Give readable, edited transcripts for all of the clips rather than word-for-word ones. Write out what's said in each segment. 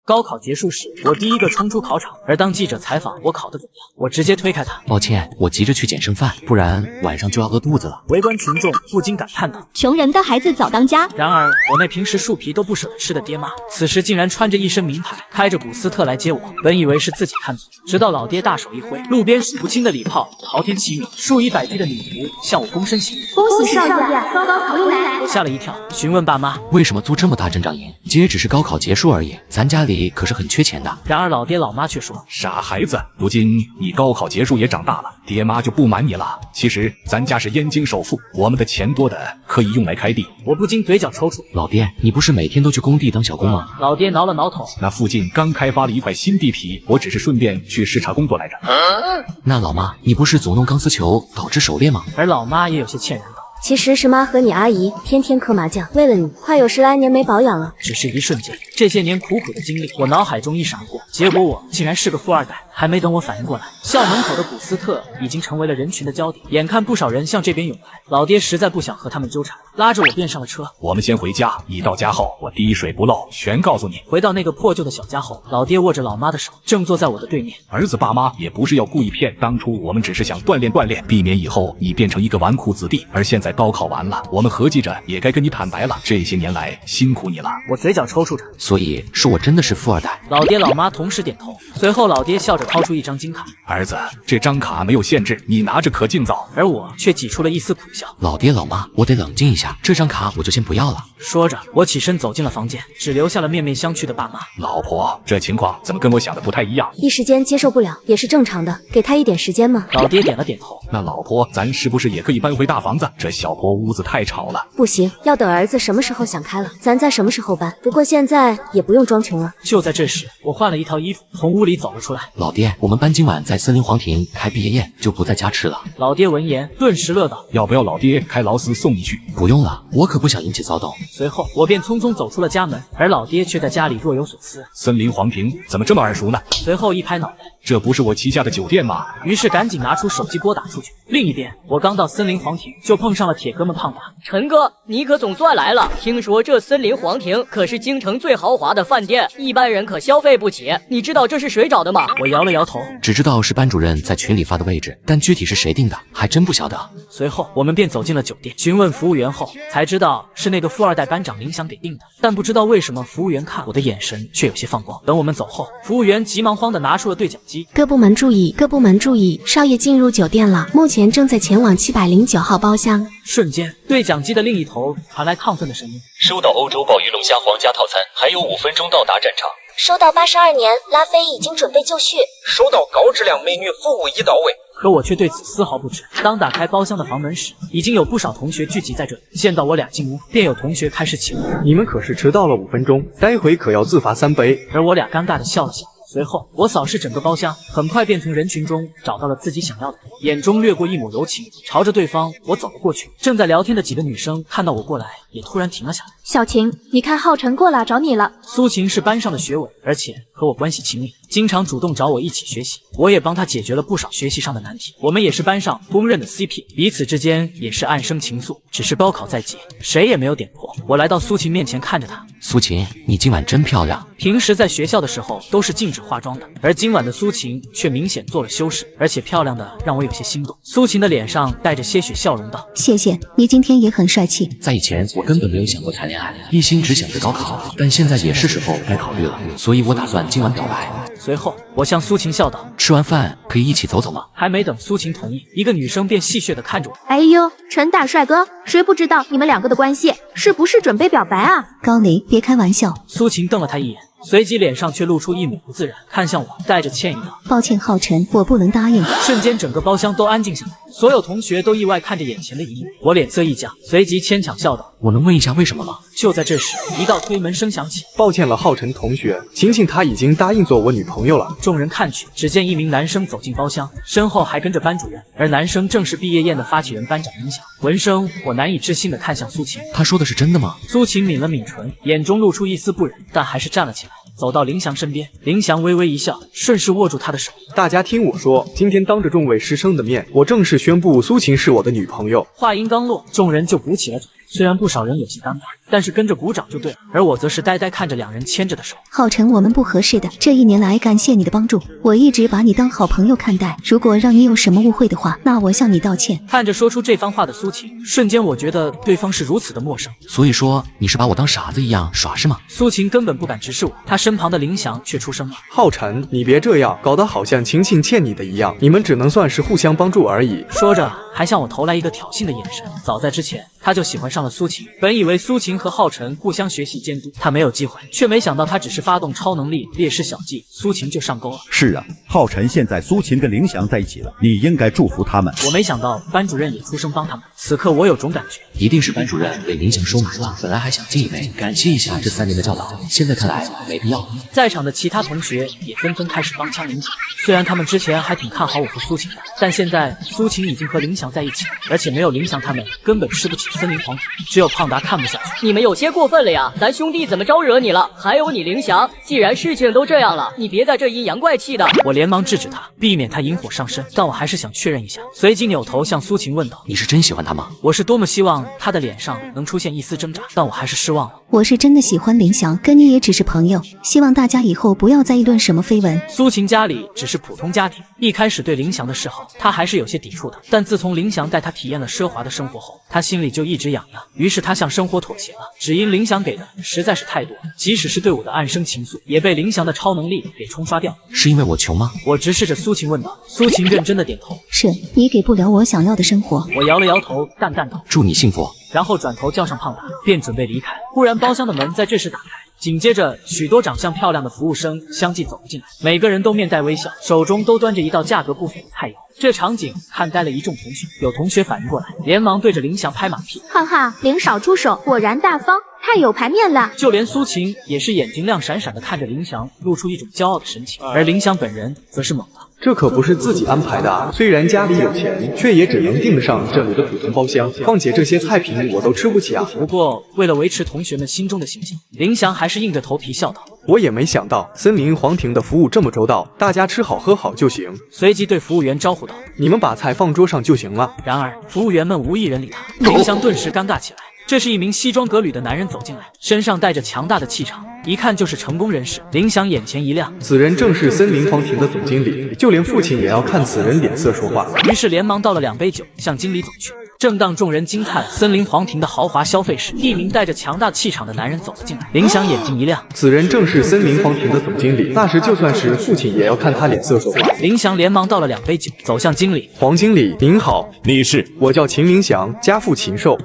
高考结束时，我第一个冲出考场，而当记者采访我考得怎么样，我直接推开他。抱歉，我急着去捡剩饭，不然晚上就要饿肚子了。围观群众不禁感叹道：“穷人的孩子早当家。”然而，我那平时树皮都不舍得吃的爹妈，此时竟然穿着一身名牌，开着古斯特来接我。本以为是自己看错，直到老爹大手一挥，路边数不清的礼炮、嚎天气运、数以百计的礼服向我躬身行礼。恭喜少爷高考迎来！我吓了一跳，询问爸妈为什么做这么大阵仗营？今日只是高考结束而已，咱家里可是很缺钱的。然而老爹老妈却说：“傻孩子，如今你高考结束也长大了，爹妈就不瞒你了。其实咱家是燕京首富，我们的钱多的可以用来开地。”我不禁嘴角抽搐。老爹，你不是每天都去工地当小工吗？老爹挠了挠头，那附近刚开发了一块新地皮，我只是顺便去视察工作来着。那老妈，你不是总弄钢丝球导致手裂吗？而老妈也有些歉然道：“其实是妈和你阿姨天天嗑麻将，为了你，快有10来年没保养了。”只是一瞬间，这些年苦苦的经历，我脑海中一闪过，结果我竟然是个富二代。还没等我反应过来，校门口的古斯特已经成为了人群的焦点。眼看不少人向这边涌来，老爹实在不想和他们纠缠，拉着我便上了车。我们先回家，你到家后，我滴水不漏，全告诉你。回到那个破旧的小家后，老爹握着老妈的手，正坐在我的对面。儿子爸妈也不是要故意骗，当初我们只是想锻炼锻炼，避免以后你变成一个纨绔子弟。而现在高考完了，我们合计着也该跟你坦白了，这些年来辛苦你了。我嘴角抽搐着，所以说我真的是富二代。老爹老妈同时点头。随后老爹笑着掏出一张金卡，儿子，这张卡没有限制，你拿着可尽早。而我却挤出了一丝苦笑。老爹老妈，我得冷静一下，这张卡我就先不要了。说着，我起身走进了房间，只留下了面面相觑的爸妈。老婆，这情况怎么跟我想的不太一样？一时间接受不了也是正常的，给他一点时间嘛。老爹点了点头。那老婆，咱是不是也可以搬回大房子？这小破屋子太吵了。不行，要等儿子什么时候想开了，咱再什么时候搬。不过现在也不用装穷了。就在这时，我换了一套衣服，从屋里走了出来。老爹，我们班今晚在森林皇庭开毕业宴，就不在家吃了。老爹闻言顿时乐道：“要不要老爹开劳斯送你去？”不用了，我可不想引起骚动。随后我便匆匆走出了家门，而老爹却在家里若有所思。森林皇庭怎么这么耳熟呢？随后一拍脑袋，这不是我旗下的酒店吗？于是赶紧拿出手机拨打出去。另一边，我刚到森林皇庭，就碰上了铁哥们胖达。陈哥，你可总算来了！听说这森林皇庭可是京城最豪华的饭店，一般人可消费不起。你知道这是谁找的吗？我摇了摇头，只知道是班主任在群里发的位置，但具体是谁定的，还真不晓得。随后我们便走进了酒店，询问服务员后，才知道是那个富二代班长林想给定的。但不知道为什么，服务员看我的眼神却有些放光。等我们走后，服务员急忙慌地拿出了对讲机。各部门注意，各部门注意，少爷进入酒店了，目前正在前往709号包厢。瞬间，对讲机的另一头传来亢奋的声音：“收到欧洲鲍鱼龙虾皇家套餐，还有5分钟到达战场。”收到82年，拉菲已经准备就绪。收到高质量美女服务已到位。可我却对此丝毫不知。当打开包厢的房门时，已经有不少同学聚集在这里。见到我俩进屋，便有同学开始起哄：“你们可是迟到了5分钟，待会可要自罚3杯。”而我俩尴尬的笑了笑。随后，我扫视整个包厢，很快便从人群中找到了自己想要的人，眼中掠过一抹柔情，朝着对方我走了过去。正在聊天的几个女生看到我过来，也突然停了下来。小晴，你看浩辰过来找你了。苏晴是班上的学委，而且和我关系亲密，经常主动找我一起学习，我也帮她解决了不少学习上的难题。我们也是班上公认的 CP， 彼此之间也是暗生情愫。只是高考在即，谁也没有点破。我来到苏晴面前，看着她：“苏晴，你今晚真漂亮。”平时在学校的时候都是禁止化妆的，而今晚的苏晴却明显做了修饰，而且漂亮的让我有些心动。苏晴的脸上带着些许笑容道：“谢谢，你今天也很帅气。”在以前我根本没有想过谈恋爱，一心只想着高考，但现在也是时候该考虑了，所以我打算今晚表白。随后我向苏晴笑道：“吃完饭可以一起走走吗？”还没等苏晴同意，一个女生便戏谑地看着我：“哎呦，陈大帅哥，谁不知道你们2个的关系？是不是准备表白啊？”高雷，别开玩笑。苏晴瞪了他一眼，随即脸上却露出一抹不自然，看向我，带着歉意道：“抱歉，浩辰，我不能答应。”瞬间，整个包厢都安静下来，所有同学都意外看着眼前的一幕。我脸色一僵，随即牵强笑道：“我能问一下为什么吗？”就在这时，一道推门声响起。抱歉了，浩辰同学，晴晴她已经答应做我女朋友了。众人看去，只见一名男生走进包厢，身后还跟着班主任，而男生正是毕业宴的发起人班长林想。闻声，我难以置信地看向苏晴，他说的是真的吗？苏晴抿了抿唇，眼中露出一丝不忍，但还是站了起来，走到林翔身边。林翔微微一笑，顺势握住他的手：“大家听我说，今天当着众位师生的面，我正式宣布苏晴是我的女朋友。”话音刚落，众人就鼓起了掌。虽然不少人有些尴尬，但是跟着鼓掌就对了，而我则是呆呆看着两人牵着的手。浩辰，我们不合适的。这1年来，感谢你的帮助，我一直把你当好朋友看待。如果让你有什么误会的话，那我向你道歉。看着说出这番话的苏晴，瞬间我觉得对方是如此的陌生。所以说你是把我当傻子一样耍是吗？苏晴根本不敢直视我，她身旁的林翔却出声了：浩辰，你别这样，搞得好像晴晴欠你的一样，你们只能算是互相帮助而已。说着还向我投来一个挑衅的眼神。早在之前他就喜欢上了苏晴，本以为苏晴和浩辰互相学习监督，他没有机会，却没想到他只是发动超能力猎尸小技，苏晴就上钩了。是啊，浩辰现在苏晴跟林翔在一起了，你应该祝福他们。我没想到班主任也出声帮他们，此刻我有种感觉，一定是班主任为林翔收买了。本来还想敬一杯，感谢一下这3年的教导，现在看来没必要。在场的其他同学也纷纷开始帮腔林翔，虽然他们之前还挺看好我和苏晴的，但现在苏晴已经和林翔在一起了，而且没有林翔他们根本吃不起森林皇庭，只有胖达看不下去。你们有些过分了呀，咱兄弟怎么招惹你了？还有你林翔，既然事情都这样了，你别在这阴阳怪气的。我连忙制止他，避免他引火上身，但我还是想确认一下，随即扭头向苏晴问道：你是真喜欢他吗？我是多么希望他的脸上能出现一丝挣扎，但我还是失望了。我是真的喜欢林翔，跟你也只是朋友，希望大家以后不要再议论什么绯闻。苏晴家里只是普通家庭，一开始对林翔的示好，他还是有些抵触的，但自从林翔带他体验了奢华的生活后，他心里就一直痒痒，于是他向生活妥协了。只因林翔给的实在是太多，即使是对我的暗生情愫，也被林翔的超能力给冲刷掉。是因为我穷吗？我直视着苏晴问道。苏晴认真的点头，是你给不了我想要的生活。我摇了摇头，淡淡道：祝你幸福。然后转头叫上胖达，便准备离开。忽然包厢的门在这时打开，紧接着许多长相漂亮的服务生相继走了进来，每个人都面带微笑，手中都端着一道价格不菲的菜肴。这场景看呆了一众同学，有同学反应过来，连忙对着林翔拍马屁：哈哈，林少出手果然大方，太有排面了。就连苏晴也是眼睛亮闪闪的看着林翔，露出一种骄傲的神情，而林翔本人则是懵了。这可不是自己安排的啊！虽然家里有钱，却也只能订得上这里的普通包厢。况且这些菜品我都吃不起啊！不过为了维持同学们心中的形象，林翔还是硬着头皮笑道：我也没想到森林皇庭的服务这么周到，大家吃好喝好就行。随即对服务员招呼道：你们把菜放桌上就行了。然而服务员们无一人理他，林翔顿时尴尬起来。这是一名西装革履的男人走进来，身上带着强大的气场，一看就是成功人士。林翔眼前一亮，此人正是森林皇庭的总经理，就连父亲也要看此人脸色说话。于是连忙倒了2杯酒，向经理走去。正当众人惊叹森林皇庭的豪华消费时，一名带着强大气场的男人走了进来。林翔眼睛一亮，此人正是森林皇庭的总经理，那时就算是父亲也要看他脸色说话。林翔连忙倒了2杯酒，走向经理。黄经理您好，你是？我叫秦林翔，家父禽兽。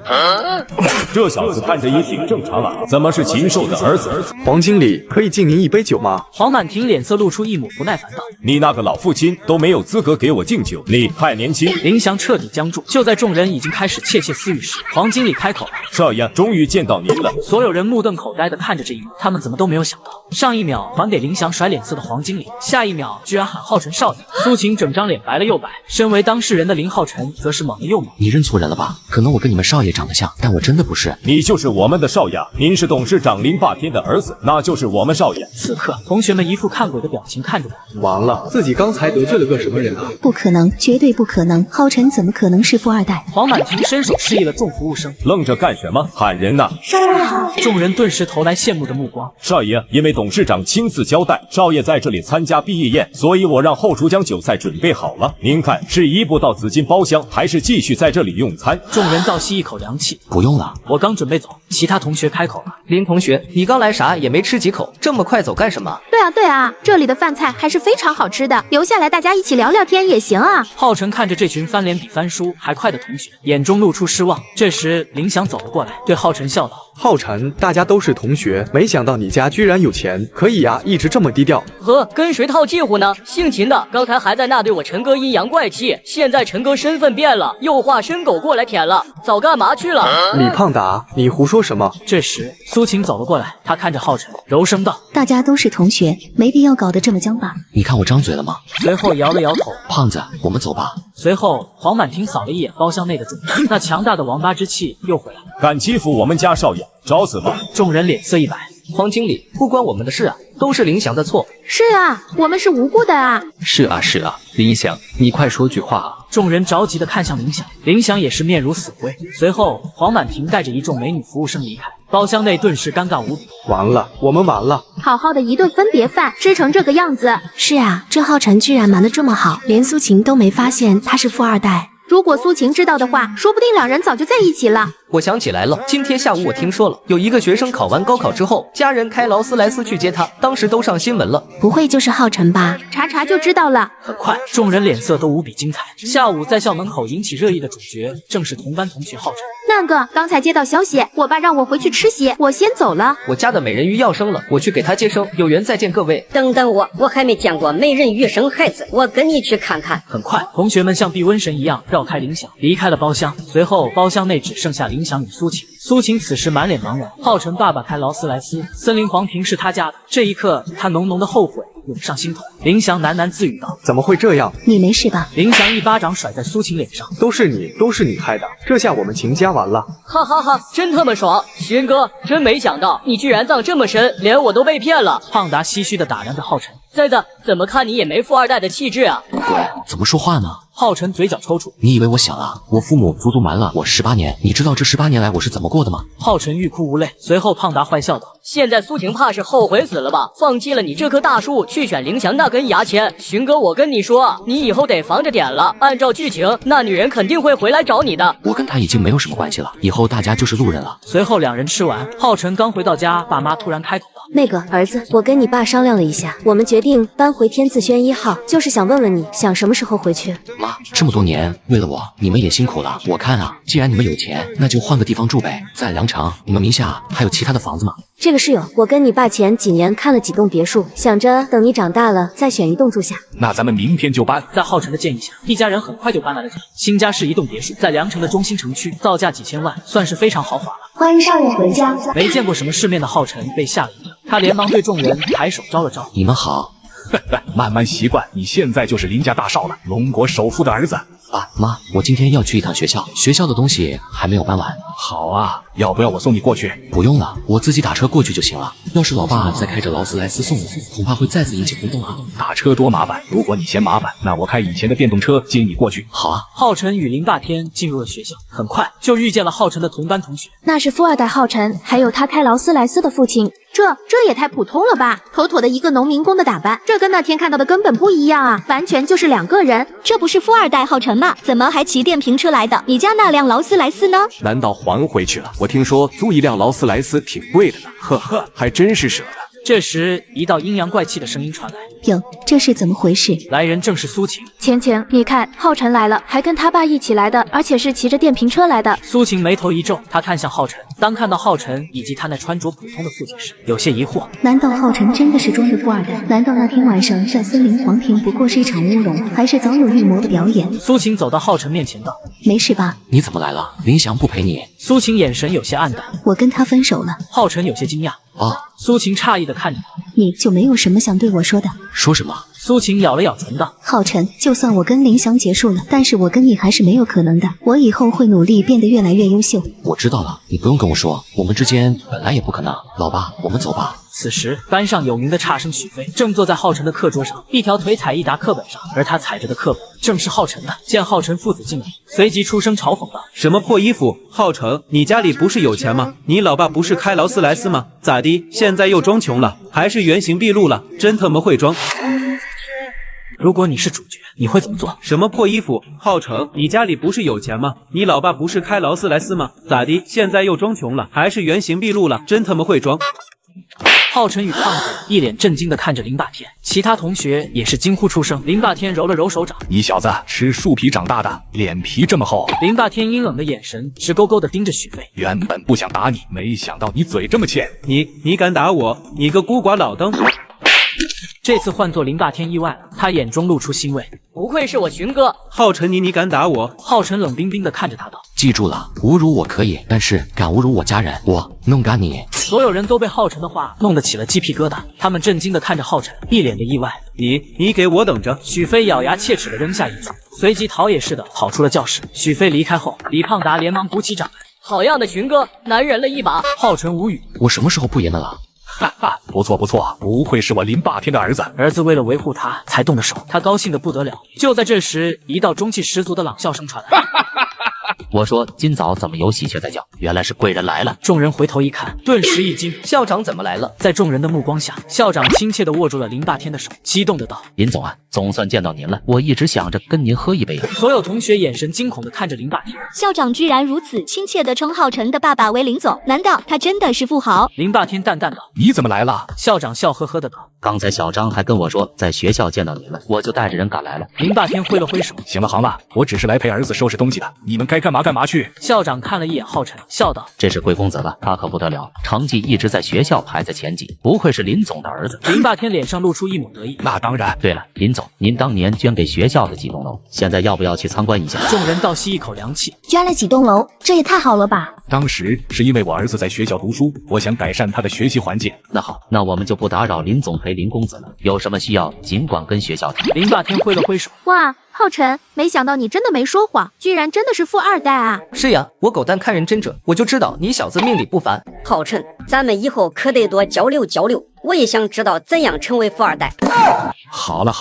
这小子看着也挺正常啊，怎么是禽兽的儿子？黄经理，可以敬您一杯酒吗？黄满庭脸色露出一抹不耐烦道：你那个老父亲都没有资格给我敬酒，你太年轻。林翔彻底僵住。就在众人已经开始窃窃私语时，黄经理开口了：少爷，终于见到您了。所有人目瞪口呆地看着这一幕，他们怎么都没有想到，上一秒还给林翔甩脸色的黄经理，下一秒居然喊浩辰少爷。苏晴整张脸白了又白，身为当事人的林浩辰则是猛了又猛。你认错人了吧？可能我跟你们少爷长得像，但我真的不是。你就是我们的少爷，您是董事长林霸天的儿子，那就是我们少爷。此刻，同学们一副看鬼的表情看着我。完了，自己刚才得罪了个什么人啊？不可能，绝对不可能！浩辰怎么可能是富二代？黄满庭伸手示意了众服务生，愣着干什么？喊人呐！少爷好！众人顿时投来羡慕的目光。少爷，因为董事长亲自交代，少爷在这里参加毕业宴，所以我让后厨将酒菜准备好了。您看，是移步到紫金包厢，还是继续在这里用餐？众人倒吸一口凉气。不用了，我刚准备走，其他同学开口了：林同学，你刚来啥也没吃几口，这么快走干什么？对啊，这里的饭菜还是非常好吃的，留下来大家一起聊聊天也行啊。浩辰看着这群翻脸比翻书还快的同学，眼中露出失望。这时林翔走了过来，对浩辰笑道：浩辰，大家都是同学，没想到你家居然有钱，可以呀，一直这么低调。呵，跟谁套近乎呢？姓秦的刚才还在那对我陈哥阴阳怪气，现在陈哥身份变了，又化身狗过来舔了，早干嘛去了？李胖达，你胡说什么？这时苏晴走了过来，她看着浩辰，柔声道：大家都是同学，没必要搞得这么僵吧。你看我张嘴了吗？随后摇了摇头。胖子，我们走吧。随后黄满庭扫了一眼包厢内的众人，那强大的王八之气又回来了。敢欺负我们家少爷，找死吧！众人脸色一白。黄经理，不关我们的事啊，都是林翔的错。是啊，我们是无辜的啊。是啊，林翔，你快说句话啊！众人着急地看向林翔，林翔也是面如死灰。随后黄满庭带着一众美女服务生离开。包厢内顿时尴尬无比。完了，我们完了。好好的一顿分别饭，吃成这个样子。是啊，这浩辰居然瞒得这么好，连苏晴都没发现他是富二代。如果苏晴知道的话，说不定两人早就在一起了。我想起来了，今天下午我听说了，有一个学生考完高考之后，家人开劳斯莱斯去接他，当时都上新闻了。不会就是浩辰吧？查查就知道了。很快，众人脸色都无比精彩。下午在校门口引起热议的主角，正是同班同学浩辰。那个，刚才接到消息，我爸让我回去吃席，我先走了。我家的美人鱼要生了，我去给她接生，有缘再见各位。等等我还没见过美人鱼生孩子，我跟你去看看。很快，同学们像避瘟神一样绕开林想，离开了包厢。随后，包厢内只剩下林想与苏晴。苏晴此时满脸茫然。浩辰爸爸开劳斯莱斯，森林皇庭是他家的。这一刻，他浓浓的后悔涌上心头。林翔喃喃自语道：“怎么会这样？你没事吧？”林翔一巴掌甩在苏晴脸上：“都是你害的，这下我们秦家完了。”哈哈哈，真他妈爽！勋哥，真没想到你居然藏这么深，连我都被骗了。胖达唏嘘地打量着浩辰。崽子，怎么看你也没富二代的气质啊？鬼，怎么说话呢？浩辰嘴角抽搐。你以为我想啊？我父母足足瞒了我18年，你知道这18年来我是怎么过的吗？浩辰欲哭无泪。随后胖达坏笑道：“现在苏晴怕是后悔死了吧？放弃了你这棵大树，去选林翔那根牙签。勋哥，我跟你说，你以后得防着点了。按照剧情，那女人肯定会回来找你的。我跟她已经没有什么关系了，以后大家就是路人了。”随后两人吃完，浩辰刚回到家，爸妈突然开口道：“那个儿子，我跟你爸商量了一下，我们决定搬回天字轩1号，就是想问问你想什么时候回去。”妈，这么多年为了我，你们也辛苦了。我看啊，既然你们有钱，那就换个地方住呗。在梁城，你们名下还有其他的房子吗？这个是有，我跟你爸前几年看了几栋别墅，想着等你长大了再选一栋住下。那咱们明天就搬。在浩辰的建议下，一家人很快就搬来了这里。新家是一栋别墅，在梁城的中心城区，造价几千万，算是非常豪华了。欢迎少爷回家。没见过什么世面的浩辰被吓了一跳，他连忙对众人抬手招了招：“你们好。”慢慢习惯，你现在就是林家大少了，龙国首富的儿子。爸妈，我今天要去一趟学校，学校的东西还没有搬完。好啊，要不要我送你过去？不用了，我自己打车过去就行了。要是老爸再开着劳斯莱斯送我，恐怕会再次引起轰动啊。打车多麻烦，如果你嫌麻烦，那我开以前的电动车接你过去。好啊。浩辰与林霸天进入了学校，很快就遇见了浩辰的同班同学。那是富二代浩辰，还有他开劳斯莱斯的父亲。这也太普通了吧！妥妥的一个农民工的打扮，这跟那天看到的根本不一样啊，完全就是两个人。这不是富二代浩辰吗？怎么还骑电瓶车来的？你家那辆劳斯莱斯呢？难道还回去了？我听说租一辆劳斯莱斯挺贵的呢，呵呵，还真是舍得。这时，一道阴阳怪气的声音传来：“哟，这是怎么回事？”来人正是苏晴。晴晴，你看，浩辰来了，还跟他爸一起来的，而且是骑着电瓶车来的。苏晴眉头一皱，她看向浩辰，当看到浩辰以及他那穿着普通的父亲时，有些疑惑。难道浩辰真的是装的富二代？难道那天晚上在森林皇庭不过是一场乌龙，还是早有预谋的表演？苏晴走到浩辰面前道：“没事吧？你怎么来了？林翔不陪你？”苏晴眼神有些黯淡。我跟他分手了。浩辰有些惊讶。哦，苏晴诧异的看着他。你就没有什么想对我说的？说什么？苏晴咬了咬唇道：“浩辰，就算我跟林翔结束了，但是我跟你还是没有可能的。我以后会努力变得越来越优秀。”我知道了，你不用跟我说，我们之间本来也不可能。老爸，我们走吧。此时，班上有名的差生许飞正坐在浩辰的课桌上，一条腿踩一沓课本上，而他踩着的课本正是浩辰的。见浩辰父子进来，随即出声嘲讽道：“什么破衣服？浩辰，你家里不是有钱吗？你老爸不是开劳斯莱斯吗？咋的？现在又装穷了，还是原形毕露了？真他妈会装！”如果你是主角，你会怎么做？什么破衣服？浩辰，你家里不是有钱吗？你老爸不是开劳斯莱斯吗？咋的？现在又装穷了，还是原形毕露了？真他妈会装！浩辰与胖子一脸震惊地看着林霸天，其他同学也是惊呼出声。林霸天揉了揉手掌：“你小子吃树皮长大的，脸皮这么厚。”林霸天阴冷的眼神直勾勾地盯着许飞。原本不想打你，没想到你嘴这么欠。你敢打我？你个孤寡老登！这次换作林霸天意外了，他眼中露出欣慰。不愧是我寻哥。浩辰，你敢打我？浩辰冷冰冰地看着他道：“记住了，侮辱我可以，但是敢侮辱我家人，我弄干你！”所有人都被浩辰的话弄得起了鸡皮疙瘩，他们震惊地看着浩辰，一脸的意外。你给我等着！许飞咬牙切齿地扔下一句，随即逃也似的跑出了教室。许飞离开后，李胖达连忙鼓起掌来：“好样的，寻哥，男人了一把！”浩辰无语：“我什么时候不严的了？”哈哈，不错不错，不愧是我林霸天的儿子。儿子为了维护他才动的手，他高兴的不得了。就在这时，一道中气十足的朗笑声传来。我说今早怎么有喜鹊在叫？原来是贵人来了。众人回头一看，顿时一惊。校长怎么来了？在众人的目光下，校长亲切地握住了林霸天的手，激动地道：“林总啊，总算见到您了，我一直想着跟您喝一杯。”所有同学眼神惊恐地看着林霸天。校长居然如此亲切地称浩辰的爸爸为林总，难道他真的是富豪？林霸天淡淡道：“你怎么来了？”校长笑呵呵地道：“刚才小张还跟我说在学校见到您了，我就带着人赶来了。”林霸天挥了挥手：“行了了，我只是来陪儿子收拾东西的，你们该干嘛干嘛去。”校长看了一眼浩辰，笑道：“这是贵公子吧？他可不得了，成绩一直在学校排在前几，不愧是林总的儿子。”林霸天脸上露出一抹得意：“那当然。对了，林总，您当年捐给学校的几栋楼，现在要不要去参观一下？”众人倒吸一口凉气：“捐了几栋楼，这也太好了吧！”当时是因为我儿子在学校读书，我想改善他的学习环境。那好，那我们就不打扰林总陪林公子了，有什么需要尽管跟学校提。林霸天挥了挥手：“哇，浩辰，没想到你真的没说谎，居然真的是富二代啊！”是呀，我狗蛋看人真准，我就知道你小子命里不凡。浩辰，咱们以后可得多交流交流，我也想知道怎样成为富二代。好了，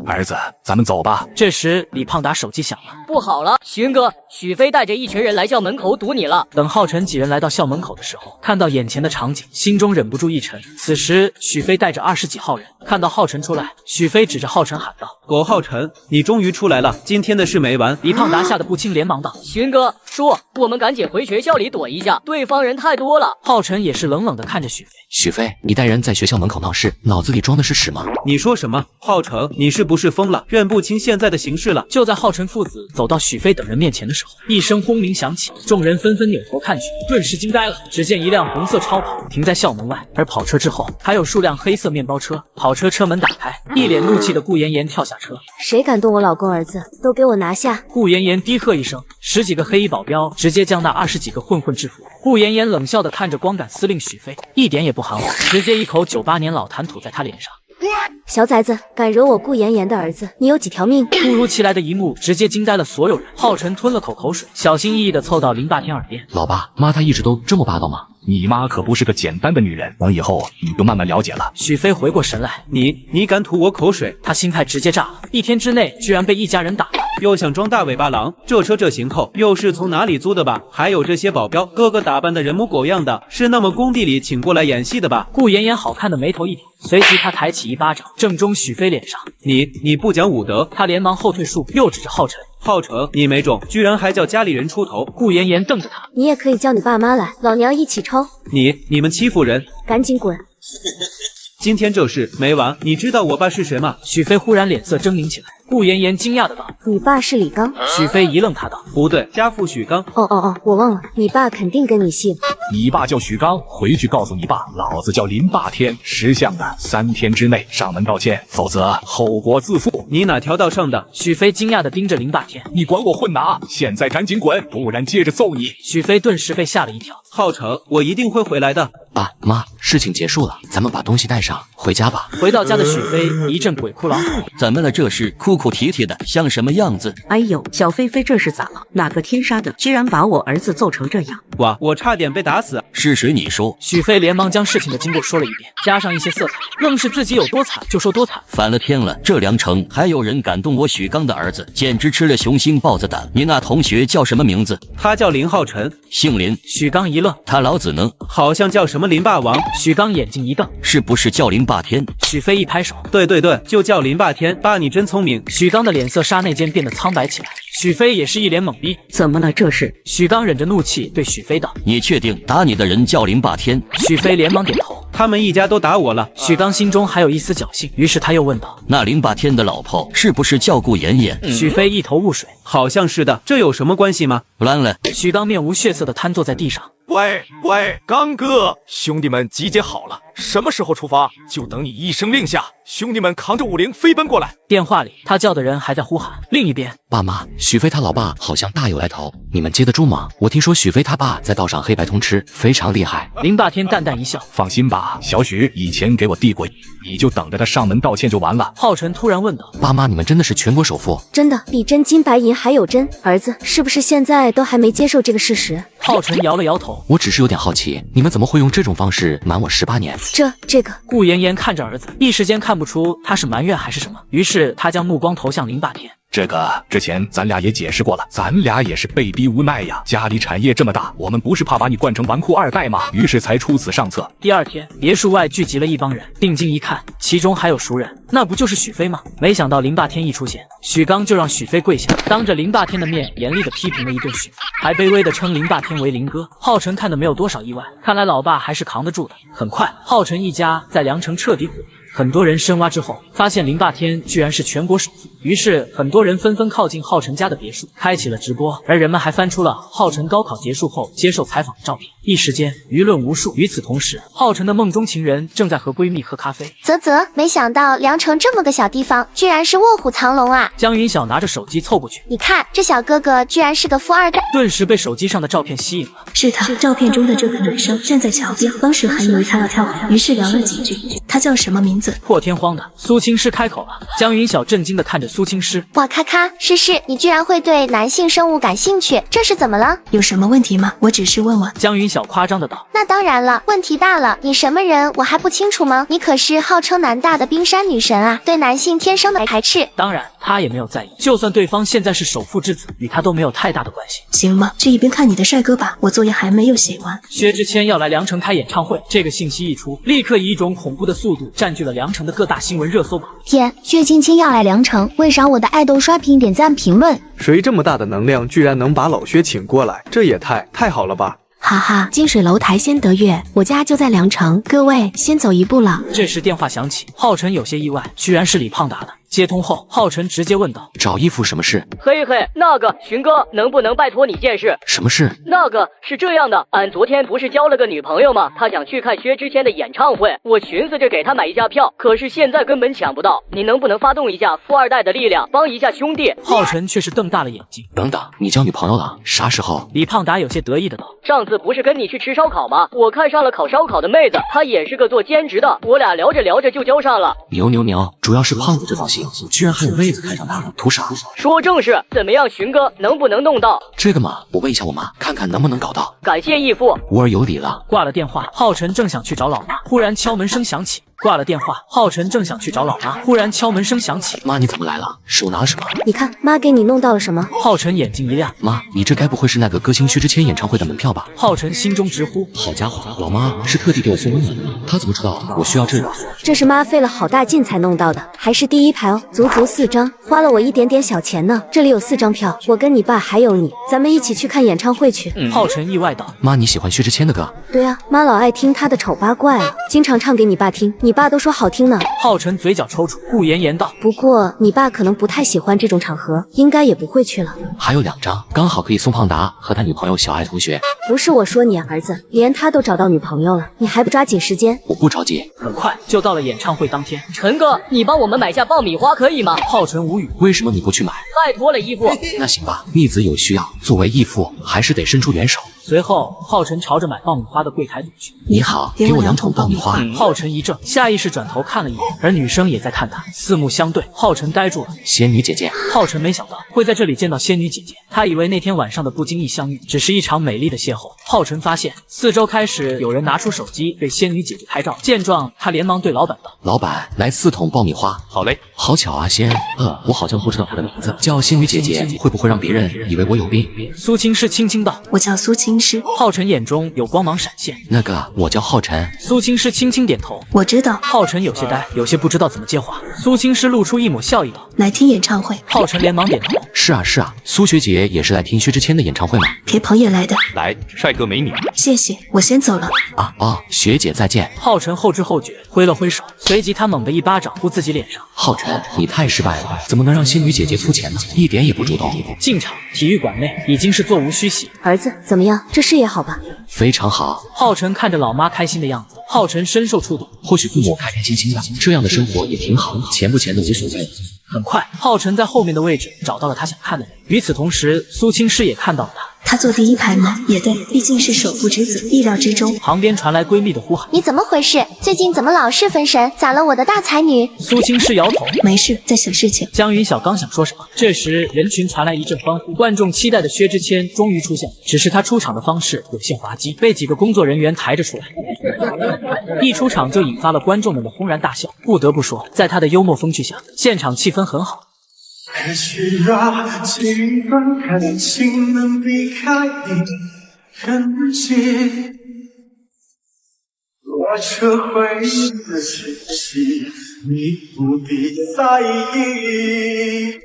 儿子，咱们走吧。这时李胖达手机响了，不好了，勋哥，许飞带着一群人来校门口堵你了。等浩辰几人来到校门口的时候，看到眼前的场景，心中忍不住一沉。此时许飞带着20几号人看到浩辰出来，许飞指着浩辰喊道：“狗浩辰，你终于出来了，今天的事没完。”李胖达吓得不轻，连忙道：“勋哥，说我们赶紧回学校里躲一下，对方人太多了。”浩辰也是冷冷的看着许飞：“许飞，你带人在学校门口闹事，脑子里装的是屎吗？”你说什么？浩辰，你是不是疯了？认不清现在的形势了？就在浩辰父子走到许飞等人面前的时候，一声轰鸣响起，众人纷纷扭头看去，顿时惊呆了。只见一辆红色超跑停在校门外，而跑车之后还有数辆黑色面包车。跑车车门打开，一脸怒气的顾妍妍跳下车：“谁敢动我老公儿子，都给我拿下！”顾妍妍低喝一声，10几个黑衣保镖直接将那20几个混混制服。顾妍妍冷笑的看着光杆司令许飞，一点也不含糊，直接一口98年老痰吐在他脸上。小崽子，敢惹我顾妍妍的儿子，你有几条命？突如其来的一幕直接惊呆了所有人。浩辰吞了口口水，小心翼翼地凑到林霸天耳边：“老爸妈，她一直都这么霸道吗？”你妈可不是个简单的女人，等以后你就慢慢了解了。许飞回过神来：“你敢吐我口水？”他心态直接炸了，1天之内居然被一家人打。又想装大尾巴狼，这车这行头又是从哪里租的吧？还有这些保镖，个个打扮的人模狗样的，是那么工地里请过来演戏的吧？顾妍妍好看的眉头一挑，随即她抬起一巴掌正中许飞脸上。你不讲武德！他连忙后退数步，又指着浩辰：“浩辰，你没种，居然还叫家里人出头！”顾妍妍瞪着他：“你也可以叫你爸妈来，老娘一起抽！”你们欺负人，赶紧滚！今天这事没完，你知道我爸是谁吗？许飞忽然脸色狰狞起来。顾妍妍惊讶的道：“你爸是李刚？”许飞一愣，他道：“不对，家父许刚。”哦，我忘了，你爸肯定跟你姓。你爸叫许刚，回去告诉你爸，老子叫林霸天。识相的，3天之内上门道歉，否则后果自负。你哪条道上的？许飞惊讶的盯着林霸天：“你管我混哪？现在赶紧滚，不然接着揍你！”许飞顿时被吓了一跳。浩辰，我一定会回来的。爸妈，事情结束了，咱们把东西带上，回家吧。回到家的许飞一阵鬼哭狼嚎：“怎么了？这是哭哭啼啼的，像什么样子？”哎呦，小飞飞这是咋了？哪个天杀的，居然把我儿子揍成这样？哇，我差点被打死。是谁？你说？许飞连忙将事情的经过说了一遍，加上一些色彩，愣是自己有多惨就说多惨。反了天了，这梁城还有人敢动我许刚的儿子，简直吃了雄心豹子胆。你那同学叫什么名字？他叫林浩辰，姓林。许刚一愣，他老子呢？好像叫什么林霸王。许刚眼睛一瞪，是不是叫林霸天？许飞一拍手，对，就叫林霸天。爸，你真聪明。许刚的脸色刹那间变得苍白起来，许飞也是一脸懵逼。怎么了？这是？许刚忍着怒气对许飞道：“你确定打你的人叫林霸天？”许飞连忙点头。他们一家都打我了。许刚心中还有一丝侥幸，于是他又问道：“那林霸天的老婆是不是叫顾妍妍？”许飞一头雾水，好像是的，这有什么关系吗？不然了。许刚面无血色的瘫坐在地上。喂，刚哥，兄弟们集结好了，什么时候出发？就等你一声令下，兄弟们扛着50飞奔过来。电话里，他叫的人还在呼喊。另一边，爸妈，许飞他老爸好像大有来头，你们接得住吗？我听说许飞他爸在道上黑白通吃，非常厉害。林霸天淡淡一笑：“放心吧，小许以前给我递过，你就等着他上门道歉就完了。”浩辰突然问道：“爸妈，你们真的是全国首富？”真的，比真金白银还有真。儿子是不是现在都还没接受这个事实？浩辰摇了摇头：“我只是有点好奇，你们怎么会用这种方式瞒我18年？这个。”顾妍妍看着儿子，一时间看不出他是埋怨还是什么，于是他将目光投向林霸天。这个之前咱俩也解释过了，咱俩也是被逼无奈呀。家里产业这么大，我们不是怕把你惯成纨绔2代吗？于是才出此上策。第二天，别墅外聚集了一帮人，定睛一看，其中还有熟人，那不就是许飞吗？没想到林霸天一出现，许刚就让许飞跪下，当着林霸天的面严厉的批评了一顿许飞，还卑微的称林霸天为林哥。浩辰看得没有多少意外，看来老爸还是扛得住的。很快，浩辰一家在梁城彻底火。很多人深挖之后，发现林霸天居然是全国首富，于是很多人纷纷靠近浩辰家的别墅，开启了直播，而人们还翻出了浩辰高考结束后接受采访的照片，一时间舆论无数。与此同时，浩辰的梦中情人正在和闺蜜喝咖啡。没想到梁城这么个小地方，居然是卧虎藏龙啊！江云晓拿着手机凑过去，你看这小哥哥居然是个富2代，顿时被手机上的照片吸引了。是他，照片中的这个女生站在桥边，当时还以为她要跳舞，于是聊了几句。她叫什么名字？破天荒的苏青诗开口了。江云晓震惊的看着苏青诗，哇咔咔，诗，你居然会对男性生物感兴趣，这是怎么了？有什么问题吗？我只是问问。江云晓夸张的道。那当然了，问题大了，你什么人我还不清楚吗？你可是号称南大的冰山女神啊，对男性天生的排斥。当然，他也没有在意，就算对方现在是首富之子，与他都没有太大的关系。行吗？去一边看你的帅哥吧，我作业还没有写完。薛之谦要来梁城开演唱会，这个信息一出，立刻以一种恐怖的速度占据了梁城的各大新闻热搜榜。天，薛青青要来梁城，为啥我的爱豆刷屏点赞评论？谁这么大的能量，居然能把老薛请过来？这也太好了吧！哈哈，近水楼台先得月，我家就在梁城，各位先走一步了。这时电话响起，浩辰有些意外，居然是李胖打的。接通后，浩辰直接问道：“找义父什么事？”嘿，那个荀哥，能不能拜托你件事？什么事？那个是这样的，俺昨天不是交了个女朋友吗？他想去看薛之谦的演唱会，我寻思着给他买一下票，可是现在根本抢不到。你能不能发动一下富2代的力量，帮一下兄弟？浩辰却是瞪大了眼睛。等等，你交女朋友了？啥时候？李胖达有些得意的道：“上次不是跟你去吃烧烤吗？我看上了烤烧烤的妹子，她也是个做兼职的，我俩聊着就交上了。”牛，主要是胖子这造型，居然还有妹子看上他，图啥？说正事，怎么样，荀哥，能不能弄到？这个嘛，我问一下我妈，看看能不能搞到。感谢义父。无儿有礼了。挂了电话，浩辰正想去找老妈，忽然敲门声响起。挂了电话，浩辰正想去找老妈，忽然敲门声响起。妈，你怎么来了？手拿了什么？你看，妈给你弄到了什么？浩辰眼睛一亮，妈，你这该不会是那个歌星薛之谦演唱会的门票吧？浩辰心中直呼，好家伙，老妈是特地给我送温暖的，她怎么知道我需要这个？这是妈费了好大劲才弄到的，还是第一排哦，足4张，花了我一点点小钱呢。这里有4张票，我跟你爸还有你，咱们一起去看演唱会去。浩辰意外道：“妈，你喜欢薛之谦的歌？”对啊，妈老爱听他的丑八怪啊，经常唱给你爸听，你爸都说好听呢。浩辰嘴角抽搐，顾妍言道：“不过你爸可能不太喜欢这种场合，应该也不会去了。”还有2张，刚好可以送胖达和他女朋友小爱同学。不是我说你啊，儿子，连他都找到女朋友了，你还不抓紧时间？我不着急。很快就到了演唱会当天。陈哥，你帮我们买下爆米花可以吗？浩辰无语，为什么你不去买？拜托了，义父。那行吧，逆子有需要，作为义父还是得伸出援手。随后，浩辰朝着买爆米花的柜台走去。你好，给我2桶爆米花。浩辰一怔，下意识转头看了一眼，而女生也在看他，四目相对。浩辰呆住了。仙女姐姐，浩辰没想到会在这里见到仙女姐姐，他以为那天晚上的不经意相遇只是一场美丽的邂逅。浩辰发现四周开始有人拿出手机对仙女姐姐拍照，见状他连忙对老板道：“老板，来4桶爆米花。”好嘞。好巧啊，我好像不知道她的名字，叫仙女姐姐，会不会让别人以为我有病？苏青诗轻轻道：“我叫苏青诗。”浩辰眼中有光芒闪现。那个，我叫浩辰。苏青诗轻轻点头。我知道。浩辰有些呆，有些不知道怎么接话。苏青诗露出一抹笑意道：“来听演唱会。”浩辰连忙点头。是啊，苏学姐也是来听薛之谦的演唱会吗？陪朋友来的。来，帅哥美女。谢谢，我先走了。学姐再见。浩辰后知后觉，挥了挥手，随即他猛地一巴掌呼自己脸上。浩辰，你太失败了，怎么能让仙女姐姐出钱呢？一点也不主动。进场，体育馆内已经是座无虚席。儿子怎么样？这事业好吧？非常好。浩辰看着老妈开心的样子，浩辰深受触动。或许父母开开心心的，这样的生活也挺好，钱不钱的无所谓。很快，浩辰在后面的位置找到了他想看的人。与此同时，苏青诗也看到了他。他坐第一排吗？也对，毕竟是首富之子，意料之中。旁边传来闺蜜的呼喊：“你怎么回事？最近怎么老是分神？咋了，我的大才女？”苏青诗摇头：“没事，在想事情。”江云晓刚想说什么，这时人群传来一阵欢呼，观众期待的薛之谦终于出现，只是他出场的方式有些滑稽，被几个工作人员抬着出来，一出场就引发了观众们的轰然大笑。不得不说，在他的幽默风趣下，现场气氛很好。可需要几分感情能避开你痕迹，我撤回的讯息，你不必在意。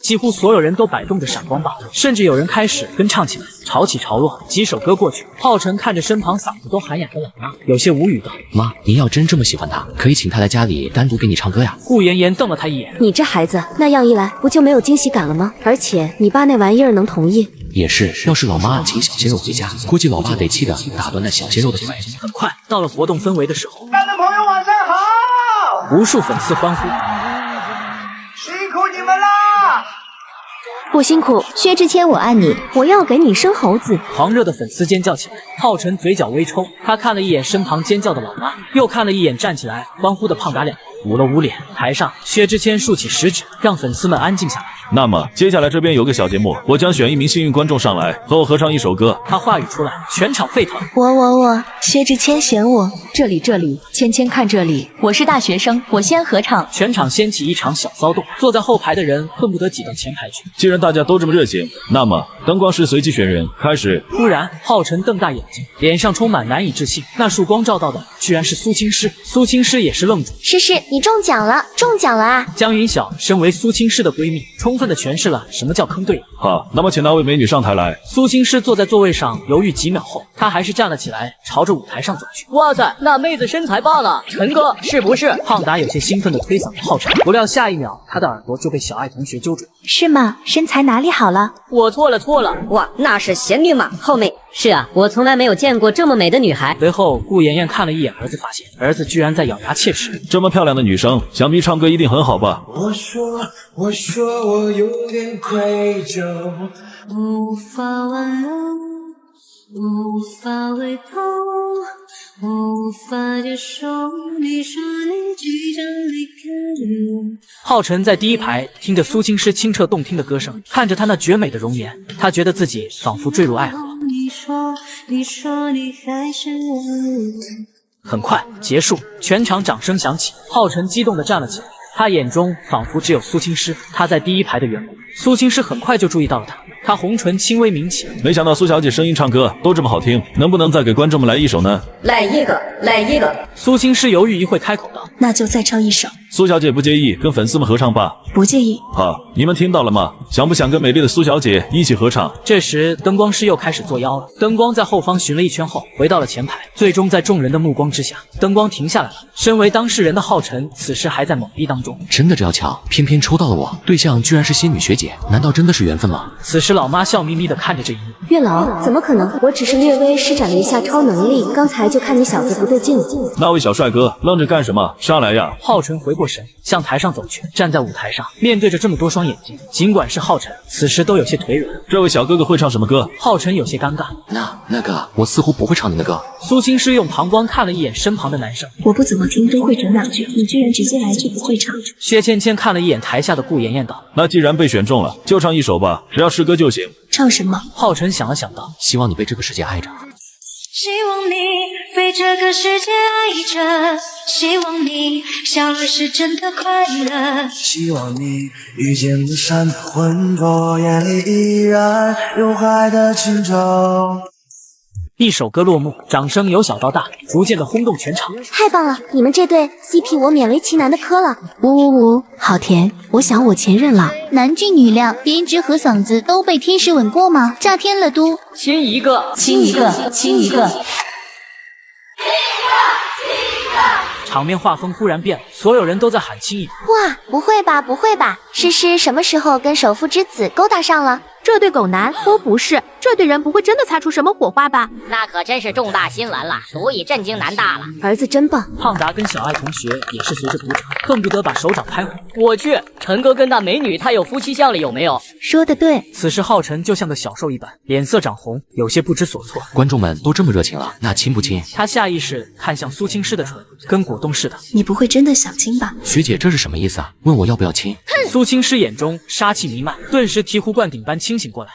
几乎所有人都摆动着闪光棒，甚至有人开始跟唱起来，潮起潮落。几首歌过去，浩辰看着身旁嗓子都喊哑的老妈，有些无语道：“妈，您要真这么喜欢他，可以请他来家里单独给你唱歌呀。”顾妍妍瞪了他一眼：“你这孩子，那样一来不就没有惊喜感了吗？而且你爸那玩意儿能同意？”也是，要是老妈请小鲜肉回家，估计老爸得气得打断那小鲜肉的腿。很快到了活动氛围的时候，男的朋友晚上好，无数粉丝欢呼：“辛苦你们啦！”不辛苦，薛之谦，我爱你，我要给你生猴子！狂热的粉丝尖叫起来，浩辰嘴角微抽，他看了一眼身旁尖叫的老妈，又看了一眼站起来欢呼的胖达两人，捂了捂脸。台上，薛之谦竖起食指，让粉丝们安静下来。那么接下来这边有个小节目，我将选一名幸运观众上来和我合唱一首歌。他话语出来，全场沸腾。我，薛之谦选我。这里，芊芊看这里，我是大学生，我先合唱。全场掀起一场小骚动，坐在后排的人恨不得挤到前排去。既然大家都这么热情，那么灯光师随机选人，开始。突然，浩辰瞪大眼睛，脸上充满难以置信。那束光照到的居然是苏青诗，苏青诗也是愣住。诗诗，你中奖了，中奖了啊！江云晓身为苏青诗的闺蜜，充分的诠释了什么叫坑队友。好，那么请那位美女上台来。苏青诗坐在座位上犹豫几秒后，她还是站了起来，朝着舞台上走去。哇塞，那妹子身材棒啊，陈哥是不是？胖达有些兴奋的推搡着浩辰，不料下一秒他的耳朵就被小爱同学揪住。是吗？身材哪里好了？我错了。哇，那是贤女嘛，后妹。是啊，我从来没有见过这么美的女孩。随后，顾妍妍看了一眼儿子，发现儿子居然在咬牙切齿。这么漂亮的女生，想必唱歌一定很好吧？我说我有点愧疚，无法挽留，无法回头，无法接受你说你即将离开我。浩辰在第一排听着苏青诗清澈动听的歌声，看着她那绝美的容颜，他觉得自己仿佛坠入爱河。你说你还是我。很快结束，全场掌声响起，浩辰激动地站了起来，他眼中仿佛只有苏青诗，他在第一排的缘故。苏青诗很快就注意到了他，她红唇轻微抿起。没想到苏小姐声音唱歌都这么好听，能不能再给观众们来一首呢？来一个。苏青诗犹豫一会，开口道：“那就再唱一首。”苏小姐不介意跟粉丝们合唱吧？不介意。好，你们听到了吗？想不想跟美丽的苏小姐一起合唱？这时，灯光师又开始作妖了。灯光在后方巡了一圈后，回到了前排，最终在众人的目光之下，灯光停下来了。身为当事人的浩辰，此时还在懵逼当中。真的这样巧，偏偏抽到了我，对象居然是仙女学姐，难道真的是缘分吗？此时，老妈笑眯眯地看着这一幕。月老，怎么可能？我只是略微施展了一下超能力，刚才就看你小子不对劲了。那位小帅哥，愣着干什么？上来呀！浩辰回过神，向台上走去，站在舞台上，面对着这么多双眼睛，尽管是浩辰，此时都有些腿软。这位小哥哥会唱什么歌？浩辰有些尴尬。那个，我似乎不会唱您的歌。苏青诗用膀胱看了一眼身旁的男生，我不怎么听，都会整两句，你居然直接来句不会唱。薛芊芊看了一眼台下的顾妍妍道：“那既然被选中了，就唱一首吧，只要是歌就行。唱什么？”浩辰想了想道：“希望你被这个世界爱着。”希望你被这个世界爱着，希望你笑了是真的快乐，希望你遇见了闪的浑浊，眼里依然有爱的清澈。一首歌落幕，掌声由小到大，逐渐的轰动全场。太棒了，你们这对 CP 我勉为其难的磕了。呜，好甜，我想我前任了。男俊女靓，颜值和嗓子都被天使吻过吗？炸天了都！亲一个。场面画风忽然变了，所有人都在喊亲一个。哇，不会吧，诗诗什么时候跟首富之子勾搭上了？这对狗男都不是，这对人不会真的擦出什么火花吧？那可真是重大新闻了，足以震惊南大了。儿子真棒。胖达跟小爱同学也是随着鼓掌，恨不得把手掌拍红。我去，陈哥跟那美女太有夫妻相了，有没有？说的对。此时浩辰就像个小兽一般，脸色涨红，有些不知所措。观众们都这么热情了，那亲不亲？他下意识看向苏青诗的唇，跟果冻似的。你不会真的想亲吧？学姐，这是什么意思啊？问我要不要亲？苏青诗眼中杀气弥漫，顿时醍醐灌顶般清醒过来。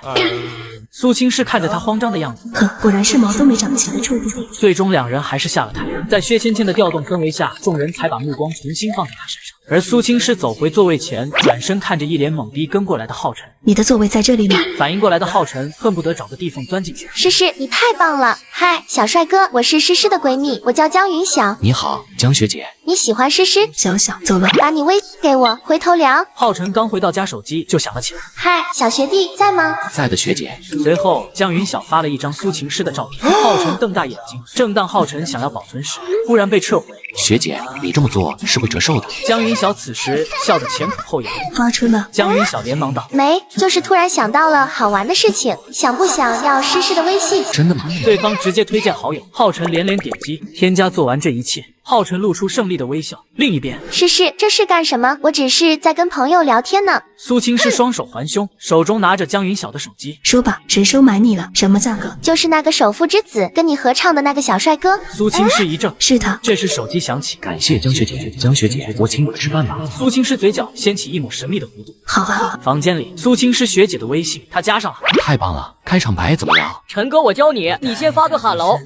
苏青诗看着他慌张的样子，果然是毛都没长齐的处子。最终两人还是下了台，在薛芊芊的调动氛围下，众人才把目光重新放在他身上。而苏青诗走回座位前，转身看着一脸懵逼跟过来的浩辰。你的座位在这里吗？反应过来的浩辰恨不得找个地缝钻进去。诗诗，你太棒了！嗨，小帅哥，我是诗诗的闺蜜，我叫江云晓。你好，江学姐。你喜欢诗诗？小小，走了。把你微信给我，回头聊。浩辰刚回到家，手机就响了起来。嗨，小学弟在吗？在的，学姐。随后，江云晓发了一张苏晴诗的照片。浩辰瞪大眼睛，正当浩辰想要保存时，忽然被撤回。学姐，你这么做是会折寿的。江云晓此时笑得前俯后仰。发春了。江云晓连忙道：没，就是突然想到了好玩的事情，想不想要诗诗的微信？真的吗？对方直接推荐好友，浩辰连连点击添加。做完这一切，浩辰露出胜利的微笑。另一边，诗诗，这是干什么？我只是在跟朋友聊天呢。苏青是双手环胸，手中拿着江云晓的手机。说吧，谁收买你了？什么价格？就是那个首富之子跟你合唱的那个小帅哥。苏青是一怔，是他。这时手机响起，感谢江学姐，江学姐，我请你吃饭吧。苏青是嘴角掀起一抹神秘的弧度。好啊。房间里，苏青是学姐的微信，她加上了。太棒了，开场白怎么样？陈哥，我教你，你先发个哈喽。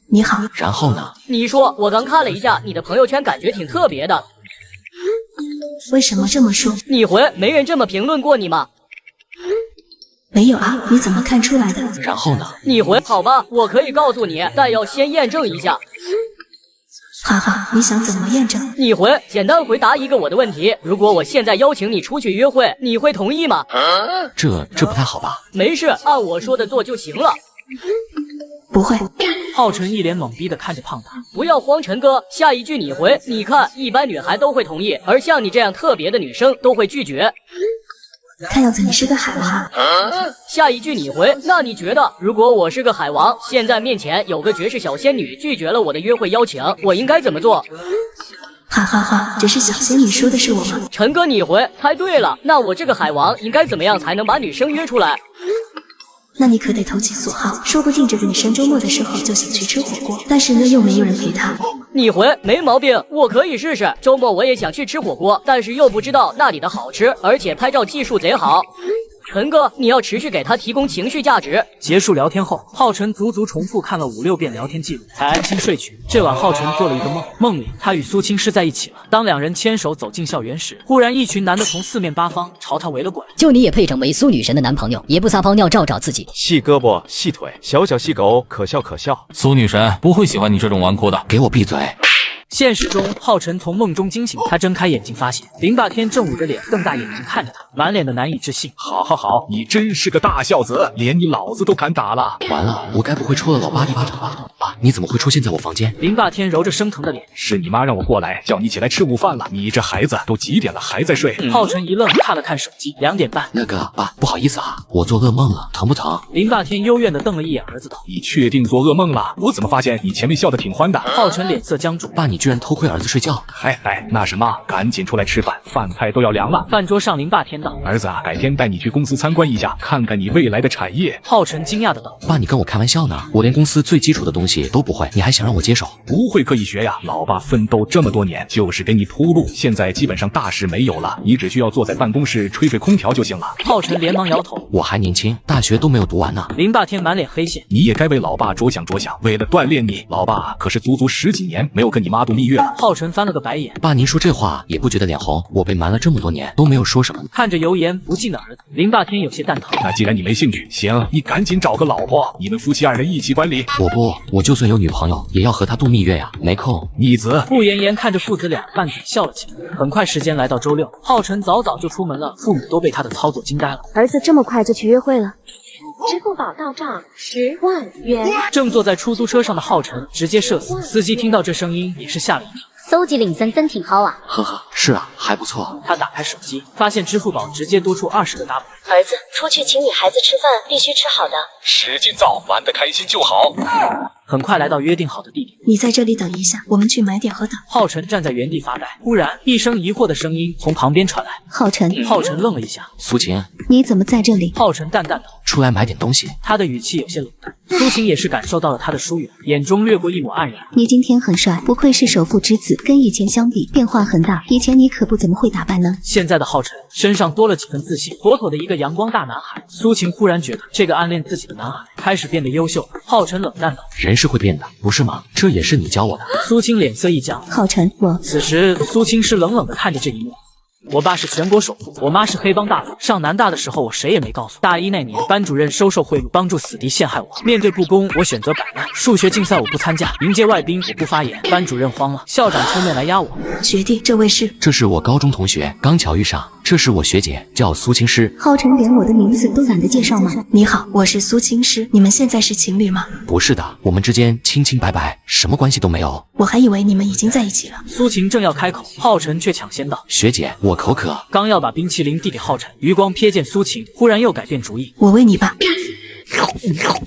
你好。然后呢？你说，我刚看了一下你的朋友圈，感觉挺特别的。为什么这么说？你回，没人这么评论过你吗？没有啊，你怎么看出来的？然后呢？你回，好吧，我可以告诉你，但要先验证一下。哈哈，你想怎么验证？你回，简单回答一个我的问题：如果我现在邀请你出去约会，你会同意吗？这不太好吧？没事，按我说的做就行了。不会。浩辰一脸懵逼的看着胖达。不要慌，陈哥，下一句你回。你看，一般女孩都会同意，而像你这样特别的女生都会拒绝。看样子你是个海王。下一句你回。那你觉得，如果我是个海王，现在面前有个绝世小仙女拒绝了我的约会邀请，我应该怎么做？哈哈哈，这是小仙女说的是我吗？陈哥你回，猜对了。那我这个海王应该怎么样才能把女生约出来？那你可得投其所好，说不定这个女生周末的时候就想去吃火锅，但是呢又没有人陪她。你回，没毛病，我可以试试。周末我也想去吃火锅，但是又不知道那里的好吃，而且拍照技术贼好。陈哥，你要持续给他提供情绪价值。结束聊天后，浩辰足足重复看了5、6遍聊天记录，才安心睡去。这晚浩辰做了一个梦，梦里他与苏青诗在一起了。当两人牵手走进校园时，忽然一群男的从四面八方朝他围了过来。就你也配成为苏女神的男朋友，也不撒泡尿照照自己？细胳膊细腿，小小细狗，可笑可笑。苏女神不会喜欢你这种纨绔的。给我闭嘴！现实中，浩辰从梦中惊醒，他睁开眼睛，发现林霸天正捂着脸，瞪大眼睛看着他，满脸的难以置信。好，你真是个大孝子，连你老子都敢打了。完了，我该不会戳了老爸一巴掌吧？爸，你怎么会出现在我房间？林霸天揉着生疼的脸，是你妈让我过来，叫你起来吃午饭了。你这孩子都几点了，还在睡？浩辰一愣，看了看手机，2点半。那个爸，不好意思啊，我做噩梦了，疼不疼？林霸天幽怨地瞪了一眼儿子，道：你确定做噩梦了？我怎么发现你前面笑得挺欢的？浩辰脸色僵住，爸，你居然偷窥儿子睡觉？那什么，赶紧出来吃饭，饭菜都要凉了。饭桌上，林霸天道：儿子啊，改天带你去公司参观一下，看看你未来的产业。浩辰惊讶的道：爸，你跟我开玩笑呢？我连公司最基础的东西都不会，你还想让我接手？不会可以学呀，老爸奋斗这么多年，就是给你铺路，现在基本上大事没有了，你只需要坐在办公室吹吹空调就行了。浩辰连忙摇头：我还年轻，大学都没有读完呢。林霸天满脸黑线：你也该为老爸着想，为了锻炼你，老爸可是足足10几年没有跟你妈度蜜月了。浩辰翻了个白眼：爸，您说这话也不觉得脸红？我被瞒了这么多年都没有说什么。看着油盐不进的儿子，林霸天有些蛋疼。那既然你没兴趣，行，你赶紧找个老婆，你们夫妻2人一起管理。我就算有女朋友，也要和她度蜜月呀，没空。逆子。顾妍妍看着父子俩，拌嘴笑了起来。很快时间来到周6，浩辰早就出门了，父母都被他的操作惊呆了。儿子这么快就去约会了？支付宝到账10万元。正坐在出租车上的浩辰直接社死，司机听到这声音也是吓了一跳。搜集领森森挺好啊。呵呵，是啊，还不错。他打开手机，发现支付宝直接多出20个 W。儿子，出去请你孩子吃饭，必须吃好的。使劲造，玩得开心就好。很快来到约定好的地点。你在这里等一下，我们去买点喝的。浩辰站在原地发呆，忽然一声疑惑的声音从旁边传来。浩辰，浩辰愣了一下。苏晴，你怎么在这里？浩辰淡淡道：出来买点东西。他的语气有些冷淡。苏晴也是感受到了他的疏远，眼中掠过一抹黯然。你今天很帅，不愧是首富之子，跟以前相比变化很大。以前你可不不怎么会打扮呢？现在的浩辰身上多了几分自信，妥妥的一个阳光大男孩。苏晴忽然觉得这个暗恋自己的男孩开始变得优秀了。浩辰冷淡道：“人是会变的，不是吗？这也是你教我的。”苏青脸色一僵。浩辰，我……此时苏青是冷冷的看着这一幕。我爸是全国首富，我妈是黑帮大佬。上南大的时候，我谁也没告诉。大一那年，班主任收受贿赂，帮助死敌陷害我。面对不公，我选择摆烂。数学竞赛我不参加，迎接外宾我不发言。班主任慌了，校长出面来压我。学弟，这位是？这是我高中同学，刚巧遇上。这是我学姐，叫苏青诗。浩辰连我的名字都懒得介绍吗？你好，我是苏青诗。你们现在是情侣吗？不是的，我们之间清清白白，什么关系都没有。我还以为你们已经在一起了。苏晴正要开口，浩辰却抢先道：“学姐，我口渴。”刚要把冰淇淋递给浩辰，余光瞥见苏晴，忽然又改变主意：“我喂你吧。”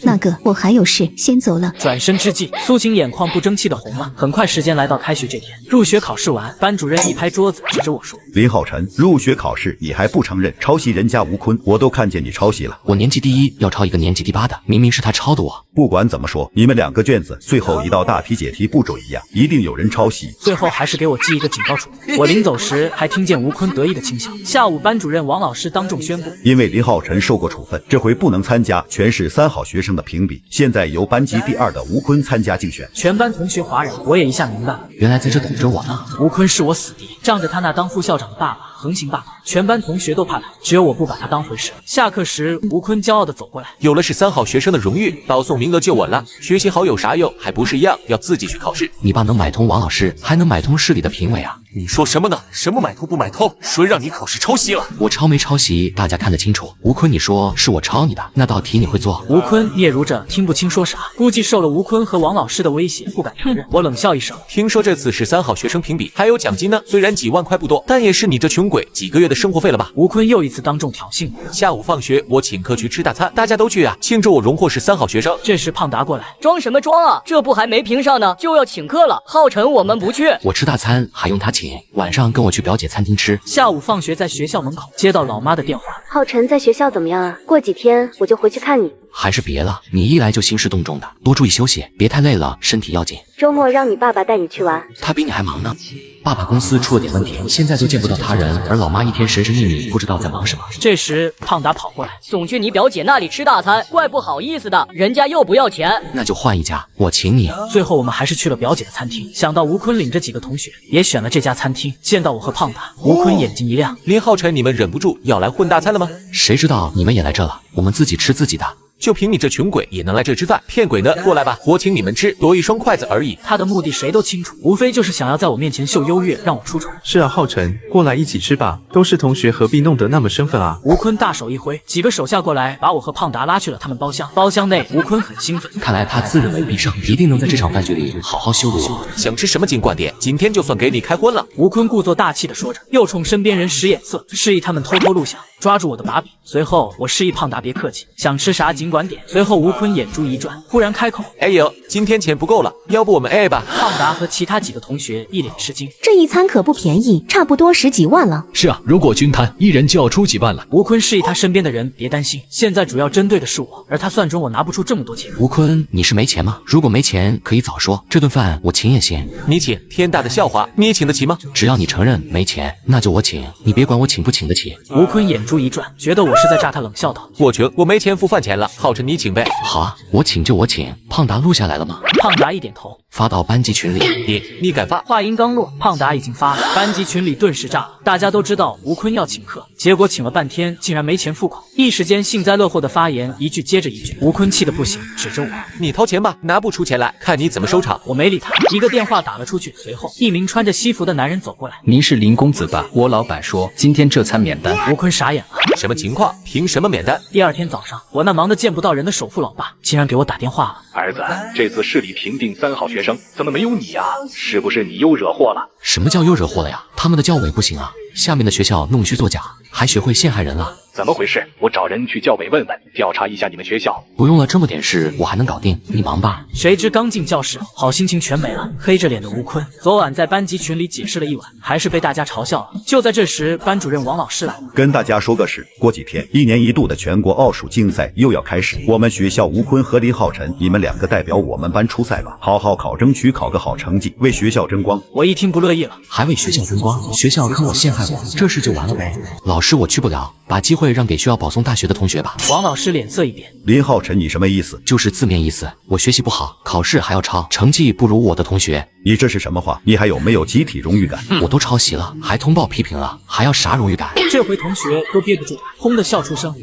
那个，我还有事，先走了。转身之际，苏晴眼眶不争气的红了。很快，时间来到开学这天，入学考试完，班主任一拍桌子，指着我说：“林浩辰，入学考试你还不承认抄袭人家吴坤？我都看见你抄袭了。我年级第一要抄一个年级第8的，明明是他抄的我。不管怎么说，你们2个卷子最后一道大题解题不准一样，一定有人抄袭。最后还是给我记一个警告处分。我临走时还听见吴坤得意的轻笑。下午，班主任王老师当众宣布，因为林浩辰受过处分，这回不能参加全市3好学生的评比，现在由班级第2的吴坤参加竞选。全班同学哗然，我也一下明白了，原来在这等着我呢。吴坤是我死敌，仗着他那当副校长的爸爸横行霸道，全班同学都怕他，只有我不把他当回事。下课时，吴坤骄傲地走过来，有了是3好学生的荣誉，保送名额就稳了。学习好有啥用？还不是一样要自己去考试。你爸能买通王老师，还能买通市里的评委啊？你说什么呢？什么买通不买通？谁让你考试抄袭了？我抄没抄袭，大家看得清楚。吴坤，你说是我抄你的，那道题你会做？吴坤嗫嚅着，听不清说啥，估计受了吴坤和王老师的威胁，不敢承认。我冷笑一声，听说这次是3好学生评比，还有奖金呢。虽然几万块不多，但也是你这穷鬼几个月的生活费了吧？吴坤又一次当众挑衅我。下午放学，我请客去吃大餐，大家都去啊，庆祝我荣获是3好学生。这时胖达过来，装什么装啊？这不还没评上呢，就要请客了。浩辰，我们不去。我吃大餐还用他请？晚上跟我去表姐餐厅吃。下午放学在学校门口接到老妈的电话，浩辰在学校怎么样啊？过几天我就回去看你。还是别了，你一来就兴师动众的，多注意休息，别太累了，身体要紧。周末让你爸爸带你去玩，他比你还忙呢。爸爸公司出了点问题，现在都见不到他人，而老妈一天神神秘秘，不知道在忙什么。这时胖达跑过来，总去你表姐那里吃大餐，怪不好意思的，人家又不要钱。那就换一家，我请你。最后我们还是去了表姐的餐厅，想到吴坤领着几个同学也选了这家餐厅，见到我和胖达，吴坤眼睛一亮。林浩辰，你们忍不住要来混大餐了吗？谁知道你们也来这了，我们自己吃自己的。就凭你这穷鬼也能来这吃饭，骗鬼呢？过来吧，我请你们吃，多一双筷子而已。他的目的谁都清楚，无非就是想要在我面前秀优越，让我出丑。是啊，浩辰，过来一起吃吧，都是同学，何必弄得那么生分啊？吴坤大手一挥，几个手下过来，把我和胖达拉去了他们包厢。包厢内，吴坤很兴奋，看来他自认为必胜，一定能在这场饭局里好好羞辱我。想吃什么尽管点，今天就算给你开荤了。吴坤故作大气的说着，又冲身边人使眼色，示意他们偷偷录下，抓住我的把柄。随后我示意胖达别客气，想吃啥尽管点。随后吴坤眼珠一转，忽然开口：“哎呦，今天钱不够了，要不我们 AA 吧？”胖达和其他几个同学一脸吃惊，这一餐可不便宜，差不多10几万了。是啊，如果均摊，一人就要出几万了。吴坤示意他身边的人别担心，现在主要针对的是我，而他算准我拿不出这么多钱。吴坤，你是没钱吗？如果没钱，可以早说，这顿饭我请也行。你请，天大的笑话，你请得起吗？只要你承认没钱，那就我请，你别管我请不请得起。吴坤眼珠一转，觉得我是在炸他，冷笑道：“我穷，我没钱付饭钱了，浩辰你请呗。”好啊，我请就我请。胖达录下来了吗？胖达一点头，发到班级群里。你敢发？话音刚落，胖达已经发了，班级群里顿时炸了。大家都知道吴坤要请客，结果请了半天，竟然没钱付款，一时间幸灾乐祸的发言一句接着一句。吴坤气得不行，指着我：“你掏钱吧，拿不出钱来，看你怎么收场。”我没理他，一个电话打了出去。随后，一名穿着西服的男人走过来：“您是林公子吧？我老板说今天这餐免单。”吴坤傻眼了，什么情况？凭什么免单？第二天早上，我那忙得见不到人的首富老爸竟然给我打电话了：“儿子，这次市里评定3好学生，怎么没有你呀？是不是你又惹祸了？”什么叫又惹祸了呀？他们的教委不行啊，下面的学校弄虚作假，还学会陷害人了。怎么回事？我找人去教委问问，调查一下你们学校。不用了，这么点事我还能搞定，你忙吧。谁知刚进教室，好心情全没了，黑着脸的吴坤昨晚在班级群里解释了一晚，还是被大家嘲笑了。就在这时，班主任王老师来了，跟大家说个事，过几天1年1度的全国奥数竞赛又要开始，我们学校吴坤和林浩辰，你们2个代表我们班出赛吧，好好考，争取考个好成绩，为学校争光。我一听不乐意了，还为学校争光？学校坑我陷害我，这事就完了呗。老师，我去不了，把机会让给需要保送大学的同学吧。王老师脸色一变，林浩辰，你什么意思？就是字面意思，我学习不好，考试还要抄，成绩不如我的同学。你这是什么话？你还有没有集体荣誉感？我都抄袭了，还通报批评了，还要啥荣誉感？这回同学都憋不住，轰的笑出声。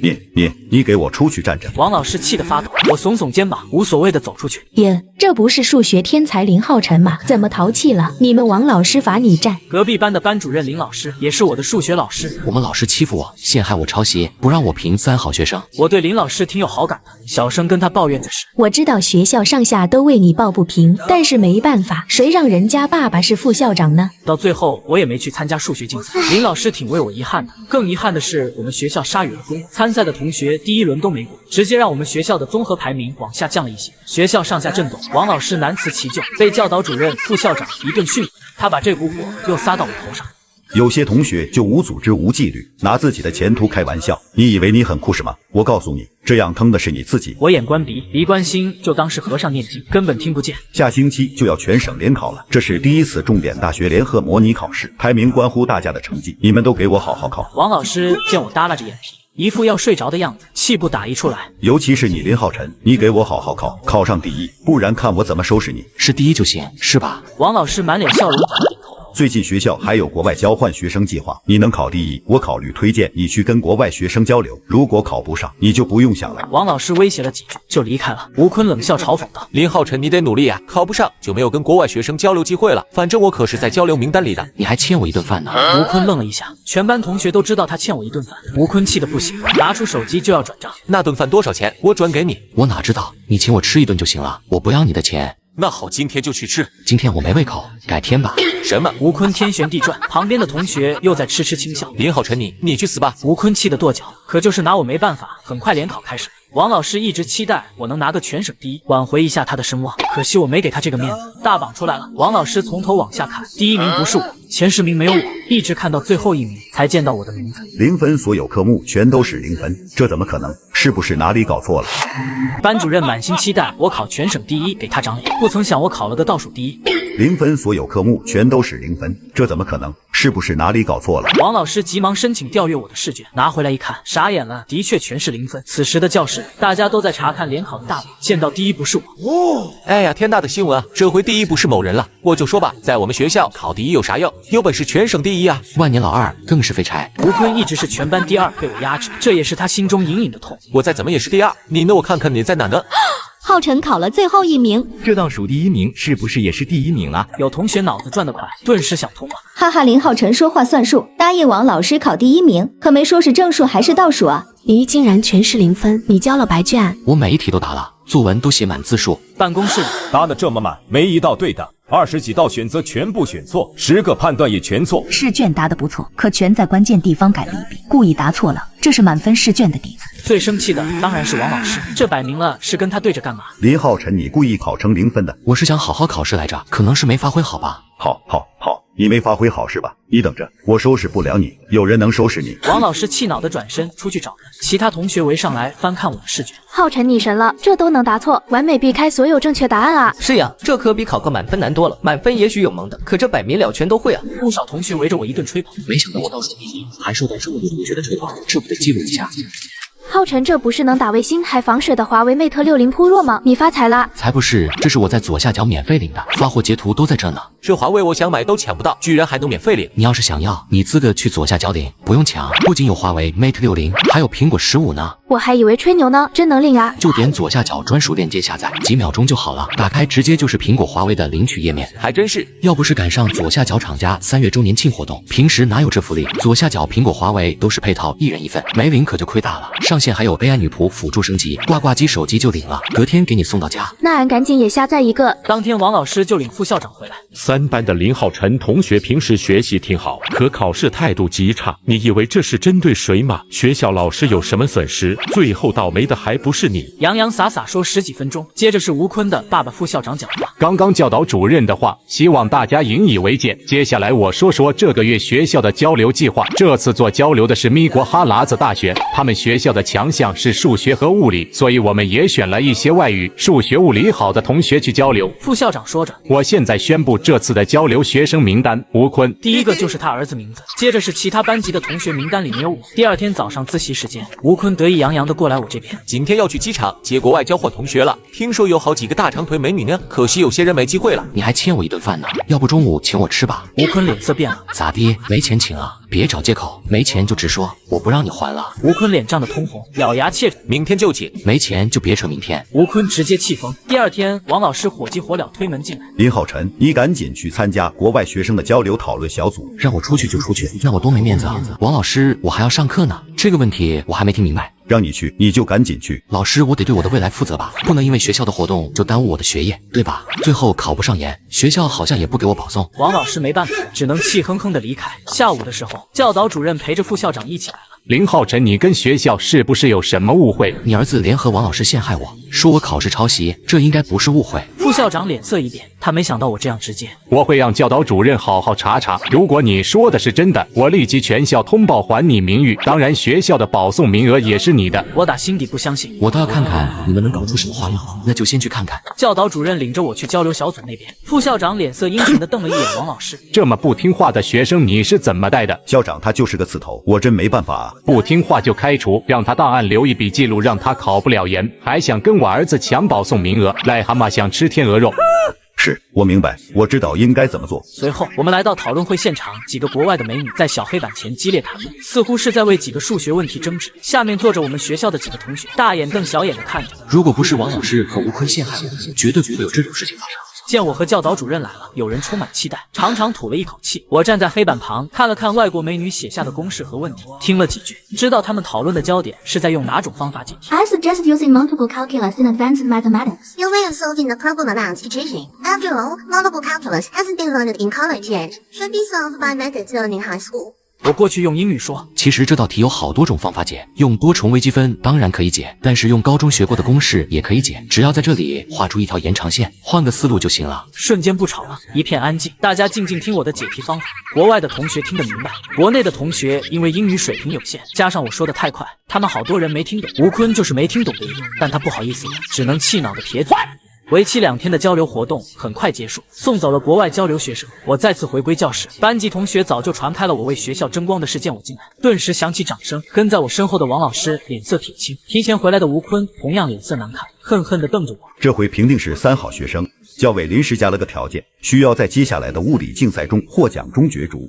你给我出去站着！王老师气得发抖，我耸耸肩膀，无所谓的走出去。耶，这不是数学天才林浩辰吗？怎么淘气了？你们王老师罚你站。隔壁班的班主任林老师也是我的数学老师。我们老师欺负我，陷害我抄袭，不让我评3好学生。我对林老师挺有好感的，小声跟他抱怨的是，我知道学校上下都为你抱不平，但是没办法，谁让人家爸爸是副校长呢？到最后我也没去参加数学竞赛，林老师挺为我遗憾的。更遗憾的是，我们学校铩羽而归，参赛的同学第1轮都没过，直接让我们学校的综合排名往下降了一些，学校上下震动。王老师难辞其咎，被教导主任、副校长一顿训斥，他把这股火又撒到我头上。有些同学就无组织无纪律，拿自己的前途开玩笑，你以为你很酷是吗？我告诉你，这样坑的是你自己。我眼观鼻，鼻观心，就当是和尚念经，根本听不见。下星期就要全省联考了，这是第1次重点大学联合模拟考试，排名关乎大家的成绩，你们都给我好好考。王老师见我耷拉着眼皮，一副要睡着的样子，气不打一处来。尤其是你林浩辰，你给我好好考，考上第1，不然看我怎么收拾你。是第1就行，是吧？王老师满脸笑容，点点头。最近学校还有国外交换学生计划，你能考第1，我考虑推荐你去跟国外学生交流，如果考不上，你就不用想了。王老师威胁了几句就离开了。吴坤冷笑嘲讽道：林浩辰，你得努力啊，考不上就没有跟国外学生交流机会了，反正我可是在交流名单里的。你还欠我一顿饭呢。吴坤愣了一下，全班同学都知道他欠我一顿饭。吴坤气得不行，拿出手机就要转账。那顿饭多少钱？我转给你。我哪知道，你请我吃一顿就行了，我不要你的钱。那好，今天就去吃。今天我没胃口，改天吧。什么？吴坤天旋地转，旁边的同学又在痴痴轻笑。林浩辰，你去死吧！吴坤气得跺脚，可就是拿我没办法。很快联考开始，王老师一直期待我能拿个全省第1，挽回一下他的声望。可惜我没给他这个面子。大榜出来了，王老师从头往下看，第1名不是我，前10名没有我，一直看到最后1名才见到我的名字。0分，所有科目全都是0分，这怎么可能？是不是哪里搞错了？班主任满心期待我考全省第1，给他长脸，不曾想我考了个倒数第1。 0分，所有科目全都是0分，这怎么可能？是不是哪里搞错了？王老师急忙申请调阅我的试卷，拿回来一看，傻眼了，的确全是0分。此时的教室，大家都在查看联考的大榜，见到第1不是我。哎呀，天大的新闻啊！这回第1不是某人了。我就说吧，在我们学校考第1有啥用？有本事全省第1啊！万年老2更是废柴。吴坤一直是全班第2，被我压制，这也是他心中隐隐的痛。我再怎么也是第2，你呢？我看看你在哪呢？浩辰考了最后1名，这倒数第1名是不是也是第1名啊？有同学脑子转得快，顿时想通了。哈哈，林浩辰说话算数，答应王老师考第1名，可没说是正数还是倒数啊。你竟然全是0分，你交了白卷？我每一题都答了，作文都写满字数。办公室里答得这么满，没一道对的，20几道选择全部选错，10个判断也全错。试卷答得不错，可全在关键地方改了一笔，故意答错了，这是满分试卷的底子。最生气的当然是王老师，这摆明了是跟他对着干嘛。林浩辰，你故意考成0分的？我是想好好考试来着，可能是没发挥好吧。好，你没发挥好是吧？你等着，我收拾不了你，有人能收拾你。王老师气恼地转身出去找人，其他同学围上来翻看我的试卷。浩辰你神了，这都能答错，完美避开所有正确答案啊！是呀，这可比考个满分难多了。满分也许有蒙的，可这摆明了全都会啊！不少同学围着我一顿吹捧，没想到我倒数第1，还受到这么多同学的吹捧，这不得记录一下？浩辰，这不是能打卫星还防水的华为 Mate 60 Pro 吗？你发财啦！才不是，这是我在左下角免费领的，发货截图都在这呢。这华为我想买都抢不到，居然还能免费领。你要是想要，你资格去左下角领，不用抢。不仅有华为 Mate 60，还有苹果15呢。我还以为吹牛呢，真能领啊！就点左下角专属链接下载，几秒钟就好了。打开直接就是苹果、华为的领取页面，还真是。要不是赶上左下角厂家3月周年庆活动，平时哪有这福利？左下角苹果、华为都是配套，1人1份，没领可就亏大了。上线还有 AI 女仆辅助升级，挂挂机手机就领了，隔天给你送到家。那俺赶紧也下载一个。当天王老师就领副校长回来。3 3班的林浩辰同学平时学习挺好，可考试态度极差。你以为这是针对谁吗？学校老师有什么损失？最后倒霉的还不是你。洋洋洒洒说10几分钟，接着是吴坤的爸爸副校长讲话。刚刚教导主任的话，希望大家引以为戒。接下来我说说这个月学校的交流计划。这次做交流的是米国哈喇子大学，他们学校的强项是数学和物理，所以我们也选了一些外语、数学、物理好的同学去交流。副校长说着，我现在宣布这次的交流学生名单：吴坤，第一个就是他儿子名字，接着是其他班级的同学名单里没有我。第2天早上自习时间，吴坤得意洋洋的过来我这边，今天要去机场接国外交换同学了，听说有好几个大长腿美女呢，可惜有些人没机会了。你还欠我一顿饭呢，要不中午请我吃吧？吴坤脸色变了，咋的？没钱请啊？别找借口，没钱就直说，我不让你还了。吴坤脸涨得通红，咬牙切着，明天就请。没钱就别扯明天。吴坤直接气疯。第2天，王老师火急火燎推门进来，林浩辰，你赶紧去参加国外学生的交流讨论小组。让我出去就出去，让我多没面子啊！王老师，我还要上课呢，这个问题我还没听明白。让你去，你就赶紧去。老师，我得对我的未来负责吧，不能因为学校的活动就耽误我的学业，对吧？最后考不上研，学校好像也不给我保送。王老师没办法，只能气哼哼的离开。下午的时候，教导主任陪着副校长一起来了。林浩辰，你跟学校是不是有什么误会？你儿子联合王老师陷害我，说我考试抄袭，这应该不是误会。副校长脸色一变，他没想到我这样直接。我会让教导主任好好查查，如果你说的是真的，我立即全校通报还你名誉，当然学校的保送名额也是你的。我打心底不相信，我倒要看看你们能搞出什么花样，那就先去看看。教导主任领着我去交流小组那边，副校长脸色阴沉的瞪了一眼王老师。这么不听话的学生你是怎么带的？校长他就是个刺头，我真没办法啊。不听话就开除，让他档案留一笔记录，让他考不了研，还想跟我儿子抢保送名额，癞蛤蟆想吃天鹅肉。是我明白，我知道应该怎么做。随后，我们来到讨论会现场，几个国外的美女在小黑板前激烈谈论，似乎是在为几个数学问题争执。下面坐着我们学校的几个同学，大眼瞪小眼的看着。如果不是王老师和吴坤陷害我，绝对不会有这种事情发生。见我和教导主任来了，有人充满期待，长长吐了一口气。我站在黑板旁，看了看外国美女写下的公式和问题，听了几句，知道他们讨论的焦点是在用哪种方法解题。 I suggest using multiple calculus in advanced mathematics. Your way of solving the problem amounts to cheating. After all, multiple calculus hasn't been learned in college yet. Should be solved by methods learned in high school. 我过去用英语说，其实这道题有好多种方法解，用多重微积分当然可以解，但是用高中学过的公式也可以解，只要在这里画出一条延长线，换个思路就行了。瞬间不吵了，一片安静，大家静静听我的解题方法。国外的同学听得明白，国内的同学因为英语水平有限，加上我说的太快，他们好多人没听懂。吴坤就是没听懂的一个，但他不好意思，只能气恼的撇嘴。为期2天的交流活动很快结束，送走了国外交流学生，我再次回归教室。班级同学早就传开了我为学校争光的事，见我进来，顿时响起掌声。跟在我身后的王老师脸色铁青，提前回来的吴坤同样脸色难看，恨恨地瞪着我。这回评定是3好学生，教委临时加了个条件，需要在接下来的物理竞赛中获奖中角逐。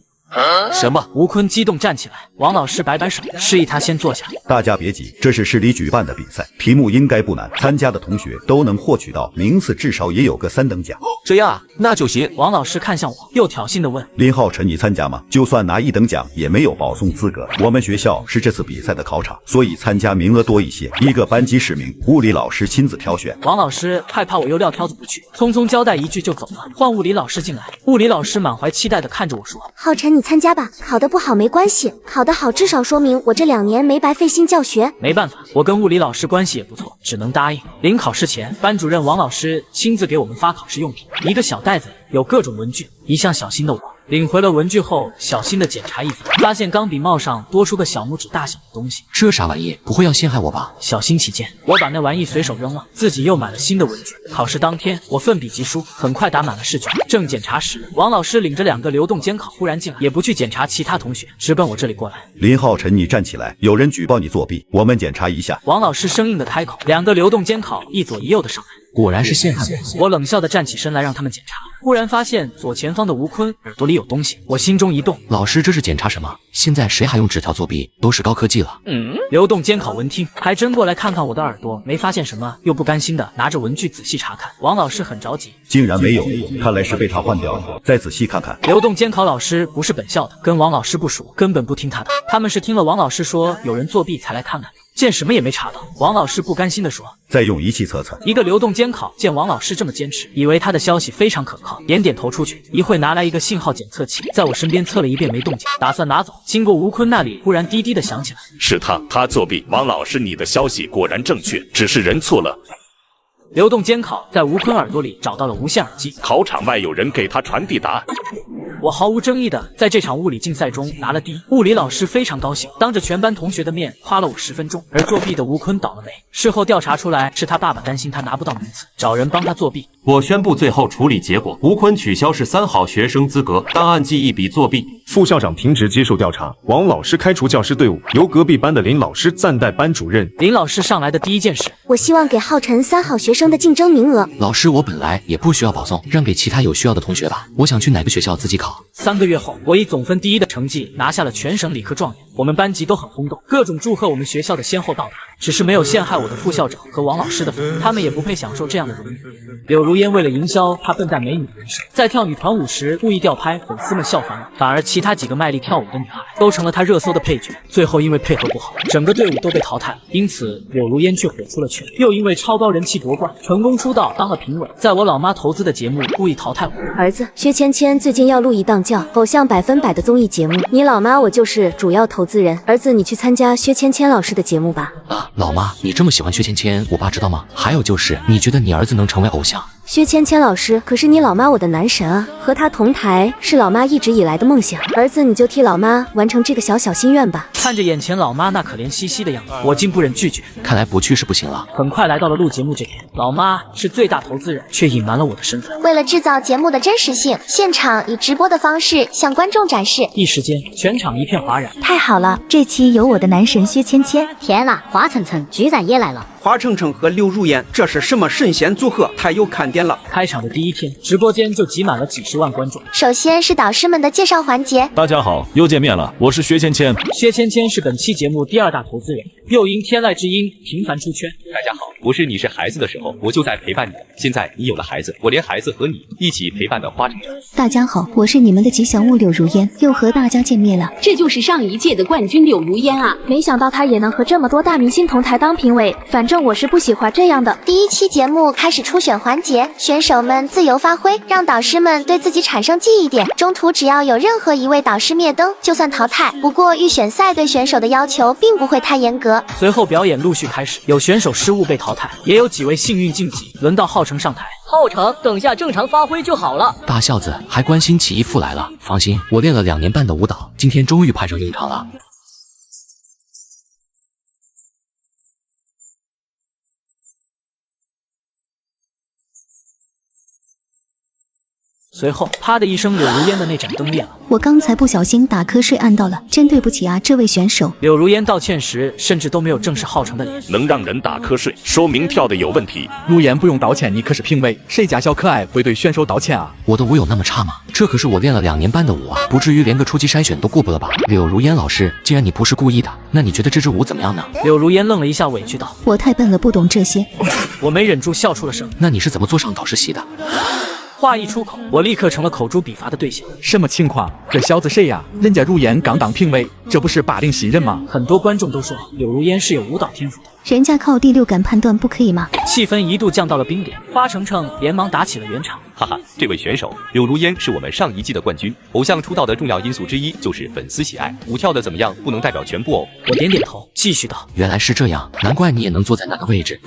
什么？吴坤激动站起来，王老师摆摆手，示意他先坐下。大家别急，这是市里举办的比赛，题目应该不难，参加的同学都能获取到名次，至少也有个3等奖。这样啊，那就行。王老师看向我，又挑衅地问：林浩辰，你参加吗？就算拿1等奖，也没有保送资格。我们学校是这次比赛的考场，所以参加名额多一些。一个班级10名，物理老师亲自挑选。王老师害怕我又撂挑子不去，匆匆交代一句就走了。换物理老师进来，物理老师满怀期待地看着我说：浩辰，你参加吧，考得不好没关系，考得好至少说明我这2年没白费心教学。没办法，我跟物理老师关系也不错，只能答应。临考试前，班主任王老师亲自给我们发考试用品，一个小袋子有各种文具。一向小心的我领回了文具后，小心的检查一番，发现钢笔帽上多出个小拇指大小的东西。这啥玩意？不会要陷害我吧？小心起见，我把那玩意随手扔了，自己又买了新的文具。考试当天，我奋笔疾书，很快打满了试卷。正检查时，王老师领着2个流动监考忽然进来，也不去检查其他同学，直奔我这里过来。林浩辰，你站起来，有人举报你作弊，我们检查一下。王老师生硬的开口，2个流动监考一左一右的上来。果然是陷害我。我冷笑的站起身来让他们检查，忽然发现左前方的吴坤耳朵里有东西，我心中一动。老师，这是检查什么？现在谁还用纸条作弊？都是高科技了。流动监考闻听，还真过来看看我的耳朵，没发现什么，又不甘心的拿着文具仔细查看。王老师很着急，竟然没有，看来是被他换掉了，再仔细看看。流动监考老师不是本校的，跟王老师不熟，根本不听他的，他们是听了王老师说有人作弊才来看看的。见什么也没查到。王老师不甘心地说：“再用仪器测测。”一个流动监考见王老师这么坚持，以为他的消息非常可靠，点点头出去。一会拿来一个信号检测器，在我身边测了一遍没动静，打算拿走。经过吴坤那里，忽然滴滴的响起来。是他作弊。王老师，你的消息果然正确，只是人错了。流动监考在吴坤耳朵里找到了无线耳机，考场外有人给他传递答案。我毫无争议的在这场物理竞赛中拿了第一，物理老师非常高兴，当着全班同学的面夸了我10分钟。而作弊的吴坤倒了霉，事后调查出来是他爸爸担心他拿不到名次，找人帮他作弊。我宣布最后处理结果：吴坤取消是3好学生资格，档案记一笔作弊。副校长停职接受调查，王老师开除教师队伍，由隔壁班的林老师暂代班主任。林老师上来的第一件事，我希望给浩辰3好学生的竞争名额。老师，我本来也不需要保送，让给其他有需要的同学吧。我想去哪个学校自己考。3个月后，我以总分第1的成绩拿下了全省理科状元，我们班级都很轰动，各种祝贺我们学校的先后到达，只是没有陷害我的副校长和王老师的份，他们也不配享受这样的荣誉。柳如烟为了营销她笨蛋美女的人设，在跳女团舞时故意调拍，粉丝们笑翻了，反而其他几个卖力跳舞的女孩都成了她热搜的配角。最后因为配合不好，整个队伍都被淘汰了，因此柳如烟却火出了圈，又因为超高人气夺冠，成功出道当了评委，在我老妈投资的节目故意淘汰我。儿子，薛谦谦最近要录一档叫《偶像100%》的综艺节目，你老妈我就是主要投资人，儿子你去参加薛谦谦老师的节目吧。老妈，你这么喜欢薛谦谦，我爸知道吗？还有就是，你觉得你儿子能成为偶像？薛谦谦老师可是你老妈我的男神啊，和他同台是老妈一直以来的梦想，儿子你就替老妈完成这个小小心愿吧。看着眼前老妈那可怜兮兮的样子，我竟不忍拒绝。看来不去是不行了。很快来到了录节目这天，老妈是最大投资人，却隐瞒了我的身份。为了制造节目的真实性，现场以直播的方式向观众展示。一时间，全场一片哗然。太好了，这期有我的男神薛谦谦。天啦，华晨晨居然也来了！华晨晨和刘如烟，这是什么神仙组合？太有看点了！开场的第一天，直播间就挤满了几10万观众。首先是导师们的介绍环节。大家好，又见面了，我是薛谦谦。薛谦谦是本期节目第2大投资人，又因天籁之音频繁出圈。大家好，不是你是孩子的时候，我就在陪伴你。现在你有了孩子，我连孩子和你一起陪伴的花晨晨。大家好，我是你们的吉祥物柳如烟，又和大家见面了。这就是上一届的冠军柳如烟啊！没想到她也能和这么多大明星同台当评委，反正我是不喜欢这样的。第1期节目开始初选环节，选手们自由发挥，让导师们对自己产生记忆点。中途只要有任何一位导师灭灯，就算淘汰。不过预选赛对选手的要求并不会太严格。随后表演陆续开始，有选手失误被淘汰，也有几位幸运晋级。轮到浩成上台。浩成，等下正常发挥就好了。大孝子还关心起义父来了，放心，我练了2年半的舞蹈，今天终于派上用场了。随后，啪的一声，柳如烟的那盏灯灭了。我刚才不小心打瞌睡按到了，真对不起啊，这位选手。柳如烟道歉时，甚至都没有正视浩成的脸。能让人打瞌睡，说明跳的有问题。如烟不用道歉，你可是评委，谁家小可爱会对选手道歉啊？我的舞有那么差吗？这可是我练了2年半的舞啊，不至于连个初级筛选都过不了吧？柳如烟老师，既然你不是故意的，那你觉得这支舞怎么样呢？柳如烟愣了一下，委屈道：“我太笨了，不懂这些。”我没忍住笑出了声。那你是怎么坐上导师席的？话一出口，我立刻成了口诛笔伐的对象。什么情况？这小子谁呀？人家如烟刚当评委，这不是霸凌新人吗？很多观众都说柳如烟是有舞蹈天赋的，人家靠第6感判断不可以吗？气氛一度降到了冰点，花程程连忙打起了圆场。哈哈，这位选手柳如烟是我们上一季的冠军。偶像出道的重要因素之一就是粉丝喜爱，舞跳的怎么样不能代表全部哦。我点点头，继续道：“原来是这样，难怪你也能坐在那个位置。”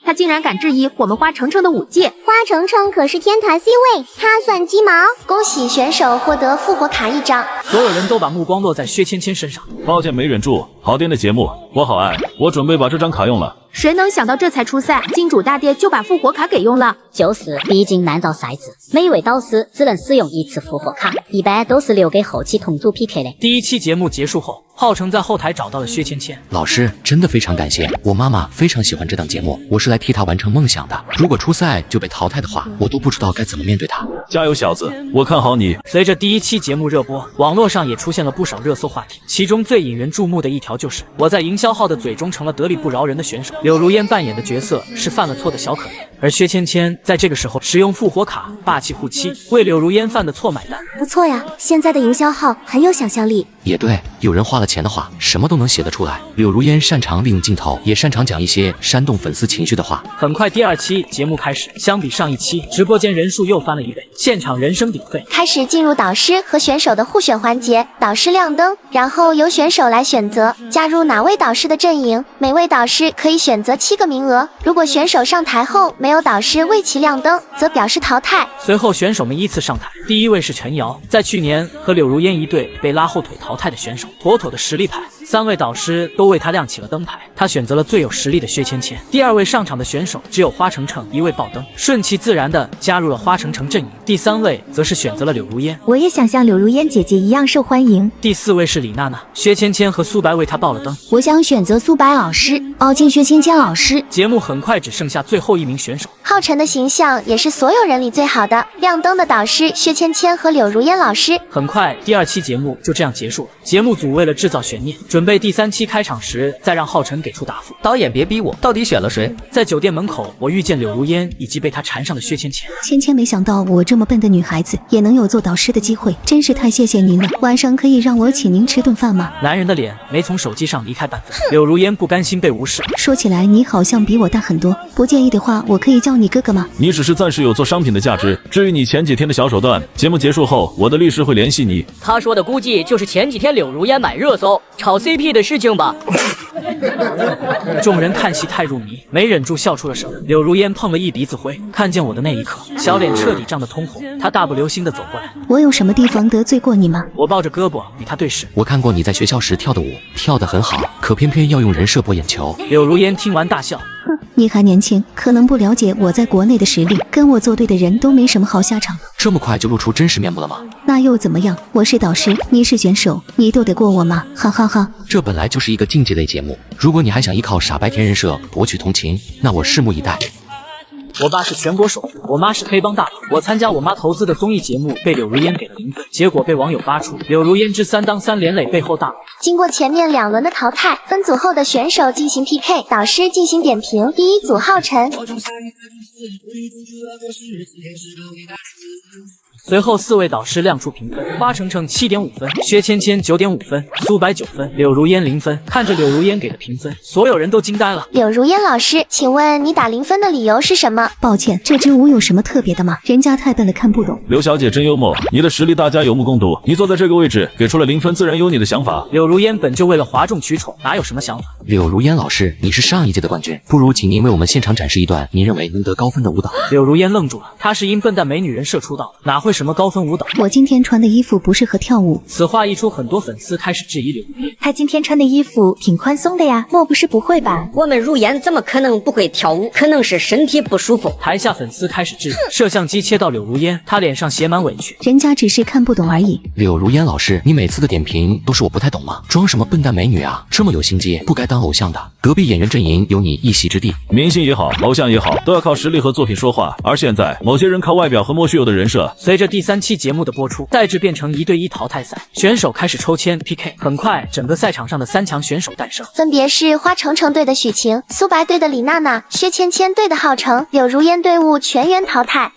他竟然敢质疑我们花程程的舞技。花程程可是天团 C 位，他算鸡毛。恭喜选手获得复活卡1张。所有人都把目光落在薛谦谦身上。抱歉没忍住，好听的节目我好爱，我准备把这张卡用了。谁能想到这才初赛，金主大爹就把复活卡给用了？就是，毕竟难造赛制，每位导师只能使用1次复活卡，一般都是留给后期同组 PK 的。第1期节目结束后，浩成在后台找到了薛谦谦老师，真的非常感谢，我妈妈非常喜欢这档节目，我是来替她完成梦想的。如果初赛就被淘汰的话，我都不知道该怎么面对她。加油，小子，我看好你。随着第1期节目热播，网络上也出现了不少热搜话题，其中最引人注目的一条就是我在营销号的嘴中成了得理不饶人的选手。柳如烟扮演的角色是犯了错的小可怜。而薛芊芊在这个时候使用复活卡霸气护妻，为柳如烟犯的错买单。不错呀，现在的营销号很有想象力。也对，有人花了钱的话，什么都能写得出来。柳如烟擅长利用镜头，也擅长讲一些煽动粉丝情绪的话。很快，第2期节目开始，相比上一期，直播间人数又翻了1倍，现场人声鼎沸。开始进入导师和选手的互选环节，导师亮灯，然后由选手来选择加入哪位导师的阵营。每位导师可以选择7个名额，如果选手上台后没有导师为其亮灯，则表示淘汰。随后选手们依次上台，第1位是陈瑶，在去年和柳如烟一对被拉后腿淘汰的选手，妥妥的实力派。3位导师都为他亮起了灯牌，他选择了最有实力的薛芊芊。第2位上场的选手只有花程程1位爆灯，顺其自然的加入了花程程阵营。第3位则是选择了柳如烟，我也想像柳如烟姐姐一样受欢迎。第4位是李娜娜，薛芊芊和苏白为她爆了灯，我想选择苏白老师，凹进薛芊芊老师。节目很快只剩下最后1名选手，浩辰的形象也是所有人里最好的，亮灯的导师薛芊芊和柳如烟老师。很快第2期节目就这样结束了。节目组为了制造悬念，准备第3期开场时再让浩辰给出答复。导演别逼我，到底选了谁？在酒店门口，我遇见柳如烟以及被她缠上的薛芊芊。芊芊，没想到我这么笨的女孩子也能有做导师的机会，真是太谢谢您了。晚上可以让我请您吃顿饭吗？男人的脸没从手机上离开半分。柳如烟不甘心被无视。说起来你好像比我大很多，不介意的话我可以叫你哥哥吗？你只是暂时有做商品的价值，至于你前几天的小手段，节目结束后我的律师会联系你。他说的估计就是前几天柳如烟买热搜炒 CP 的事情吧。众人看戏太入迷，没忍住笑出了声。柳如烟碰了一鼻子灰，看见我的那一刻，小脸彻底涨得通红。她大不留心地走过来，我有什么地方得罪过你吗？我抱着胳膊与她对视。我看过你在学校时跳的舞，跳得很好，可偏偏要用人设博眼球。柳如烟听完大笑，哼，你还年轻，可能不了解我在国内的实力，跟我作对的人都没什么好下场。这么快就露出真实面目了吗？那又怎么样？我是导师，你是选手，你斗得过我吗？哈哈哈！这本来就是一个竞技类节目，如果你还想依靠傻白甜人设博取同情，那我拭目以待。我爸是全国首富，我妈是黑帮大佬。我参加我妈投资的综艺节目，被柳如烟给了0分，结果被网友扒出柳如烟之3当3连累背后大佬。经过前面2轮的淘汰，分组后的选手进行 PK， 导师进行点评。第1组浩辰。随后4位导师亮出评分，花程程7.5分，薛芊芊9.5分，苏白9分，柳如烟0分。看着柳如烟给的评分，所有人都惊呆了。柳如烟老师，请问你打0分的理由是什么？抱歉，这支舞有什么特别的吗？人家太笨了，看不懂。刘小姐真幽默，你的实力大家有目共睹。你坐在这个位置，给出了0分，自然有你的想法。柳如烟本就为了哗众取宠，哪有什么想法？柳如烟老师，你是上一届的冠军，不如请您为我们现场展示一段您认为能得高分的舞蹈。柳如烟愣住了，她是因笨蛋美女人设出道的，哪会什么高分舞蹈？我今天穿的衣服不适合跳舞。此话一出，很多粉丝开始质疑柳如烟。她今天穿的衣服挺宽松的呀，莫不是不会吧？我们如烟怎么可能不会跳舞？可能是身体不舒服。台下粉丝开始质疑，摄像机切到柳如烟，她脸上写满委屈。人家只是看不懂而已。柳如烟老师，你每次的点评都是我不太懂吗？装什么笨蛋美女啊？这么有心机，不该当偶像的。隔壁演员阵营有你一席之地。明星也好，偶像也好，都要靠实力和作品说话。而现在，某些人靠外表和莫须有的人设。随着第3期节目的播出，赛制变成1对1淘汰赛，选手开始抽签 PK。很快，整个赛场上的3强选手诞生，分别是花程程队的许晴、苏白队的李娜娜、薛芊芊队的浩程、柳如烟队伍全员淘汰。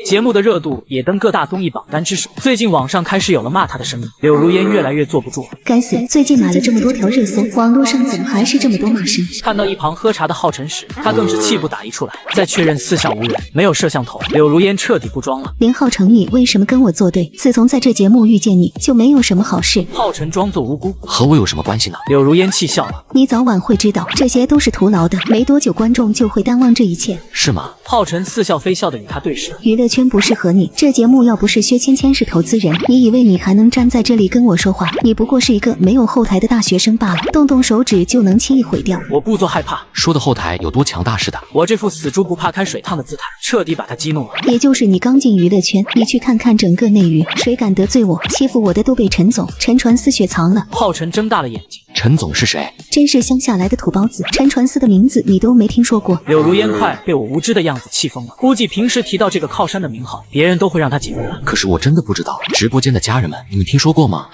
节目的热度也登各大综艺榜单之首。最近网上开始有了骂她的声音，柳如烟越来越坐不住了。该死，最近买了这么多条热搜，网络上怎么还是这么多骂声？看到一旁喝茶的浩辰时，他更是气不打一处来。再确认四下无人，没有摄像头，柳如烟彻底不装了。林浩成，你为什么跟我作对？自从在这节目遇见你，就没有什么好事。浩辰装作无辜，和我有什么关系呢？柳如烟气笑了，你早晚会知道，这些都是徒劳的，没多久观众就会淡忘这一切。是吗？浩辰似笑非笑的与他对视。娱乐圈不适合你，这节目要不是薛芊芊是投资人，你以为你还能站在这里跟我说话？你不过是一个没有后台的大学生罢了，动动手指就能轻易毁掉。我故作害怕，说的后台有多强大似的。我这副死猪不怕开水烫的姿态，彻底把他激怒了。也就是你刚进娱乐圈，你去看看整个内娱，谁敢得罪我？欺负我的都被陈总、陈传私雪藏了。浩辰睁大了眼睛，陈总是谁？真是乡下来的土包子，陈传私的名字你都没听说过。柳如烟快被我无知的样子气疯了，估计平时提到这个靠山的名号，别人都会让他解围了。可是我真的不知道，直播间的家人们，你们听说过吗？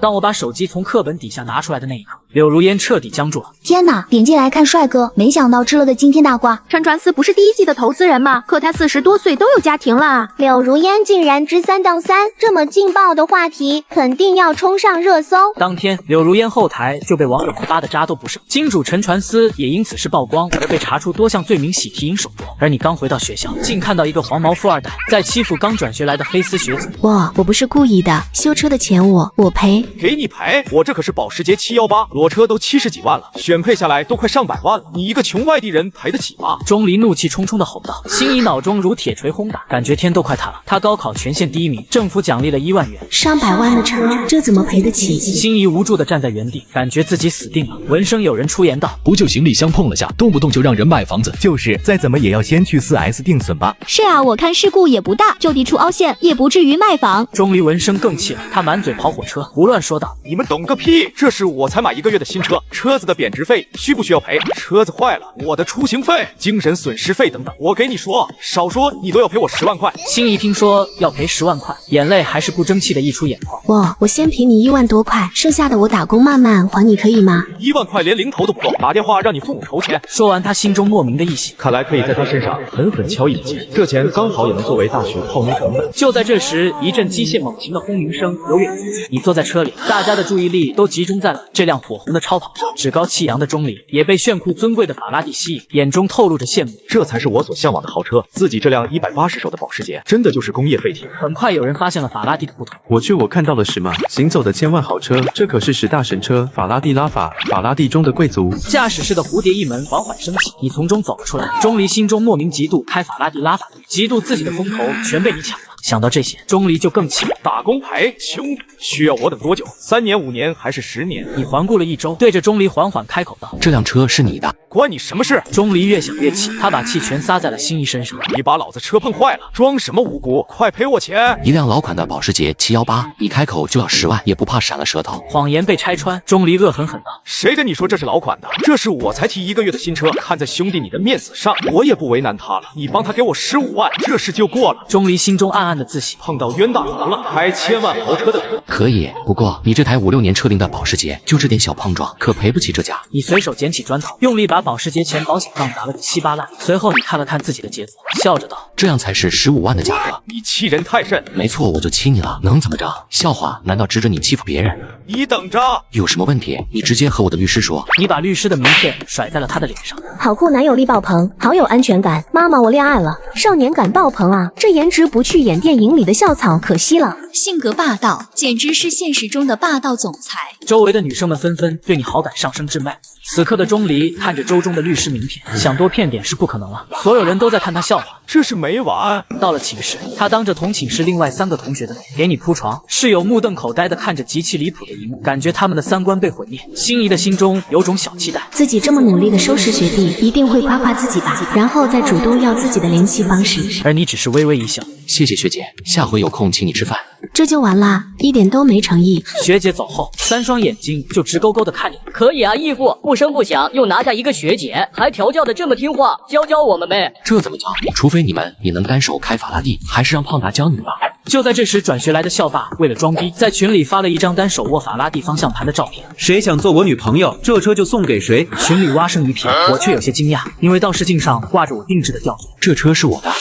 当我把手机从课本底下拿出来的那一刻，柳如烟彻底僵住了。天哪，点进来看帅哥，没想到吃了个惊天大瓜。陈传思不是第一季的投资人吗？可他40多岁都有家庭了啊！柳如烟竟然知3道3，这么劲爆的话题，肯定要冲上热搜。当天，柳如烟后台就被网友们扒的渣都不剩，金主陈传思也因此事曝光，而被查出多项罪名，喜提引手镯。而你刚回到学校，竟看到一个黄毛富二代在欺负刚转学来的黑丝学子。我不是故意的，修车的钱我赔。给你赔？我这可是保时捷718，裸车都70几万了，选配下来都快上百万了，你一个穷外地人赔得起吗？钟离怒气冲冲地吼道，心仪脑中如铁锤轰打，感觉天都快塌了。他高考全县第1名，政府奖励了1万元，上百万的车，这怎么赔得起？心仪无助地站在原地，感觉自己死定了。闻声有人出言道，不就行李箱碰了下，动不动就让人卖房子，就是再怎么也要先去4S 定损吧。是啊，我看事故也不大，就地出凹陷，也不至于卖房。钟离闻声更气了，他满嘴跑火车，胡乱说道，你们懂个屁，这是我才买1个月的新车，车子的贬值费需不需要赔？车子坏了，我的出行费、精神损失费等等，我给你说，少说你都要赔我10万块。心仪听说要赔10万块，眼泪还是不争气的溢出眼眶。我先赔你1万多块，剩下的我打工慢慢还你，可以吗？1万块连零头都不够，打电话让你父母筹钱。说完，他心中莫名的一喜，看来可以在他身上狠狠敲一记，这钱刚好也能作为大学泡妞成本。就在这时，一阵机械猛禽的轰鸣声由远及近。你坐在车里，大家的注意力都集中在了这辆火红的超跑上。趾高气扬的钟离也被炫酷尊贵的法拉第吸引，眼中透露着羡慕。这才是我所向往的豪车，自己这辆180手的保时捷，真的就是工业废铁。很快有人发现了法拉第的不同。我看到了什么？行走的千万豪车，这可是10大神车法拉第拉法，法拉第中的贵族。驾驶室的蝴蝶翼门缓缓升起，你从中走了出来。钟离心中莫名嫉妒开法拉第拉法，嫉妒自己的风头全被你抢了。想到这些，钟离就更气了。打工赔，兄弟，需要我等多久？3年、5年还是10年？你环顾了一周，对着钟离缓缓开口道：“这辆车是你的，关你什么事？”钟离越想越气，他把气全撒在了心仪身上。你把老子车碰坏了，装什么无辜？快赔我钱！一辆老款的保时捷718，一开口就要10万，也不怕闪了舌头。谎言被拆穿，钟离恶狠狠道：“谁跟你说这是老款的？这是我才提1个月的新车，看在兄弟你的面子上，我也不为难他了。你帮他给我15万，这事就过了。”钟离心中暗暗的自喜，碰到冤大头了，开千万豪车的人可以，不过你这台5、6年车龄的保时捷，就这点小碰撞，可赔不起这价。你随手捡起砖头，用力把保时捷前保险杠打了个稀巴烂。随后你看了看自己的杰作，笑着道：“这样才是15万的价格。”你欺人太甚！没错，我就欺你了，能怎么着？笑话？难道指着你欺负别人？你等着！有什么问题，你直接和我的律师说。你把律师的名片甩在了他的脸上。好酷，男友力爆棚，好有安全感。妈妈，我恋爱了，少年感爆棚啊！这颜值不去演电影里的校草，可惜了。性格霸道，简直是现实中的霸道总裁。周围的女生们纷纷对你好感上升至 max。此刻的钟离看着周中的律师名片，想多骗点是不可能了。所有人都在看他笑话，这是没完。到了寝室，他当着同寝室另外3个同学的脸给你铺床，室友目瞪口呆的看着极其离谱的一幕，感觉他们的3观被毁灭。心仪的心中有种小期待，自己这么努力的收拾学弟，一定会夸夸自己吧，然后再主动要自己的联系方式。而你只是微微一笑，谢谢学姐，下回有空请你吃饭。这就完啦，一点都没诚意。学姐走后，3双眼睛就直勾勾的看着你。可以啊，义父，不声不响又拿下一个学姐，还调教的这么听话，教教我们呗。这怎么教？除非你们也能单手开法拉第，还是让胖达教你吧。就在这时，转学来的校霸为了装逼，在群里发了一张单手握法拉第方向盘的照片。谁想做我女朋友，这车就送给谁。群里蛙声一片，我却有些惊讶，因为倒视镜上挂着我定制的吊坠。这车是我的。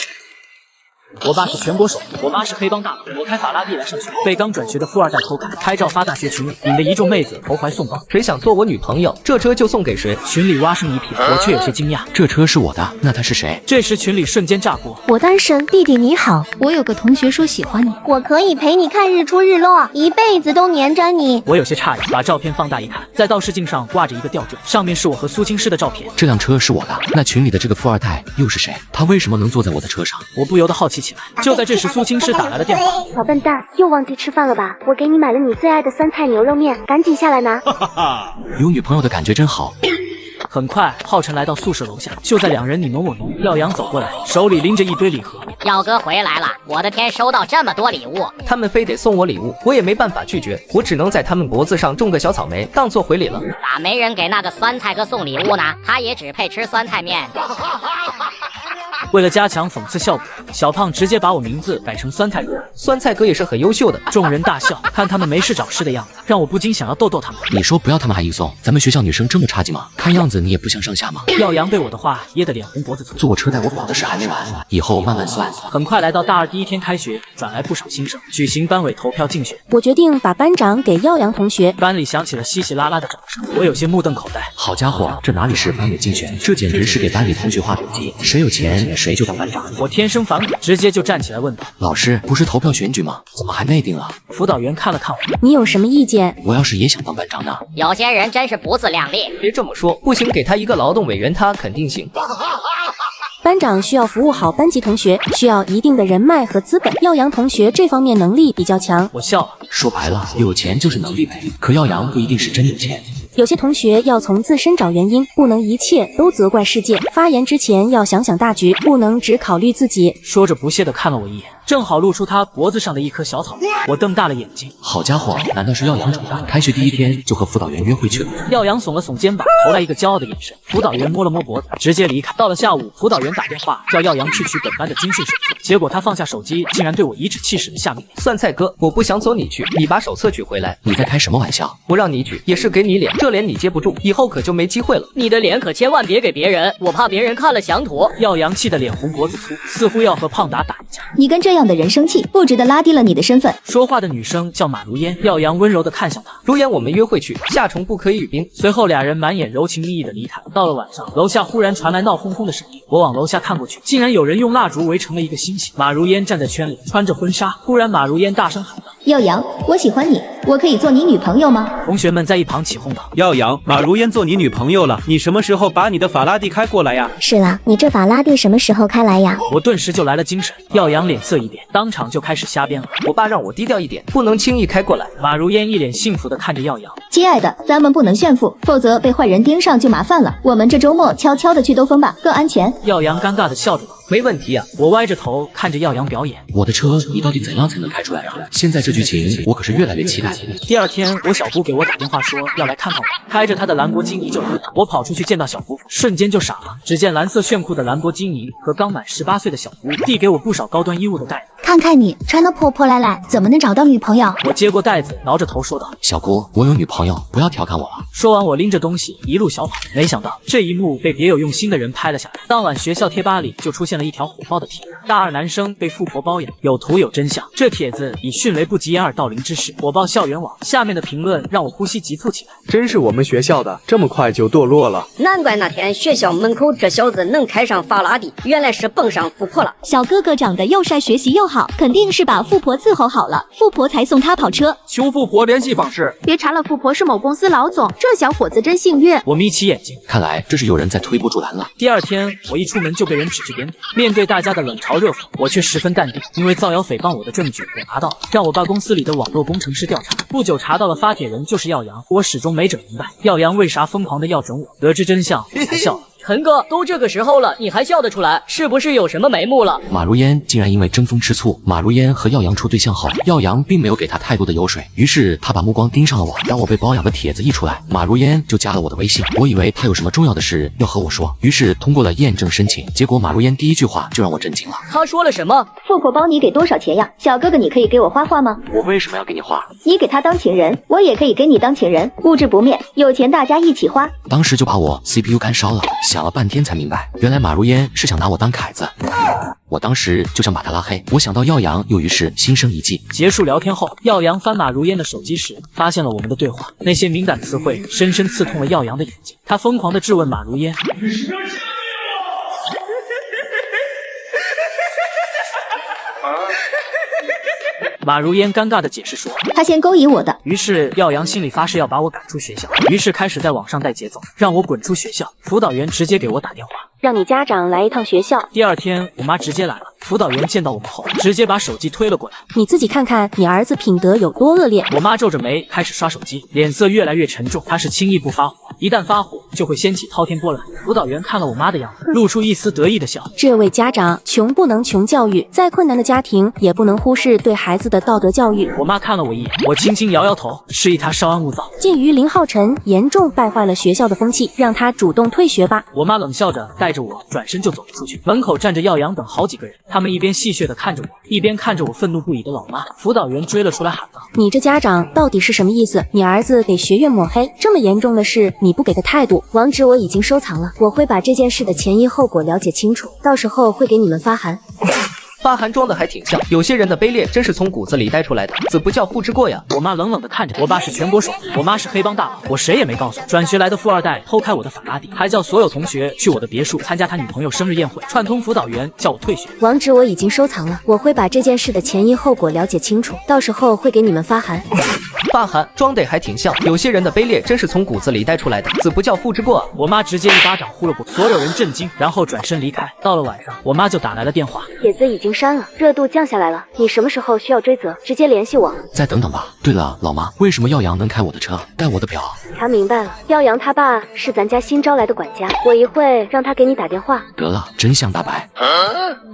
我爸是全国首富，我妈是黑帮大佬，我开法拉第来上学，被刚转学的富二代偷看，拍照发大学群里，引得一众妹子投怀送抱。谁想做我女朋友，这车就送给谁。群里蛙声一片，我却有些惊讶，这车是我的，那他是谁？这时群里瞬间炸锅，我单身，弟弟你好，我有个同学说喜欢你，我可以陪你看日出日落，一辈子都黏着你。我有些诧异，把照片放大一看，在倒视镜上挂着一个吊坠，上面是我和苏青师的照片。这辆车是我的，那群里的这个富二代又是谁？他为什么能坐在我的车上？我不由得好奇起来。就在这时，苏青师打来了电话。小笨蛋，又忘记吃饭了吧？我给你买了你最爱的酸菜牛肉面，赶紧下来拿。有女朋友的感觉真好。很快，浩辰来到宿舍楼下，就在2人你侬我侬，耀阳走过来，手里拎着一堆礼盒。耀哥回来了，我的天，收到这么多礼物！他们非得送我礼物，我也没办法拒绝，我只能在他们脖子上种个小草莓，当做回礼了。咋没人给那个酸菜哥送礼物呢？他也只配吃酸菜面。为了加强讽刺效果，小胖直接把我名字改成酸菜哥。酸菜哥也是很优秀的。众人大笑，看他们没事找事的样子，让我不禁想要逗逗他们。你说不要他们还硬送，咱们学校女生这么差劲吗？看样子你也不相上下嘛。耀阳被我的话噎得脸红脖子粗。坐车带我跑的事还没完，以后慢慢算。很快来到大二第一天开学，转来不少新生，举行班委投票竞选。我决定把班长给耀阳同学。班里响起了稀稀拉拉的掌声，我有些目瞪口呆。好家伙，这哪里是班委竞选，这简直是给班里同学画等级，谁有钱谁就当班长。我天生反骨，直接就站起来问道：“老师，不是投票选举吗？怎么还内定了？”辅导员看了看我，你有什么意见？我要是也想当班长呢？有些人真是不自量力。别这么说，不行，给他一个劳动委员，他肯定行。班长需要服务好班级同学，需要一定的人脉和资本。耀阳同学这方面能力比较强。我笑了，说白了，有钱就是能力呗。可耀阳不一定是真有钱。有些同学要从自身找原因，不能一切都责怪世界。发言之前要想想大局，不能只考虑自己。说着不屑地看了我一眼，正好露出他脖子上的一颗小草莓。我瞪大了眼睛，好家伙，难道是耀阳主的？开学第一天就和辅导员约会去了？耀阳耸了耸肩膀，投来一个骄傲的眼神。辅导员摸了摸脖子，直接离开。到了下午，辅导员打电话叫耀阳去取本班的军训手册，结果他放下手机，竟然对我颐指气使的下命令：“酸菜哥，我不想走，你去，你把手册取回来。”你在开什么玩笑？不让你取也是给你脸，这脸你接不住，以后可就没机会了。你的脸可千万别给别人，我怕别人看了想吐。耀阳气得脸红脖子粗，似乎要和胖达打一架。你跟这样的人生气，不值得拉低了你的身份。说话的女生叫马如烟，耀阳温柔地看向她：“如烟，我们约会去，夏虫不可以语冰。”随后俩人满眼柔情蜜意地离开。到了晚上，楼下忽然传来闹哄哄的声音，我往楼下看过去，竟然有人用蜡烛围成了一个星星。马如烟站在圈里，穿着婚纱。忽然马如烟大声喊道：“耀阳，我喜欢你，我可以做你女朋友吗？”同学们在一旁起哄道：“耀阳，马如烟做你女朋友了，你什么时候把你的法拉第开过来呀？”是了，你这法拉第什么时候开来呀？我顿时就来了精神。耀阳脸色一变，当场就开始瞎编了。我爸让我低调一点，不能轻易开过来。马如烟一脸幸福地看着耀阳：“亲爱的，咱们不能炫富，否则被坏人盯上就麻烦了。我们这周末悄悄地去兜风吧，更安全。”耀阳尴尬地笑着道：“没问题啊。”我歪着头看着耀阳表演。我的车你到底怎样才能开出来啊？现在这剧情我可是越来越期待了。第二天，我小姑给我打电话说要来看看我，开着她的兰博基尼就来了。我跑出去见到小姑，瞬间就傻了。只见蓝色炫酷的兰博基尼和刚满18岁的小姑递给我不少高端衣物的袋子。看看你穿得破破烂烂，怎么能找到女朋友？我接过袋子，挠着头说道：“小姑，我有女朋友，不要调侃我了。”说完，我拎着东西一路小跑。没想到这一幕被别有用心的人拍了下来。当晚学校贴吧里就出现了一条火爆的帖：大二男生被富婆包养，有图有真相。这帖子以迅雷不及掩耳盗铃之势火爆校园网，下面的评论让我呼吸急促起来。真是我们学校的，这么快就堕落了。难怪那天学校门口这小子能开上法拉第，原来是蹦上富婆了。小哥哥长得又帅，学习又好，肯定是把富婆伺候好了，富婆才送他跑车。求富婆联系方式。别查了，富婆是某公司老总，这小伙子真幸运。我眯起眼睛，看来这是有人在推波助澜了。第二天，我一出门就被人指指点点。面对大家的冷嘲热讽，我却十分淡定，因为造谣诽谤我的证据我拿到了，让我爸公司里的网络工程师调查。不久查到了发帖人就是耀阳，我始终没整明白耀阳为啥疯狂的要准我。得知真相，我才笑了。陈哥，都这个时候了，你还笑得出来，是不是有什么眉目了？马如烟竟然因为争风吃醋。马如烟和耀阳处对象后，耀阳并没有给他太多的油水，于是他把目光盯上了我。当我被包养的帖子一出来，马如烟就加了我的微信。我以为他有什么重要的事要和我说，于是通过了验证申请。结果马如烟第一句话就让我震惊了。他说了什么？富婆包你给多少钱呀？小哥哥，你可以给我花花吗？我为什么要给你花？你给他当情人，我也可以给你当情人，物质不灭，有钱大家一起花。当时就把我 CPU 干烧了，想了半天才明白，原来马如烟是想拿我当凯子。我当时就想把他拉黑，我想到耀阳，又于是心生一计。结束聊天后，耀阳翻马如烟的手机时，发现了我们的对话，那些敏感词汇深深刺痛了耀阳的眼睛。他疯狂地质问马如烟：“马如烟尴尬地解释说：“他先勾引我的。”于是耀阳心里发誓要把我赶出学校，于是开始在网上带节奏，让我滚出学校。辅导员直接给我打电话，让你家长来一趟学校。第二天，我妈直接来了。辅导员见到我们后，直接把手机推了过来。你自己看看你儿子品德有多恶劣。我妈皱着眉开始刷手机，脸色越来越沉重。她是轻易不发火，一旦发火就会掀起滔天波澜。辅导员看了我妈的样子，露出一丝得意的笑。这位家长，穷不能穷教育，再困难的家庭也不能忽视对孩子的道德教育。我妈看了我一眼，我轻轻摇摇头，示意她稍安勿躁。鉴于林浩辰严重败坏了学校的风气，让他主动退学吧。我妈冷笑着带着我转身就走了出去。门口站着耀阳等好几个人，他们一边戏谑地看着我，一边看着我愤怒不已的老妈。辅导员追了出来，喊道：“你这家长到底是什么意思？你儿子给学院抹黑，这么严重的事你不给个态度？”网址我已经收藏了，我会把这件事的前因后果了解清楚，到时候会给你们发函。发函装的还挺像，有些人的卑劣真是从骨子里带出来的，子不教父之过呀。我妈冷冷地看着我爸是全国首富，我妈是黑帮大佬，我谁也没告诉。转学来的富二代偷开我的法拉第，还叫所有同学去我的别墅参加他女朋友生日宴会，串通辅导员叫我退学。网址我已经收藏了，我会把这件事的前因后果了解清楚，到时候会给你们发函。发函装的还挺像，有些人的卑劣真是从骨子里带出来的，子不教父之过啊。我妈直接一巴掌呼了过去，所有人震惊，然后转身离开。到了晚上，我妈就打来了电话，帖子已经删了，热度降下来了，你什么时候需要追责，直接联系我。再等等吧。对了，老妈，为什么耀阳能开我的车，带我的表？查明白了，耀阳他爸是咱家新招来的管家，我一会让他给你打电话。得了，真相大白。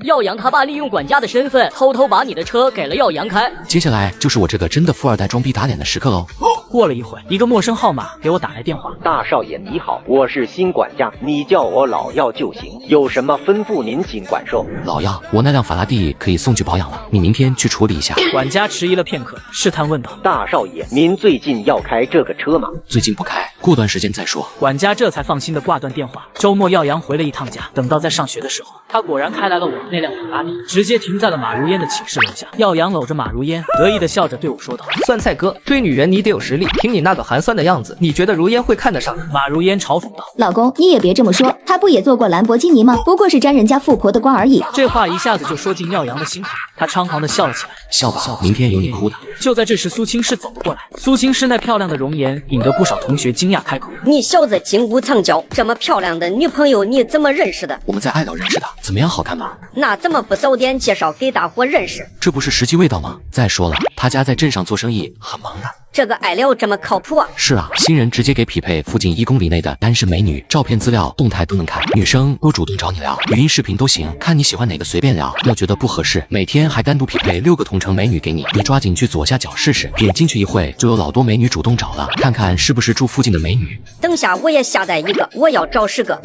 耀阳他爸利用管家的身份，偷偷把你的车给了耀阳开。接下来就是我这个真的富二代装逼打脸的时刻喽。过了一会，一个陌生号码给我打来电话。大少爷你好，我是新管家，你叫我老耀就行，有什么吩咐您请管授。老耀，我那辆法拉第可以送去保养了，你明天去处理一下。管家迟疑了片刻，试探问道：“大少爷，您最近要开这个车吗？”最近不开，过段时间再说。管家这才放心的挂断电话。周末耀阳回了一趟家，等到在上学的时候，他果然开来了我那辆法拉第，直接停在了马如烟的寝室楼下。耀阳搂着马如烟，得意的笑着对我说道：“酸菜哥，追女人你得有实力，凭你那个寒酸的样子，你觉得如烟会看得上？”马如烟嘲讽道：“老公，你也别这么说，他不也坐过兰博基尼吗？不过是沾人家富婆的光而已。”这话一下子就说进耀阳的心坎，他猖狂的笑了起来。笑吧，明天有你哭的。就在这时，苏青师走了过来。苏青师那漂亮的容颜引得不少同学惊讶开口：“你小子金屋藏娇，这么漂亮的女朋友你怎么认识的？”我们在爱聊认识的，怎么样，好看吧？那怎么不早点介绍给大伙认识？这不是时机未到吗？再说了，他家在镇上做生意很忙的。这个爱聊这么靠谱啊？是啊，新人直接给匹配附近1公里内的单身美女，照片、资料、动态都能看，女生都主动找你聊，语音、视频都行，看你喜欢哪个随便聊。要觉得不合适，每天还单独匹配6个同城美女给你，你抓紧去左下角试试，点进去一会就有老多美女主动找了，看看是不是住附近的美女。等下我也下载一个，我要找10个。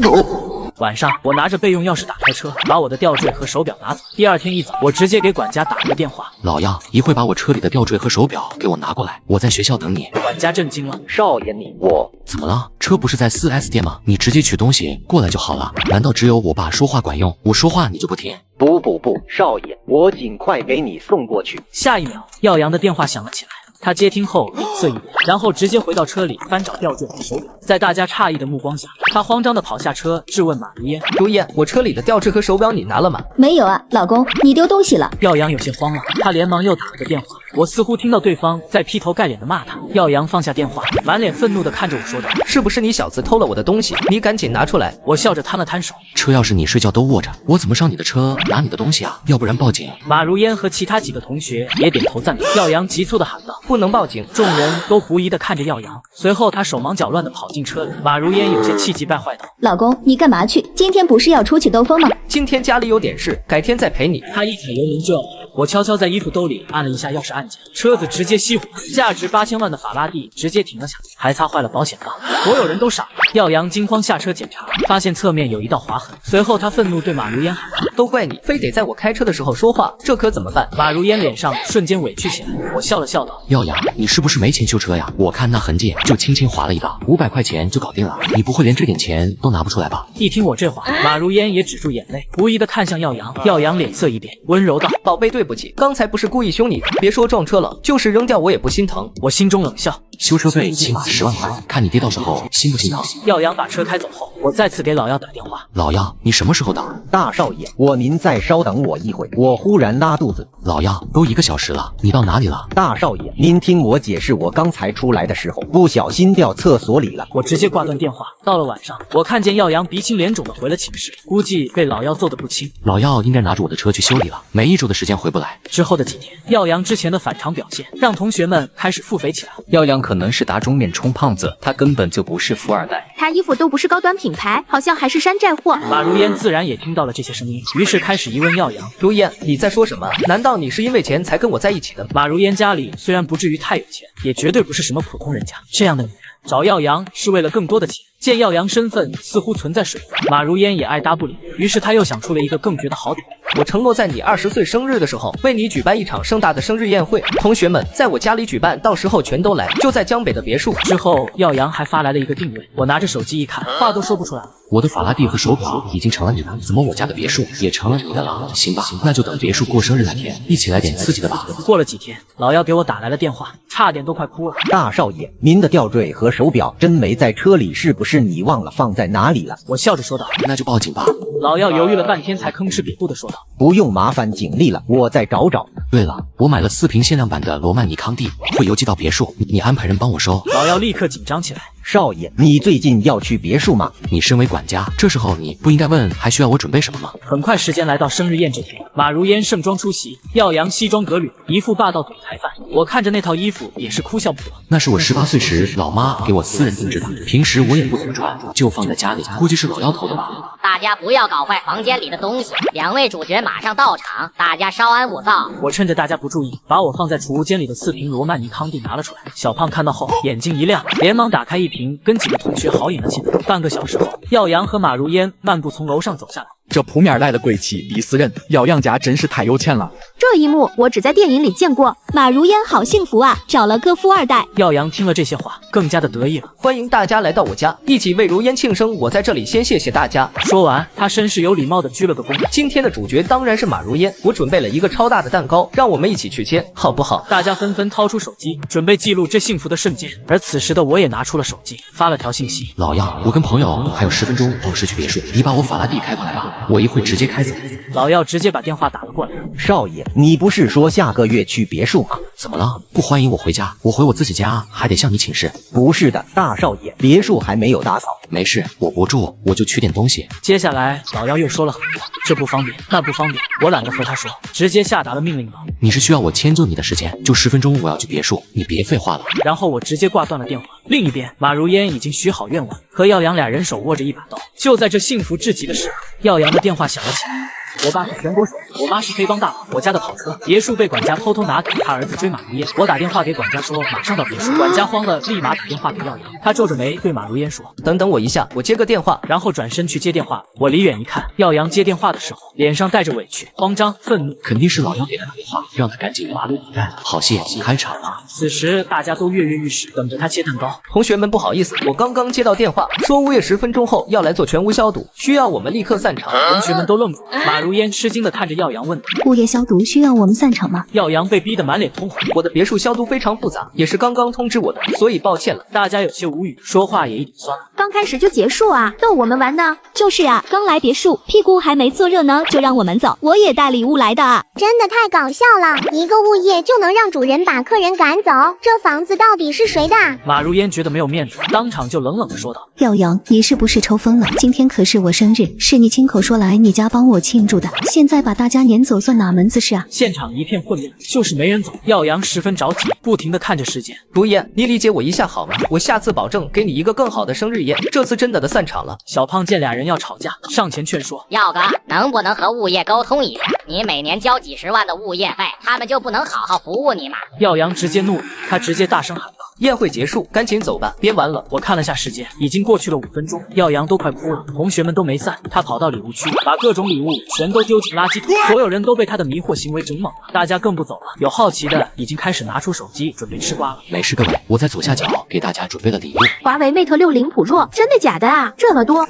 晚上，我拿着备用钥匙打开车，把我的吊坠和手表拿走。第二天一早，我直接给管家打了个电话：“老耀，一会把我车里的吊坠和手表给我拿过来，我在学校等你。”管家震惊了：“少爷你我怎么了？车不是在4S 店吗？你直接取东西过来就好了。难道只有我爸说话管用？我说话你就不听？”“不，少爷，我尽快给你送过去。”下一秒，耀阳的电话响了起来。他接听后脸色一变，然后直接回到车里翻找吊坠和手表。在大家诧异的目光下，他慌张地跑下车质问马如烟：“如烟，我车里的吊坠和手表你拿了吗？”“没有啊，老公，你丢东西了。”耀阳有些慌了，他连忙又打了个电话。我似乎听到对方在劈头盖脸地骂他。耀阳放下电话，满脸愤怒地看着我说道：“是不是你小子偷了我的东西？你赶紧拿出来！”我笑着摊了摊手：“车钥匙你睡觉都握着，我怎么上你的车拿你的东西啊？要不然报警。”马如烟和其他几个同学也点头赞同。耀阳急促地喊道：“不能报警！”众人都狐疑地看着耀阳，随后他手忙脚乱地跑进车里。马如烟有些气急败坏道：“老公，你干嘛去？今天不是要出去兜风吗？”“今天家里有点事，改天再陪你。”他一踩油门就要跑，我悄悄在衣服兜里按了一下钥匙按键，车子直接熄火，价值8000万的法拉第直接停了下来，还擦坏了保险杠。所有人都傻了。耀阳惊慌下车检查，发现侧面有一道划痕，随后他愤怒对马如烟喊道：“都怪你，非得在我开车的时候说话，这可怎么办？”马如烟脸上瞬间委屈起来，我笑了笑道：“耀阳，你是不是没钱修车呀？我看那痕迹就轻轻划了一道，500块钱就搞定了，你不会连这点钱都拿不出来吧？”一听我这话，马如烟也止住眼泪，狐疑地看向耀阳。耀阳脸色一变，温柔道：“宝贝，对不起，刚才不是故意凶你的，别说撞车了，就是扔掉我也不心疼。”我心中冷笑，修车费起码10万块，看你爹到时候心不心疼？耀阳把车开走后，我再次给老耀打电话：“老耀，你什么时候到？”“大少爷，您再稍等我一会，我忽然拉肚子。”“老耀，都1个小时了，你到哪里了？”“大少爷，您听我解释，我刚才出来的时候不小心掉厕所里了。”我直接挂断电话。到了晚上，我看见耀阳鼻青脸肿的回了寝室，估计被老耀揍得不轻。老耀应该拿着我的车去修理了，没1周的时间回不来。之后的几天，耀阳之前的反常表现让同学们开始腹诽起来。耀阳可能是打肿脸充胖子，他根本就不是富二代。他衣服都不是高端品牌，好像还是山寨货。马如烟自然也听到了这些声音，于是开始疑问耀阳。如烟，你在说什么？难道你是因为钱才跟我在一起的？马如烟家里虽然不至于太有钱，也绝对不是什么普通人家。这样的女人找耀阳是为了更多的钱。见耀阳身份似乎存在水分，马如烟也爱搭不理，于是他又想出了一个更绝的好点。我承诺在你20岁生日的时候，为你举办一场盛大的生日宴会，同学们在我家里举办，到时候全都来，就在江北的别墅。之后，耀阳还发来了一个定位，我拿着手机一看，话都说不出来了。我的法拉第和手表已经成了你的，怎么我家的别墅也成了你的了？行吧，那就等别墅过生日那天，一起来点刺激的吧。过了几天，老幺给我打来了电话，差点都快哭了。大少爷，您的吊坠和手表真没在车里，是不是你忘了放在哪里了？我笑着说道。那就报警吧。老幺犹豫了半天，才吭哧瘪肚的说道。不用麻烦警力了，我再找找。对了，我买了4瓶限量版的罗曼尼康帝，会邮寄到别墅，你安排人帮我收。老幺立刻紧张起来。少爷，你最近要去别墅吗？你身为管家，这时候你不应该问还需要我准备什么吗？很快时间来到生日宴这天，马如烟盛装出席，耀阳西装革履，一副霸道总裁范。我看着那套衣服也是哭笑不得。那是我18岁时老妈给我私人定制的，平时我也不怎么穿，就放在家里，估计是老幺头的吧。大家不要搞坏房间里的东西，2位主角马上到场，大家稍安勿躁。我趁着大家不注意，把我放在储物间里的4瓶罗曼尼康帝拿了出来。小胖看到后眼睛一亮，连忙打开1瓶，跟几个同学好饮了起来。半个小时后，耀阳和马如烟漫步从楼上走下来。这扑面来的贵气第4任，耀阳家真是太有钱了。这一幕我只在电影里见过。马如烟好幸福啊，找了个富2代。耀阳听了这些话，更加的得意了。欢迎大家来到我家，一起为如烟庆生。我在这里先谢谢大家。说完，他绅士有礼貌的鞠了个躬。今天的主角当然是马如烟，我准备了一个超大的蛋糕，让我们一起去切，好不好？大家纷纷掏出手机，准备记录这幸福的瞬间。而此时的我也拿出了手机，发了条信息：老幺，我跟朋友还有10分钟到市区别墅，你把我法拉第开过来吧，我一会直接开走。老幺直接把电话打了过来。少爷，你不是说下个月去别墅吗？怎么了？不欢迎我回家？我回我自己家还得向你请示。不是的，大少爷，别墅还没有打扫。没事，我不住，我就取点东西。接下来老幺又说了很多，这不方便，那不方便，我懒得和他说，直接下达了命令了。你是需要我迁就你的时间，就10分钟，我要去别墅，你别废话了。然后我直接挂断了电话。另一边，马如烟已经许好愿望，和耀阳俩人手握着一把刀。就在这幸福至极的时候，耀阳的电话响了起来。我爸是全国首富，我妈是黑帮大佬，我家的跑车别墅被管家偷偷拿给他儿子追马如烟。我打电话给管家说马上到别墅，管家慌了，立马打电话给耀阳。他皱着眉对马如烟说：“等等我一下，我接个电话。”然后转身去接电话。我离远一看，耀阳接电话的时候，脸上带着委屈、慌张、愤怒，肯定是老幺给他打电话，让他赶紧麻溜滚蛋。好戏开场了。此时大家都跃跃欲试，等着他切蛋糕。同学们不好意思，我刚刚接到电话，说物业10分钟后要来做全屋消毒，需要我们立刻散场。同学们都愣住，马如烟吃惊的看着耀阳问道：“物业消毒需要我们散场吗？”耀阳被逼得满脸通红。我的别墅消毒非常复杂，也是刚刚通知我的，所以抱歉了。大家有些无语，说话也一点酸了。刚开始就结束啊，逗我们玩呢？就是啊，刚来别墅，屁股还没坐热呢，就让我们走。我也带礼物来的啊，真的太搞笑了！一个物业就能让主人把客人赶走，这房子到底是谁的？马如烟觉得没有面子，当场就冷冷的说道：“耀阳，你是不是抽风了？今天可是我生日，是你亲口说来你家帮我庆祝的，现在把大家撵走算哪门子事啊？”现场一片混乱，就是没人走。耀阳十分着急，不停地看着时间。如烟，你理解我一下好吗？我下次保证给你一个更好的生日宴，这次真的散场了。小胖见俩人要吵架，上前劝说：“耀哥，能不能和物业沟通一下？你每年交几十万的物业费，他们就不能好好服务你吗？”耀阳直接怒了，他直接大声喊道：“宴会结束，赶紧走吧，别玩了。”我看了下时间，已经过去了5分钟，耀阳都快哭了。同学们都没散，他跑到礼物区，把各种礼物全都丢进垃圾桶。所有人都被他的迷惑行为整懵了，大家更不走了。有好奇的已经开始拿出手机准备吃瓜了。没事，各位，我在左下角给大家准备了礼物。华为 Mate 60 Pro， 真的假的啊？这么多？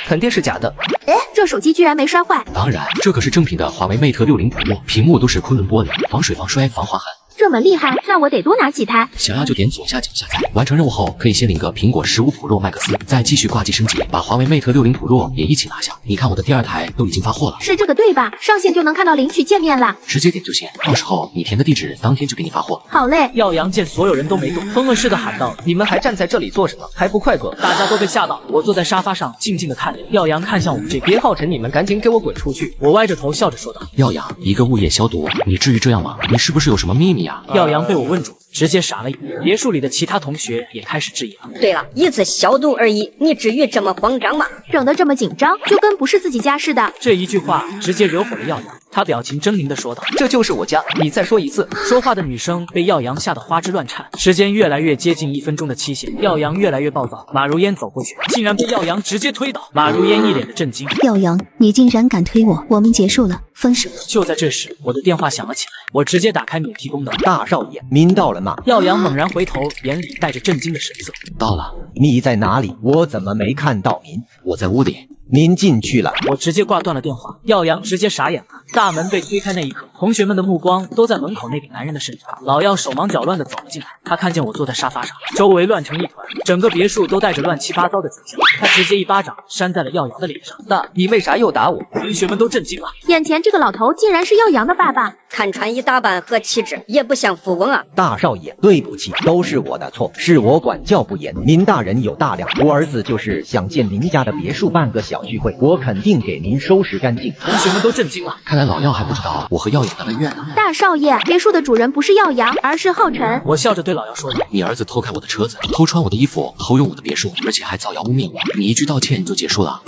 肯定是假的。哎，这手机居然没摔坏。当然，这可是正品的华为 Mate 60 Pro， 屏幕都是昆仑玻璃，防水防摔防划痕。这么厉害，那我得多拿几台。想要就点左下角下载，完成任务后可以先领个苹果15 Pro Max， 再继续挂机升级，把华为 Mate 60 Pro 也一起拿下。你看我的第2台都已经发货了，是这个对吧？上线就能看到领取界面了，直接点就行。到时候你填的地址，当天就给你发货。好嘞！耀阳见所有人都没动，疯了似的喊道：“你们还站在这里做什么？还不快滚！”大家都被吓到，我坐在沙发上静静的看着。耀阳看向我们这边，别好沉，你们赶紧给我滚出去！我歪着头笑着说道：“耀阳，一个物业消毒，你至于这样吗？你是不是有什么秘密啊？”耀阳被我问住，直接傻了眼。别墅里的其他同学也开始质疑了。对了，一次消毒而已，你至于这么慌张吗？整得这么紧张，就跟不是自己家似的。这一句话直接惹火了耀阳，他表情狰狞地说道：“这就是我家，你再说一次。”说话的女生被耀阳吓得花枝乱颤。时间越来越接近1分钟的期限，耀阳越来越暴躁。马如烟走过去，竟然被耀阳直接推倒。马如烟一脸的震惊：“耀阳，你竟然敢推我！我们结束了，分手。”就在这时，我的电话响了起来，我直接打开免提功能。大少爷，您到了吗？耀阳猛然回头，眼里带着震惊的神色。到了。你在哪里？我怎么没看到您？我在屋里。您进去了。我直接挂断了电话。耀阳直接傻眼了。大门被推开那一刻，同学们的目光都在门口那个男人的身上。老耀手忙脚乱地走了进来，他看见我坐在沙发上，周围乱成一团，整个别墅都带着乱七八糟的景象。他直接一巴掌扇在了耀阳的脸上。大，你为啥又打我？同学们都震惊了，眼前这个老头竟然是耀阳的爸爸。看穿衣打扮和气质，也不像富翁啊。大少爷，对不起，都是我的错，是我管教不严。您大人有大量，我儿子就是想建您家的别墅办个小聚会，我肯定给您收拾干净。同学们都震惊了，看来老耀还不知道我和耀阳的恩怨呢。大少爷，别墅的主人不是耀阳，而是浩辰。我笑着对老耀说道：“你儿子偷开我的车子，偷穿我的衣服，偷用我的别墅，而且还造谣污蔑我，你一句道歉就结束了。”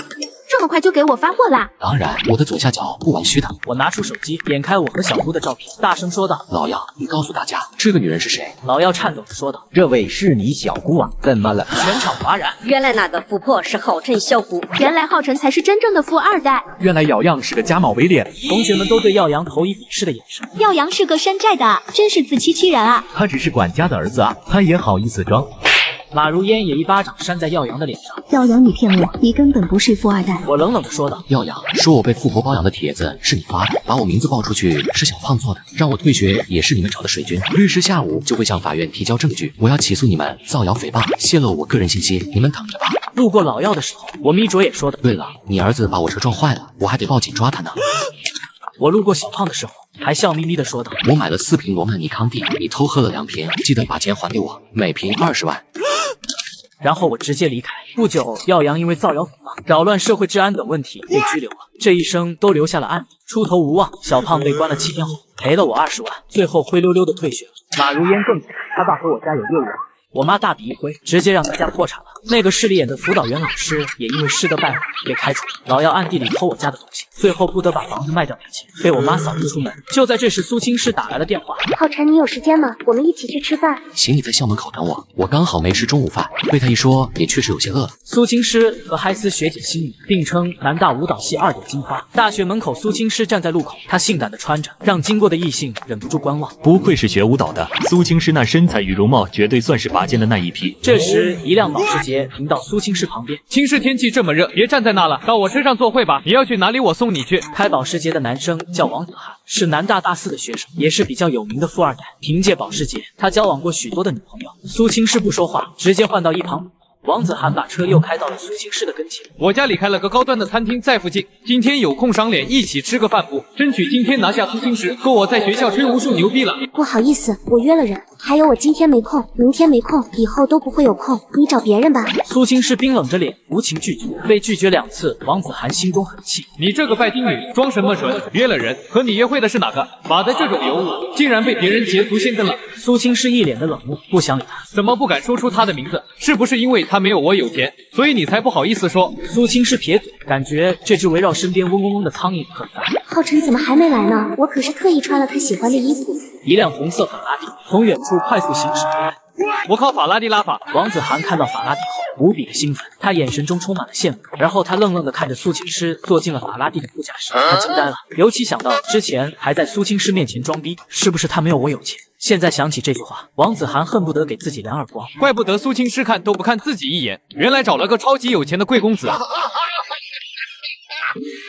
这么快就给我发货啦？当然，我的左下角不玩虚的。我拿出手机，点开我和小姑的照片，大声说道：“老耀，你告诉大家，这个女人是谁？”老耀颤抖着说道：“这位是你小姑啊？怎么了？”全场哗然。原来那个富婆是浩辰小姑，原来浩辰才是真正的富二代。原来耀阳是个假冒伪劣。同学们都对耀阳投以鄙视的眼神。耀阳是个山寨的，真是自欺欺人啊！他只是管家的儿子啊，他也好意思装？马如烟也一巴掌扇在耀阳的脸上。耀阳，你骗我，你根本不是富二代。我冷冷地说道。耀阳说我被富婆包养的帖子是你发的，把我名字爆出去是小胖做的，让我退学也是你们找的水军。律师下午就会向法院提交证据，我要起诉你们造谣诽谤，泄露我个人信息，你们等着吧。路过老耀的时候，我眯着眼说的。对了，你儿子把我车撞坏了，我还得报警抓他呢。我路过小胖的时候，还笑眯眯地说道：“我买了4瓶罗曼尼康帝，你偷喝了2瓶，记得把钱还给我，每瓶20万。”然后我直接离开。不久，耀阳因为造谣诽谤、扰乱社会治安等问题被拘留了，这一生都留下了案底，出头无望。小胖被关了7天后，赔了我20万，最后灰溜溜的退学了。马如烟更惨，他爸和我家有6人。我妈大笔一挥，直接让他家破产了。那个市里演的辅导员老师也因为师德败坏被开除了。老耀暗地里偷我家的东西，最后不得把房子卖掉赔钱，被我妈扫地出门。就在这时，苏青师打来了电话：“浩辰，你有时间吗？我们一起去吃饭。”行，你在校门口等我，我刚好没吃中午饭。被他一说，也确实有些饿了。苏青师和嗨斯学姐心仪，并称南大舞蹈系2点金花。大学门口，苏青师站在路口，她性感的穿着，让经过的异性忍不住观望。不愧是学舞蹈的，苏青师那身材与容貌绝对算是拔尖的那一批。这时，一辆保时捷停到苏青师旁边。青师天气这么热，别站在那了，到我车上坐会吧。你要去哪里，我送你去。开保时捷的男生叫王子涵，是南大大4的学生，也是比较有名的富二代。凭借保时捷，他交往过许多的女朋友。苏青师不说话，直接换到一旁。王子涵把车又开到了苏青师的跟前。我家里开了个高端的餐厅在附近，今天有空赏脸，一起吃个饭不？争取今天拿下苏青师，够我在学校吹无数牛逼了。不好意思，我约了人，还有我今天没空，明天没空，以后都不会有空，你找别人吧。苏青师冰冷着脸，无情拒绝。被拒绝2次，王子涵心中很气。你这个拜金女，装什么纯？约了人，和你约会的是哪个？马的这种尤物，竟然被别人捷足先登了。苏青师一脸的冷漠，不想理他。怎么不敢说出他的名字？是不是因为他没有我有钱，所以你才不好意思说？苏青师撇嘴，感觉这只围绕身边嗡嗡嗡的苍蝇很烦。浩辰怎么还没来呢？我可是特意穿了他喜欢的衣服。一辆红色法拉第从远处快速行驶而来。我靠法拉第拉法！王子涵看到法拉第后无比的兴奋，他眼神中充满了羡慕。然后他愣愣地看着苏青师坐进了法拉第的副驾驶，他惊呆了，尤其想到之前还在苏青师面前装逼，是不是他没有我有钱？现在想起这句话，王子涵恨不得给自己2耳光。怪不得苏青师看都不看自己一眼，原来找了个超级有钱的贵公子啊！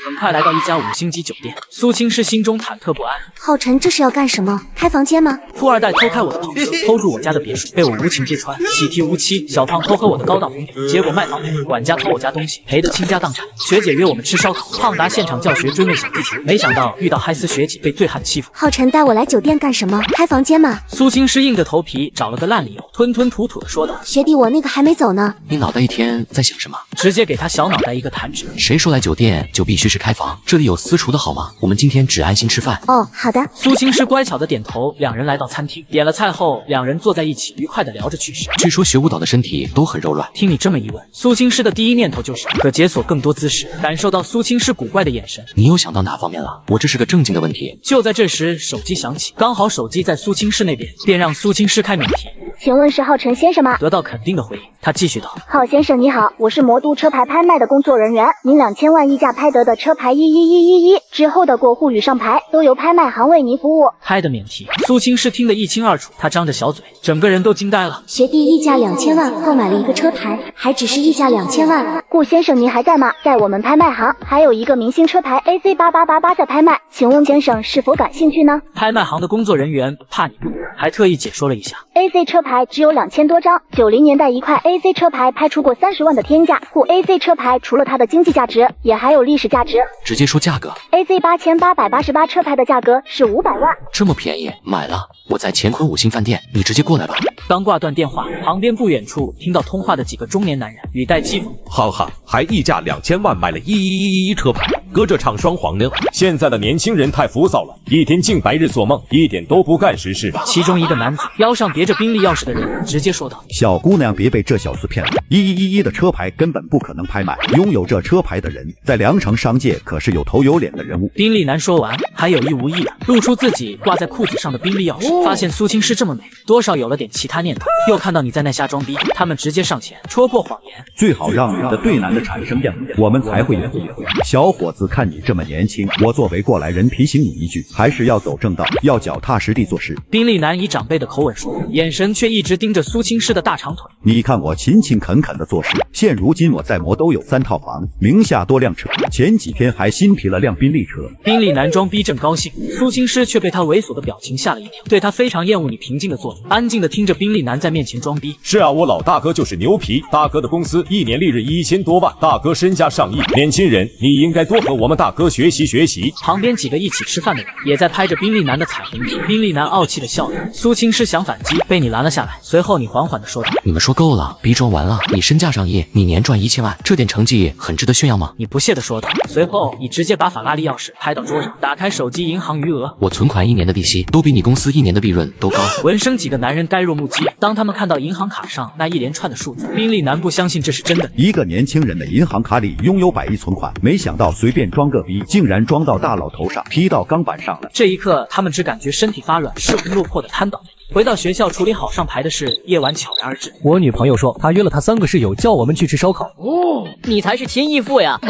很快来到一家5星级酒店，苏青师心中忐忑不安。浩辰这是要干什么？开房间吗？富二代偷开我的跑车，偷入我家的别墅，被我无情揭穿，喜提无期。小胖偷喝我的高档红酒，结果卖房赔。管家偷我家东西，赔得倾家荡产。学姐约我们吃烧烤，胖达现场教学追妹小技巧，没想到遇到嗨斯学姐被醉汉欺负。浩辰带我来酒店干什么？开房间吗？苏青师硬着头皮找了个烂理由，吞吞吐吐的说道：“学弟，我那个还没走呢。”你脑袋一天在想什么？直接给他小脑袋一个弹指。谁说来酒店就必须是开房，这里有私厨的好吗？我们今天只安心吃饭。哦，好的。苏青师乖巧的点头，两人来到餐厅，点了菜后，两人坐在一起，愉快的聊着趣事。据说学舞蹈的身体都很柔软。听你这么一问，苏青师的第一念头就是可解锁更多姿势。感受到苏青师古怪的眼神，你又想到哪方面了？我这是个正经的问题。就在这时，手机响起，刚好手机在苏青师那边，便让苏青师开免提。请问是浩辰先生吗？得到肯定的回应，他继续道：浩先生你好，我是魔都车牌拍卖的工作人员，您2000万溢价拍得的车牌11111之后的过户与上牌都由拍卖行为您服务。拍的免提，苏青师听得一清二楚，他张着小嘴，整个人都惊呆了。学弟溢价2000万购买了一个车牌，还只是溢价2000万。顾先生您还在吗？在我们拍卖行还有一个明星车牌 AC8888在拍卖，请问先生是否感兴趣呢？拍卖行的工作人员怕你不懂，还特意解说了一下。AC 车牌只有2000多张，90年代一块 AC 车牌拍出过30万的天价。故 AC 车牌除了它的经济价值，也还有历史价值。直接说价格。AC 8888车牌的价格是500万，这么便宜，买了。我在乾坤5星饭店，你直接过来吧。刚挂断电话，旁边不远处听到通话的几个中年男人语带讥讽：哈哈，还溢价2000万买了11111车牌，隔着场双黄呢。现在的年轻人太浮躁了，一天净白日做梦，一点都不干实事。其中一个男子腰上别着宾利钥匙的人直接说道：小姑娘别被这小子骗了，1111的车牌根本不可能拍卖，拥有这车牌的人在良城商界可是有头有脸的人物。宾利男说完，还有意无意的露出自己挂在裤子上的宾利钥匙，发现苏青师这么美，多少有了点其他念头。又看到你在那瞎装逼，他们直接上前戳破谎言，最好让女的对男的产生厌恶，我们才会有机会。小伙子，看你这么年轻，我作为过来人提醒你一句，还是要走正道，要脚踏实地做事。宾利男以长辈的口吻说，眼神却一直盯着苏青师的大长腿。你看我勤勤恳恳的做事，现如今我在魔都有3套房，名下多辆车，前几天还新提了辆宾利车。宾利男装逼正高兴，苏青师却被他猥琐的表情吓了一跳，对他非常厌恶。你平静的坐着，安静的听着宾利男在面前装逼。是啊，我老大哥就是牛皮，大哥的公司一年利润1000多万，大哥身家上亿。年轻人，你应该多和我们大哥学习学习。旁边几个一起吃饭的人也在拍着宾利男的彩虹屁。宾利男傲气的笑着，苏青师想反击，被你拦了下来。随后你缓缓的说道：你们说够了，逼装完了。你身价上亿，你年赚1000万，这点成绩很值得炫耀吗？你不屑的说道。随后你直接把法拉利钥匙拍到桌上，打开手机银行余额。我存款1年的利息都比你公司1年的利润都高。闻声几个男人呆若木鸡，当他们看到银行卡上那一连串的数字，宾利男不相信这是真的。一个年轻人的银行卡里拥有100亿存款，没想到随便装个逼，竟然装到大佬头上，踢到钢板上了。这一刻，他们只感觉身体发软，失魂落魄的瘫倒在地。回到学校处理好上牌的事，夜晚悄然而至。我女朋友说，她约了她3个室友，叫我们去吃烧烤。哦，你才是亲义父呀！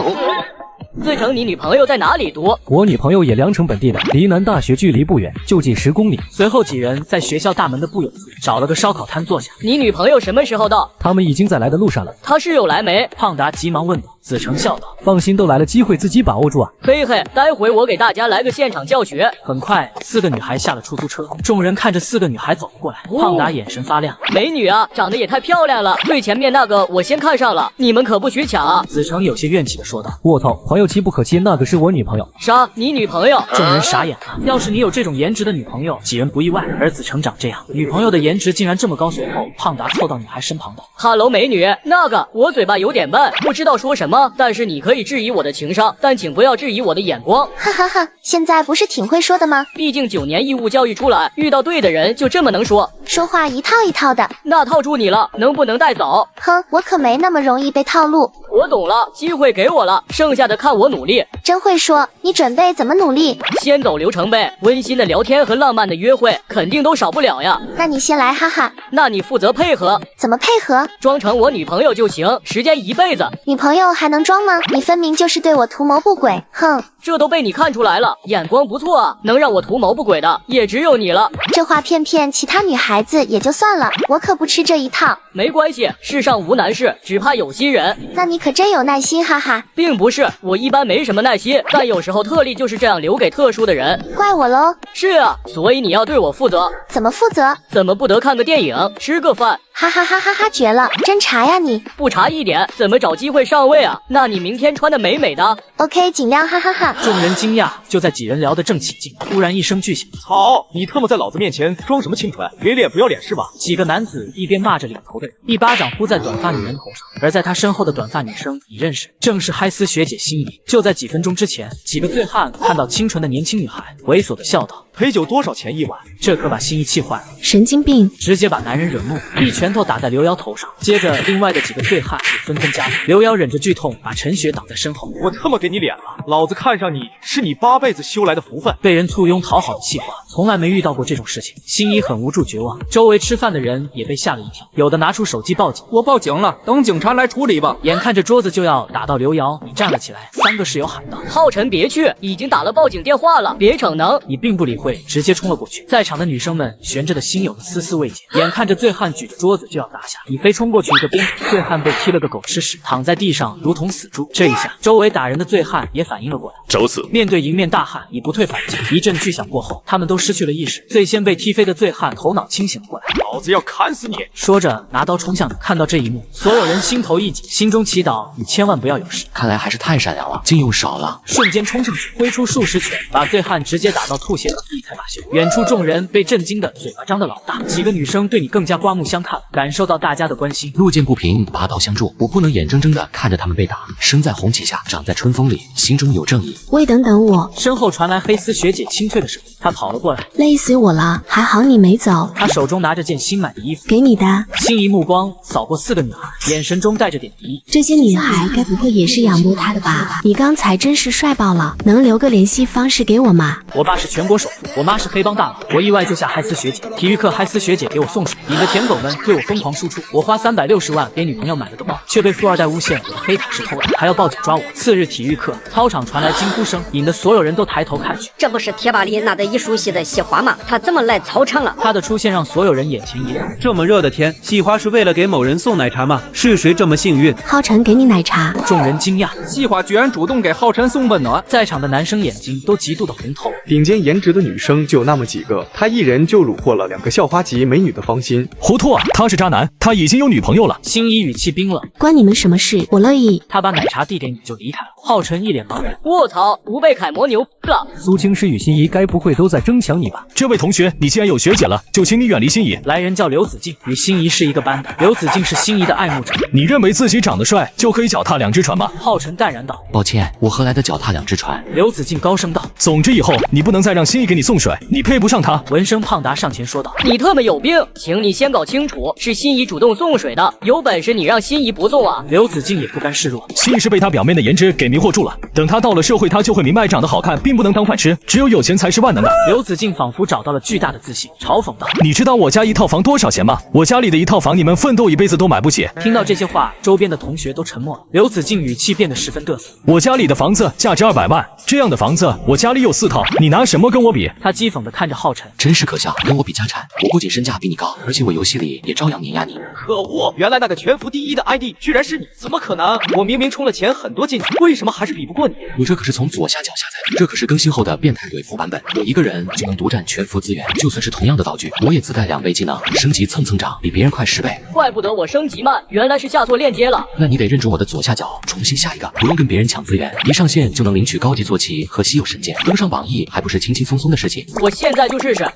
自成，你女朋友在哪里读？我女朋友也良城本地的，离南大学距离不远，就近10公里。随后几人在学校大门的不远处找了个烧烤摊坐下。你女朋友什么时候到？他们已经在来的路上了。她室友来没？胖达急忙问道。子成笑道：放心，都来了，机会自己把握住啊。嘿嘿，待会我给大家来个现场教学。很快，4个女孩下了出租车，众人看着4个女孩走了过来。胖达眼神发亮，美女啊，长得也太漂亮了，最前面那个我先看上了，你们可不许抢啊。子成有些怨气的说道。我操，朋友妻不可欺，那个是我女朋友。啥？你女朋友？众人傻眼了，要是你有这种颜值的女朋友，几人不意外。而子成长这样，女朋友的颜值竟然这么高。随后胖达凑到女孩身旁道：哈喽美女，那个我嘴巴有点笨，不知道说什么，但是你可以质疑我的情商，但请不要质疑我的眼光。哈哈哈，现在不是挺会说的吗？毕竟9年义务教育出来，遇到对的人就这么能说，说话一套一套的。那套住你了，能不能带走？哼，我可没那么容易被套路。我懂了，机会给我了，剩下的看我努力。真会说，你准备怎么努力？先走流程呗，温馨的聊天和浪漫的约会肯定都少不了呀。那你先来，哈哈。那你负责配合。怎么配合？装成我女朋友就行，时间1辈子。女朋友还能装吗？你分明就是对我图谋不轨，哼！这都被你看出来了，眼光不错啊，能让我图谋不轨的也只有你了。这话骗骗其他女孩子也就算了，我可不吃这一套。没关系，世上无难事，只怕有心人。那你可真有耐心，哈哈。并不是，我一般没什么耐心，但有时候特例就是这样留给特殊的人。怪我喽？是啊，所以你要对我负责。怎么负责？怎么不得看个电影，吃个饭？哈哈哈哈哈！绝了，真茶呀你！不茶一点，怎么找机会上位啊？那你明天穿的美美的。OK，尽量，哈哈哈。众人惊讶，就在几人聊得正起劲，突然一声巨响，操！你特么在老子面前装什么清纯？给脸不要脸是吧？几个男子一边骂着领头的人，一巴掌呼在短发女人头上，而在他身后的短发女生已认识，正是嗨丝学姐心仪。就在几分钟之前，几个醉汉看到清纯的年轻女孩，猥琐的笑道：“陪酒多少钱一晚？”这可把心仪气坏了，神经病，直接把男人惹怒，一拳头打在刘瑶头上。接着，另外的几个醉汉也纷纷加入。刘瑶忍着剧痛，把陈雪挡在身后。我他妈给你脸了，老子看上你是你8辈子修来的福分。被人簇拥讨好的气话，从来没遇到过这种事情。心仪很无助绝望，周围吃饭的人也被吓了一跳，有的拿出手机报警。我报警了，等警察来处理吧。眼看着桌子就要打到刘瑶，你站了起来。3个室友喊道：“浩辰别去，已经打了报警电话了，别逞能。”你并不理会，直接冲了过去。在场的女生们悬着的心有了丝丝未解。眼看着醉汉举着桌子就要砸下，你飞冲过去一个鞭子，醉汉被踢了个狗吃屎，躺在地上如同死猪。这一下，周围打人的醉汉也反应了过来，找死！面对迎面大汉，已不退反进。一阵巨响过后，他们都失去了意识。最先被踢飞的醉汉头脑清醒了过来，老子要砍死你！说着拿刀冲向你。看到这一幕，所有人心头一紧，心中祈祷你千万不要有事。看来还是太善良了，劲用少了。瞬间冲上去，挥出数十拳，把醉汉直接打到吐血，一才罢休。远处众人被震惊的嘴巴张得老大，几个女生对你更加刮目相看，感受到大家的关心。路见不平，拔刀相助，我不能眼睁睁的看着他们被打。生在红旗下，长在春风里，心中有正义。喂，等等我！身后传来黑丝学姐清脆的声音，她跑了过来，累死我了，还好你没走。她手中拿着件新买的衣服，给你的。心仪目光扫过4个女孩，眼神中带着点敌意。这些女孩该不会也是仰慕他的吧？你刚才真是帅爆了，能留个联系方式给我吗？我爸是全国首富，我妈是黑帮大佬，我意外救下嗨丝学姐。体育课嗨丝学姐给我送水，你的舔狗们对我疯狂输出。我花360万给女朋友买了个包，却被富二代诬陷我的黑卡是偷的，还要报警抓我。次日体育课，操场传来惊呼声，引得所有人都抬头看去。这不是贴吧里那得一熟悉的细花吗？他怎么来操场了？他的出现让所有人眼前一亮。这么热的天，细花是为了给某人送奶茶吗？是谁这么幸运？浩辰给你奶茶。众人惊讶，细花居然主动给浩辰送温暖。在场的男生眼睛都极度的红透。顶尖颜值的女生就那么几个，他一人就虏获了2个校花级美女的芳心。糊涂啊！他是渣男，他已经有女朋友了。心仪语气冰冷，关你们什么事？我乐意。他把奶茶递给你就离开了。浩辰一脸茫然，卧槽，不被楷模牛了。苏青师与心仪该不会都在争抢你吧？这位同学，你既然有学姐了，就请你远离心仪。来人叫刘子敬，与心仪是一个班的。刘子敬是心仪的爱慕者。你认为自己长得帅就可以脚踏2只船吗？浩辰淡然道。抱歉，我何来的脚踏2只船？刘子敬高声道。总之以后你不能再让心仪给你送水，你配不上她。纹身胖达上前说道。你特么有病，请你先搞清楚，是心仪主动送水的，有本事你让心仪不送啊！刘子敬也不甘示弱，心仪是被他表面的颜值给迷惑住了，等他到了社会，他就会明白长得好看并不能当饭吃，只有有钱才是万能的。刘子敬仿佛找到了巨大的自信，嘲讽道：“你知道我家一套房多少钱吗？我家里的一套房，你们奋斗一辈子都买不起。”听到这些话，周边的同学都沉默了。刘子敬语气变得十分嘚瑟：“我家里的房子价值200万，这样的房子我家里有4套，你拿什么跟我比？”他讥讽地看着浩辰，真是可笑，跟我比家产，我不仅身价比你高，而且我游戏里也照样碾压你。可恶，原来那个全服第1的 ID 居然是你，怎么可能？我明明充了钱很多进去，为什么还是比不过你？我这可是从左下角下载的，这可是更新后的变态怼服版本，我一个人就能独占全服资源，就算是同样的道具，我也自带2倍技能，升级蹭蹭涨，比别人快10倍。怪不得我升级慢，原来是下错链接了。那你得认准我的左下角，重新下一个，不用跟别人抢资源，一上线就能领取高级坐骑和稀有神剑，登上榜1还不是轻轻松松的事情。我现在就试试。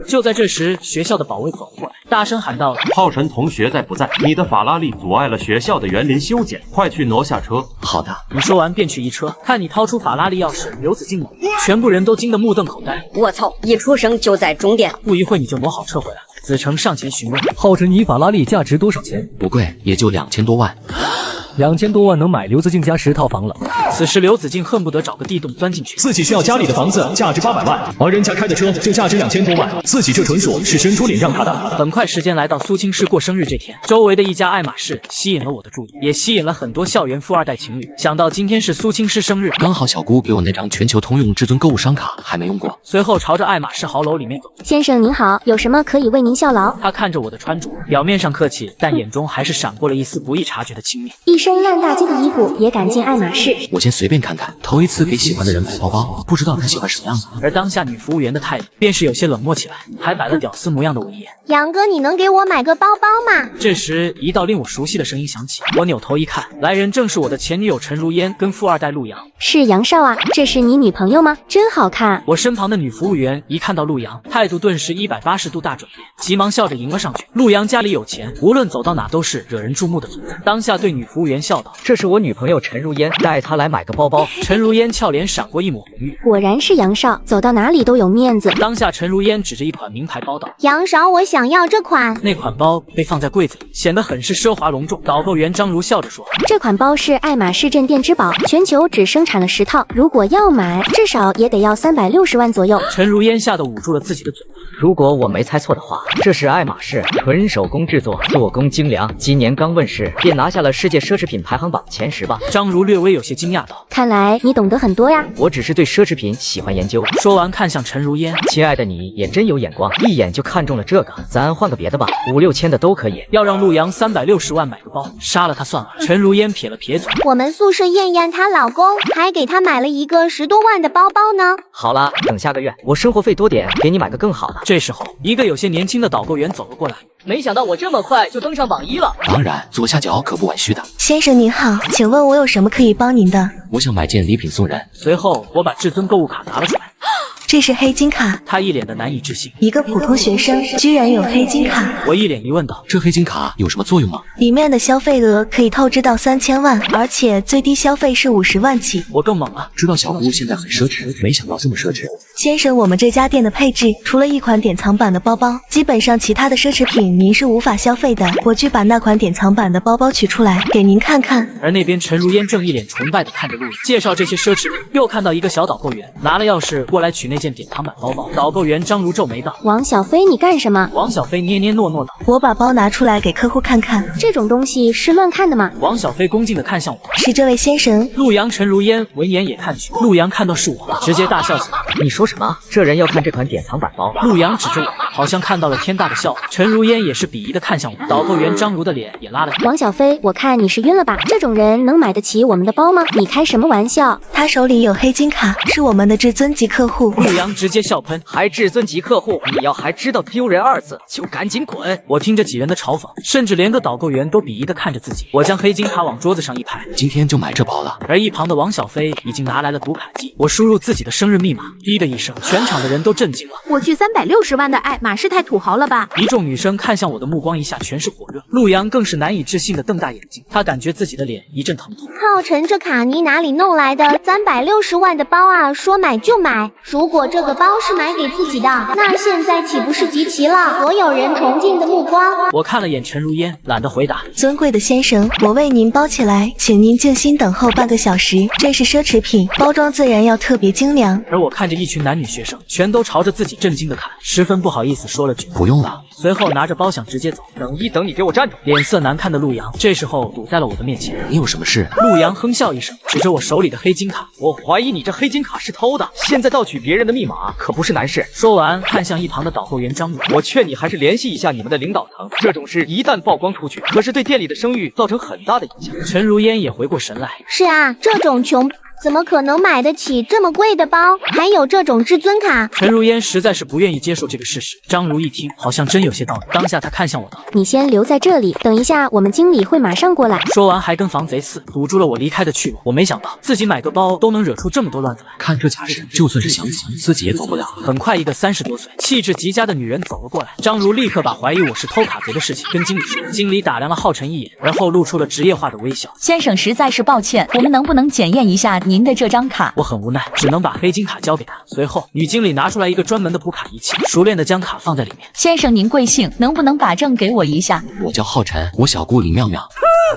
就在这时，学校的保卫走了过来，大声喊道：“浩辰同学在不在？你的法拉利阻碍了学校的园林修剪，快去挪下车。”好的。你说完便去移车，看你掏出法拉利钥匙，刘子敬猛，全部人都惊得目瞪口呆。我操！一出生就在终点。不一会你就挪好车回来。子成上前询问：“浩辰，你法拉利价值多少钱？”不贵，也就2000多万。 2000多万能买刘子敬家10套房了。此时刘子敬恨不得找个地洞钻进去。自己需要家里的房子价值800万，而人家开的车就价值2000多万，自己这纯属是伸出脸让他的。很快时间来到苏青师过生日这天，周围的一家爱马仕吸引了我的注意，也吸引了很多校园富二代情侣。想到今天是苏青师生日，刚好小姑给我那张全球通用至尊购物商卡还没用过，随后朝着爱马仕豪楼里面走。先生您好，有什么可以为您效劳？他看着我的穿着，表面上客气，但眼中还是闪过了一丝不易察觉的轻蔑。一身烂大街的衣服也敢进爱马仕？我先随便看看，头一次给喜欢的人买包包，不知道他喜欢什么样的。而当下女服务员的态度便是有些冷漠起来，还摆了屌丝模样的我一眼。杨哥，你能给我买个包包吗？这时，一道令我熟悉的声音响起，我扭头一看，来人正是我的前女友陈如烟跟富二代陆阳。是杨少啊，这是你女朋友吗？真好看。我身旁的女服务员一看到陆阳，态度顿时180度大转变，急忙笑着迎了上去。陆阳家里有钱，无论走到哪都是惹人注目的存在。当下对女服务员笑道：“这是我女朋友陈如烟，带她来买个包包。”陈如烟俏脸闪过一抹红晕，果然是杨少，走到哪里都有面子。当下陈如烟指着一款名牌包道：“杨少，我想要这款。”那款包被放在柜子里，显得很是奢华隆重。导购员张如笑着说：“这款包是爱马仕镇店之宝，全球只生产了10套，如果要买，至少也得要360万左右。”陈如烟吓得捂住了自己的嘴。如果我没猜错的话，这是爱马仕纯手工制作，做工精良，今年刚问世便拿下了世界奢侈品排行榜前10吧。张如略微有些惊讶道：“看来你懂得很多呀。”我只是对奢侈品喜欢研究。说完看向陈如烟：“亲爱的，你也真有眼光，一眼就看中了这个，咱换个别的吧，5、6千的都可以。”要让陆阳360万买个包，杀了他算了。陈如烟撇了撇嘴：“我们宿舍燕燕她老公还给她买了一个10多万的包包呢。”好了，等下个月我生活费多点，给你买个更好的。这时候，一个有些年轻的导购员走了过来。没想到我这么快就登上榜1了。当然，左下角可不晚虚的。先生您好，请问我有什么可以帮您的？我想买件礼品送人。随后，我把至尊购物卡拿了出来。这是黑金卡。他一脸的难以置信，一个普通学生居然有黑金卡。我一脸疑问道：“这黑金卡有什么作用吗？”里面的消费额可以透支到3000万，而且最低消费是50万起。我更猛了，知道小姑现在很奢侈，没想到这么奢侈。先生，我们这家店的配置除了一款典藏版的包包，基本上其他的奢侈品您是无法消费的。我去把那款典藏版的包包取出来给您看看。而那边陈如烟正一脸崇拜地看着陆阳介绍这些奢侈品，又看到一个小导购员拿了钥匙过来取那件典藏版包包。导购员张如皱眉道：“王小飞，你干什么？”王小飞捏捏糯糯道：“我把包拿出来给客户看看。这种东西是乱看的吗？”王小飞恭敬地看向我：“是这位先生。”陆阳、陈如烟闻言也看去，陆阳看到是我，直接大笑起来：“你说什么？这人要看这款典藏版包？”陆阳指着我，好像看到了天大的笑话。陈如烟也是鄙夷地看向我，导购员张如的脸也拉了起来。王小飞，我看你是晕了吧？这种人能买得起我们的包吗？你开什么玩笑？他手里有黑金卡，是我们的至尊级客户。陆阳直接笑喷：“还至尊级客户？你要还知道丢人2字，就赶紧滚！”我听着几人的嘲讽，甚至连个导购员都鄙夷地看着自己。我将黑金卡往桌子上一拍：“今天就买这包了。”而一旁的王小飞已经拿来了读卡机，我输入自己的生日密码，滴的一声，全场的人都震惊了。我去360万的爱马仕太土豪了吧！一众女生看向我的目光一下全是火热，陆阳更是难以置信地瞪大眼睛，他感觉自己的脸一阵疼痛。浩辰，这卡你哪里弄来的？360万的包啊，说买就买。如果这个包是买给自己的，那现在岂不是集齐了所有人崇敬的目光？我看了眼陈如烟，懒得回答。尊贵的先生，我为您包起来，请您静心等候半个小时。这是奢侈品，包装自然要特别精良。而我看着一群男女学生全都朝着自己震惊的看，十分不好意思说了句：“不用了。”随后拿着包想直接走。等一等，你给我站住！脸色难看的陆阳这时候堵在了我的面前。你有什么事？陆阳哼笑一声，指着我手里的黑金卡。我怀疑你这黑金卡是偷的，现在盗取别人的密码可不是难事。说完看向一旁的导购员张如，我劝你还是联系一下你们的领导层，这种事一旦曝光出去，可是对店里的声誉造成很大的影响。陈如烟也回过神来。是啊，这种穷怎么可能买得起这么贵的包？还有这种至尊卡。陈如烟实在是不愿意接受这个事实。张如一听，好像真有些道理。当下他看向我道：“你先留在这里，等一下我们经理会马上过来。”说完还跟防贼似，堵住了我离开的去路。我没想到自己买个包都能惹出这么多乱子来。看这架势，就算是想走，自己也走不了。很快，一个30多岁、气质极佳的女人走了过来。张如立刻把怀疑我是偷卡贼的事情跟经理说。经理打量了浩辰一眼，而后露出了职业化的微笑：“先生，实在是抱歉，我们能不能检验一下您的这张卡？”我很无奈，只能把黑金卡交给他。随后，女经理拿出来一个专门的普卡仪器，熟练的将卡放在里面。先生，您贵姓？能不能把证给我一下？我叫浩辰，我小姑李妙妙。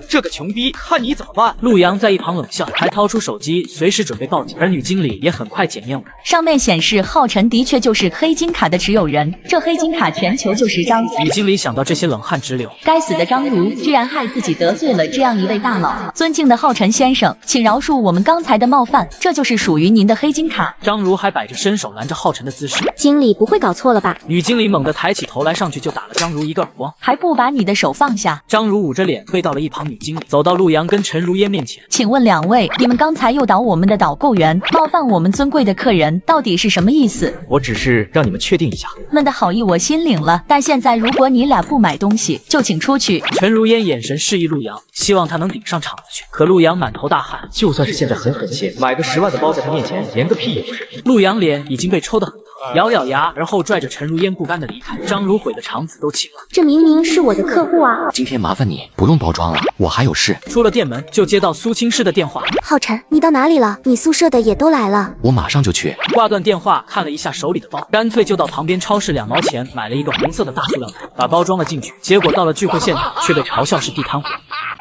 这个穷逼，看你怎么办！陆阳在一旁冷笑，还掏出手机，随时准备报警。而女经理也很快检验我。上面显示浩辰的确就是黑金卡的持有人，这黑金卡全球就10张。女经理想到这些冷汗直流。该死的张如，居然害自己得罪了这样一位大佬！尊敬的浩辰先生，请饶恕我们刚才的冒犯，这就是属于您的黑金卡。张如还摆着伸手拦着浩辰的姿势。经理不会搞错了吧？女经理猛地抬起头来，上去就打了张如一个耳光。还不把你的手放下！张如捂着脸退到了一旁。旁女经理，走到陆阳跟陈如烟面前。请问两位，你们刚才诱导我们的导购员，冒犯我们尊贵的客人，到底是什么意思？我只是让你们确定一下。们的好意我心领了，但现在如果你俩不买东西，就请出去。陈如烟眼神示意陆阳，希望他能顶上场子去。可陆阳满头大汗，就算是现在很狠些，买个10万的包在他面前，连个屁也不是。陆阳脸已经被抽得很疼，咬咬牙，而后拽着陈如烟不甘的离开。张如悔的肠子都青了。这明明是我的客户啊！今天麻烦你不用包装了，我还有事。出了店门就接到苏青师的电话。浩辰，你到哪里了？你宿舍的也都来了。我马上就去。挂断电话，看了一下手里的包，干脆就到旁边超市2毛钱买了一个红色的大塑料袋，把包装了进去。结果到了聚会现场，却被嘲笑是地摊货。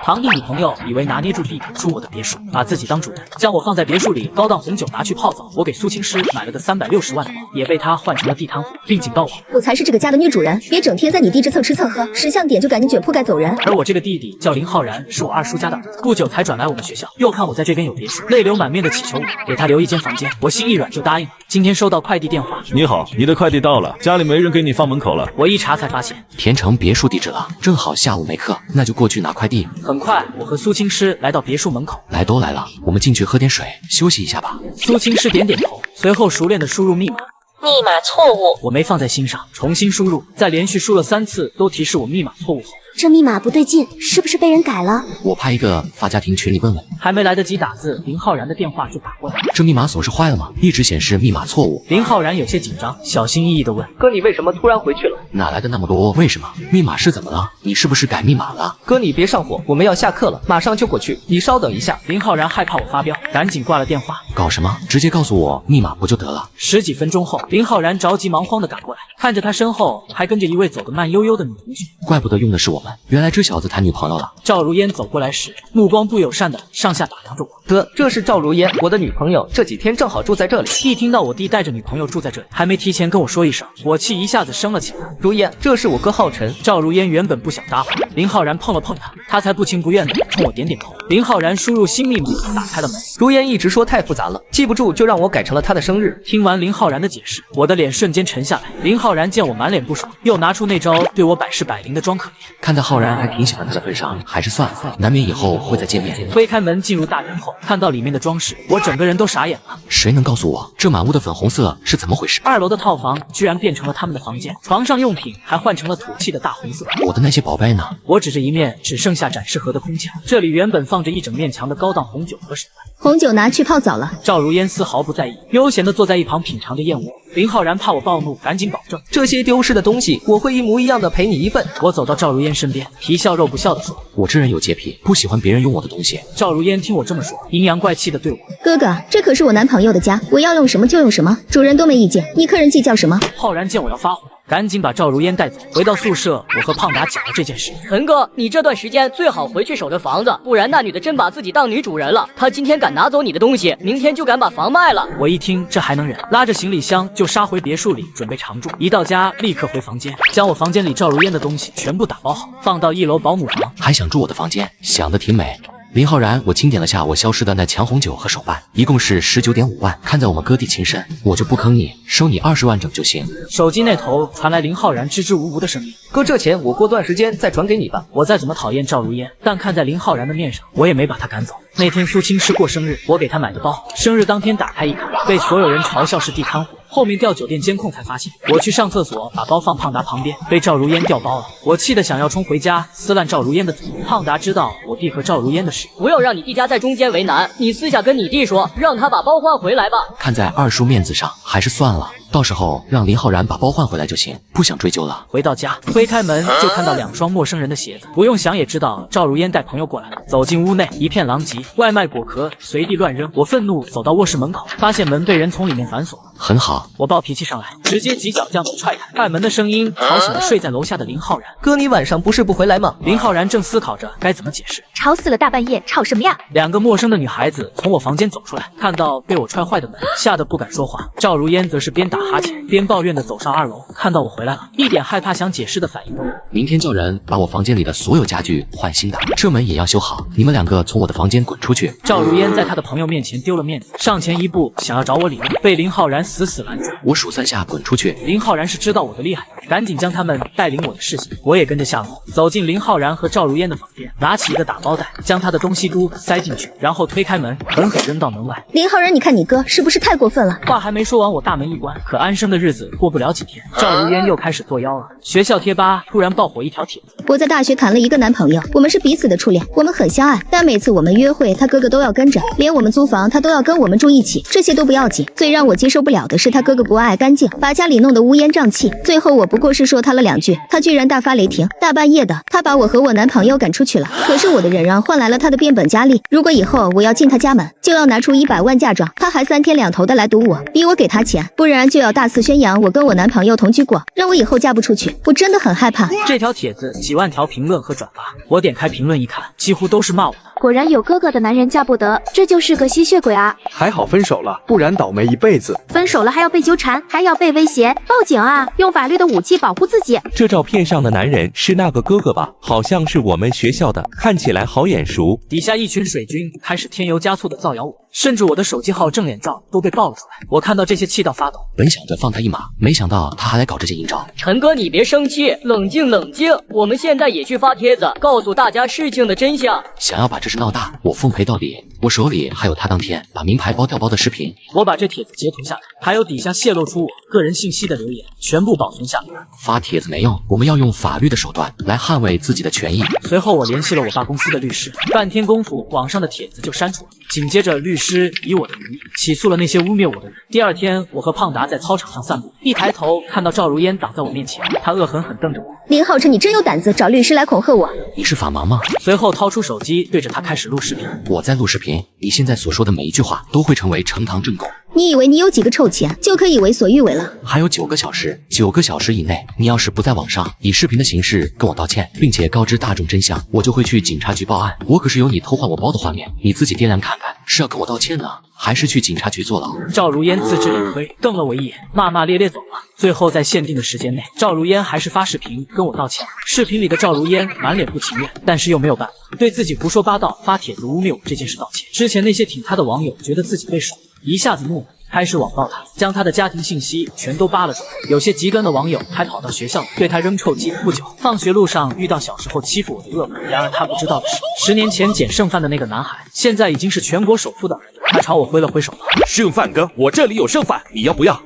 堂弟女朋友以为拿捏住地点住我的别墅，把自己当主人，将我放在别墅里高档红酒拿去泡澡。我给苏青师买了个360万的包，也被他换成了地摊货，并警告我：我才是这个家的女主人，别整天在你弟这蹭吃蹭喝，识相点就赶紧卷铺盖走人。而我这个弟弟叫林浩然，是我二叔家的儿子，不久才转来我们学校，又看我在这边有别墅，泪流满面的祈求我给他留一间房间。我心一软就答应了。今天收到快递电话，你好，你的快递到了，家里没人给你放门口了。我一查才发现田城别墅地址了，正好下午没课，那就过去拿快递。很快，我和苏青师来到别墅门口。来都来了，我们进去喝点水，休息一下吧。苏青师点点头，随后熟练的输入密码。密码错误，我没放在心上，重新输入，在连续输了3次都提示我密码错误后，这密码不对劲，是不是被人改了？我派一个发家庭群里问问。还没来得及打字，林浩然的电话就打过来。这密码锁是坏了吗？一直显示密码错误。林浩然有些紧张，小心翼翼地问：哥，你为什么突然回去了？哪来的那么多为什么？密码是怎么了？你是不是改密码了？哥，你别上火，我们要下课了，马上就过去，你稍等一下。林浩然害怕我发飙，赶紧挂了电话。搞什么？直接告诉我密码不就得了？10几分钟后，林浩然着急忙慌地赶过来，看着他身后还跟着一位走得慢悠悠的女同学。怪不得用的是我们，原来这小子谈女朋友了。赵如烟走过来时，目光不友善的上下打量着我。哥，这是赵如烟，我的女朋友，这几天正好住在这里。一听到我弟带着女朋友住在这里，还没提前跟我说一声，火气一下子升了起来。如烟，这是我哥浩辰。赵如烟原本不想搭话，林浩然碰了碰他，他才不情不愿的冲我点点头。林浩然输入新密码，打开了门。如烟一直说太复杂了，记不住就让我改成了他的生日。听完林浩然的解释，我的脸瞬间沉下来。林浩然见我满脸不爽，又拿出那招对我百试百灵的装可怜。看在浩然还挺喜欢他的份上，还是算了，难免以后会再见面。推开门进入大院后，看到里面的装饰，我整个人都傻眼了。谁能告诉我这满屋的粉红色是怎么回事？2楼的套房居然变成了他们的房间，床上用品还换成了土气的大红色。我的那些宝贝呢？我指着一面只剩下展示盒的空墙，这里原本放着一整面墙的高档红酒和手办。红酒拿去泡澡了。赵如烟丝毫不在意，悠闲地坐在一旁品尝着燕窝。林浩然怕我暴怒，赶紧保证这些丢失的东西我会一模一样的赔你一份。我走到赵如烟身边，皮笑肉不笑地说：我这人有洁癖，不喜欢别人用我的东西。赵如烟听我这么说，阴阳怪气地对我：哥哥，这可是我男朋友的家，我要用什么就用什么，主人都没意见，你客人计较什么？浩然见我要发火，赶紧把赵如烟带走。回到宿舍，我和胖达讲了这件事。陈哥，你这段时间最好回去守着房子，不然那女的真把自己当女主人了。她今天敢拿走你的东西，明天就敢把房卖了。我一听这还能忍，拉着行李箱就杀回别墅里准备常住。一到家立刻回房间，将我房间里赵如烟的东西全部打包好，放到1楼保姆房。还想住我的房间，想得挺美。林浩然，我清点了下我消失的那强红酒和手办，一共是19.5万。看在我们哥弟情深，我就不坑你，收你20万整就行。手机那头传来林浩然支支吾吾的声音：哥，这钱我过段时间再转给你吧。我再怎么讨厌赵如烟，但看在林浩然的面上，我也没把他赶走。那天苏青师过生日，我给他买的包，生日当天打开一看，被所有人嘲笑是地摊货。后面调酒店监控才发现，我去上厕所把包放胖达旁边，被赵如烟调包了。我气得想要冲回家撕烂赵如烟的嘴。胖达知道我弟和赵如烟的事，不要让你弟家在中间为难，你私下跟你弟说，让他把包换回来吧。看在二叔面子上，还是算了。到时候让林浩然把包换回来就行，不想追究了。回到家，推开门就看到2双陌生人的鞋子，不用想也知道赵如烟带朋友过来了。走进屋内，一片狼藉，外卖果壳随地乱扔。我愤怒走到卧室门口，发现门被人从里面反锁。很好，我暴脾气上来，直接几脚将门踹开。开门的声音吵醒了睡在楼下的林浩然。哥，你晚上不是不回来吗？林浩然正思考着该怎么解释。吵死了，大半夜吵什么呀？2个陌生的女孩子从我房间走出来，看到被我踹坏的门，吓得不敢说话。赵如烟则是边打哈欠边抱怨地走上2楼，看到我回来了，一点害怕想解释的反应都没有。明天叫人把我房间里的所有家具换新的，这门也要修好。你们2个从我的房间滚出去！赵如烟在她的朋友面前丢了面子，上前一步想要找我理论，被林浩然死死拦住。我数3下滚出去。林浩然是知道我的厉害，赶紧将他们带领我的视线。我也跟着下楼，走进林浩然和赵如烟的房间，拿起一个打包袋，将他的东西都塞进去，然后推开门，狠狠扔到门外。林浩然，你看你哥是不是太过分了？话还没说完，我大门一关。可安生的日子过不了几天，赵如烟又开始作妖了。学校贴吧突然爆火一条帖子：我在大学谈了一个男朋友，我们是彼此的初恋，我们很相爱，但每次我们约会，他哥哥都要跟着，连我们租房他都要跟我们住一起。这些都不要紧，最让我接受不了的是他哥哥不爱干净，把家里弄得乌烟瘴气。最后我不过是说他了2句，他居然大发雷霆，大半夜的，他把我和我男朋友赶出去了。可是我的忍让换来了他的变本加厉，如果以后我要进他家门，就要拿出100万嫁妆，他还3天2头的来堵我，逼我给他钱，不然就要大肆宣扬我跟我男朋友同居过，让我以后嫁不出去。我真的很害怕。这条帖子几万条评论和转发，我点开评论一看，几乎都是骂我的。果然有哥哥的男人嫁不得，这就是个吸血鬼啊！还好分手了，不然倒霉一辈子。分手了还要被纠缠，还要被威胁，报警啊！用法律的武器保护自己。这照片上的男人是那个哥哥吧？好像是我们学校的，看起来好眼熟。底下一群水军开始添油加醋的造谣我，甚至我的手机号正脸照都被爆了出来。我看到这些气到发抖，本想着放他一马，没想到他还来搞这些阴招。陈哥，你别生气，冷静冷静。我们现在也去发帖子，告诉大家事情的真相。想要把这事闹大，我奉陪到底。我手里还有他当天把名牌包调包的视频。我把这帖子截图下来，还有底下泄露出我个人信息的留言，全部保存下来。发帖子没用，我们要用法律的手段来捍卫自己的权益。随后我联系了我爸公司的律师，半天功夫，网上的帖子就删除了。紧接着，律师以我的名义起诉了那些污蔑我的人。第二天，我和胖达在操场上散步，一抬头看到赵如烟挡在我面前，她恶狠狠瞪着我。林浩辰，你真有胆子找律师来恐吓我？你是法盲吗？随后掏出手机对着他开始录视频。我在录视频，你现在所说的每一句话都会成为呈堂证供。你以为你有几个臭钱就可以为所欲为了？还有9个小时，9个小时以内，你要是不在网上以视频的形式跟我道歉，并且告知大众真相，我就会去警察局报案。我可是有你偷换我包的画面，你自己掂量看看，是要跟我道歉呢，还是去警察局坐牢？赵如烟自知理亏，瞪了我一眼，骂骂咧咧走了。最后在限定的时间内，赵如烟还是发视频跟我道歉。视频里的赵如烟满脸不情愿，但是又没有办法，对自己胡说八道、发帖子污蔑我这件事道歉。之前那些挺他的网友觉得自己被耍，一下子怒了，开始网暴他，将他的家庭信息全都扒了出来。有些极端的网友还跑到学校对他扔臭鸡。不久，放学路上遇到小时候欺负我的恶魔。然而他不知道的是，10年前捡剩饭的那个男孩，现在已经是全国首富的儿子。他朝我挥了挥手道：“剩饭哥，我这里有剩饭，你要不要？”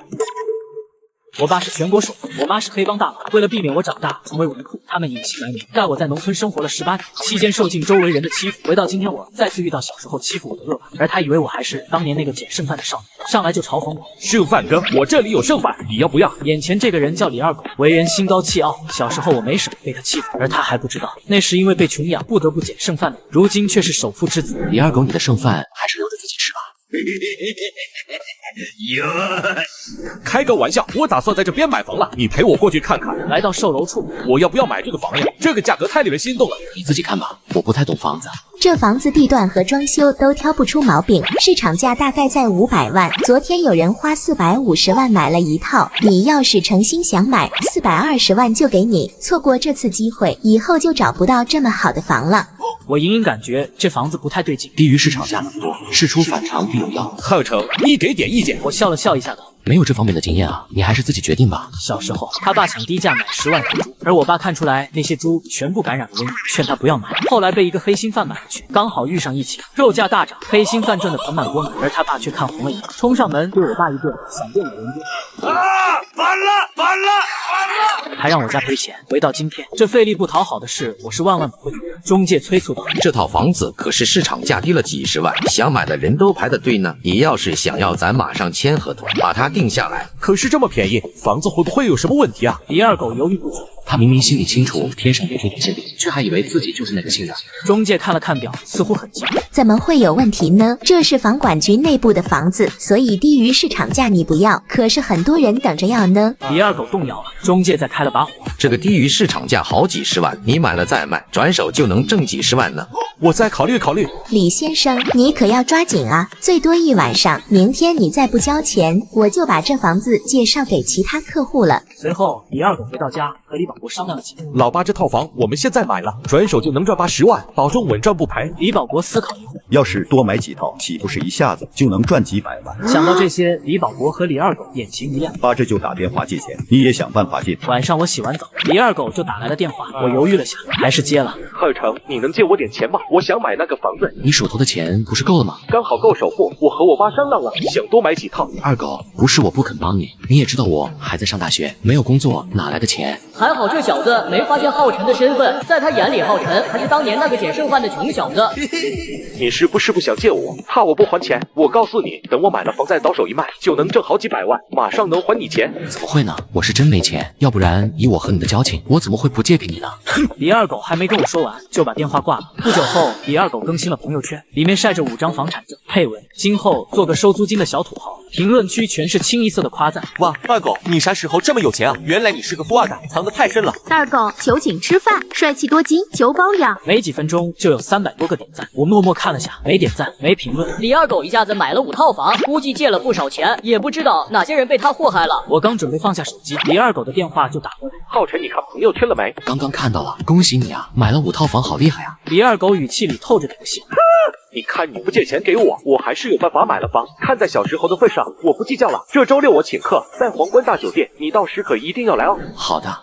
我爸是全国首富，我妈是黑帮大佬。为了避免我长大成为纨绔，他们隐姓埋名，带我在农村生活了18年，期间受尽周围人的欺负。回到今天，我再次遇到小时候欺负我的恶魔，而他以为我还是当年那个捡剩饭的少年，上来就嘲讽我：“剩饭哥，我这里有剩饭，你要不要？”眼前这个人叫李二狗，为人心高气傲。小时候我没什么被他欺负，而他还不知道，那是因为被穷养，不得不捡剩饭的，如今却是首富之子。李二狗，你的剩饭还是留着自己吃吧。开个玩笑，我打算在这边买房了，你陪我过去看看。来到售楼处，我要不要买这个房呀？这个价格太令人心动了。你自己看吧，我不太懂房子。这房子地段和装修都挑不出毛病，市场价大概在500万。昨天有人花450万买了一套，你要是诚心想买，420万就给你。错过这次机会，以后就找不到这么好的房了。我隐隐感觉这房子不太对劲，低于市场价那么多，事出反常必有妖。浩成，你给点意见。我笑了笑一下道：“没有这方面的经验啊，你还是自己决定吧。”小时候，他爸想低价买10万头猪，而我爸看出来那些猪全部感染了瘟疫，劝他不要买。后来被一个黑心贩买了去，刚好遇上疫情，肉价大涨，黑心贩赚得盆满钵满，而他爸却看红了眼，冲上门对我爸一顿闪电的连丢。啊！完了！还让我家赔钱。回到今天，这费力不讨好的事，我是万万不会做。中介催促道：“这套房子可是市场价低了几十万，想买的人都排着队呢。你要是想要，咱马上签合同，把它定下来。可是这么便宜，房子会不会有什么问题啊？”李二狗犹豫不决。他明明心里清楚天上没这件事，却还以为自己就是那个新人。中介看了看表，似乎很急。怎么会有问题呢？这是房管局内部的房子，所以低于市场价你不要，可是很多人等着要呢。李二狗动摇了，中介再开了把火。这个低于市场价好几十万，你买了再卖，转手就能挣几十万呢。我再考虑考虑。李先生，你可要抓紧啊，最多1晚上，明天你再不交钱，我就把这房子介绍给其他客户了。随后，李二狗回到家和李保国商量了几天。老爸，这套房我们现在买了，转手就能赚80万，保证稳赚不赔。李保国思考一会儿，要是多买几套，岂不是一下子就能赚几百万？想到这些，李保国和李二狗眼睛一亮，爸这就打电话借钱，你也想办法借。晚上我洗完澡，李二狗就打来了电话，我犹豫了下，还是接了。浩成，你能借我点钱吗？我想买那个房子。你手头的钱不是够了吗？刚好够首付，我和我爸商量了，想多买几套。二狗，不是我不肯帮你，你也知道我还在上大学，没有工作哪来的钱？还好这小子没发现浩辰的身份，在他眼里，浩辰还是当年那个捡剩饭的穷小子。你是不是不想借我？怕我不还钱？我告诉你，等我买了房再倒手一卖，就能挣好几百万，马上能还你钱。怎么会呢？我是真没钱，要不然以我和你的交情，我怎么会不借给你呢？李二狗还没跟我说完，就把电话挂了。不久后，李二狗更新了朋友圈，里面晒着5张房产证，配文：今后做个收租金的小土豪。评论区全是清一色的夸赞。哇，二狗，你啥时候这么有钱啊？原来你是个富二代，藏得太深了。二狗求请吃饭，帅气多金，求包养。没几分钟就有300多个点赞，我默默看了下，没点赞，没评论。李二狗一下子买了5套房，估计借了不少钱，也不知道哪些人被他祸害了。我刚准备放下手机，李二狗的电话就打过来。浩辰，你看朋友圈了没？刚刚看到了，恭喜你啊，买了5套房，好厉害啊！李二狗语气里透着不屑。你看你不借钱给我，我还是有办法买了房。看在小时候的份上，我不计较了。这周6我请客，在皇冠大酒店，你到时可一定要来哦。好的。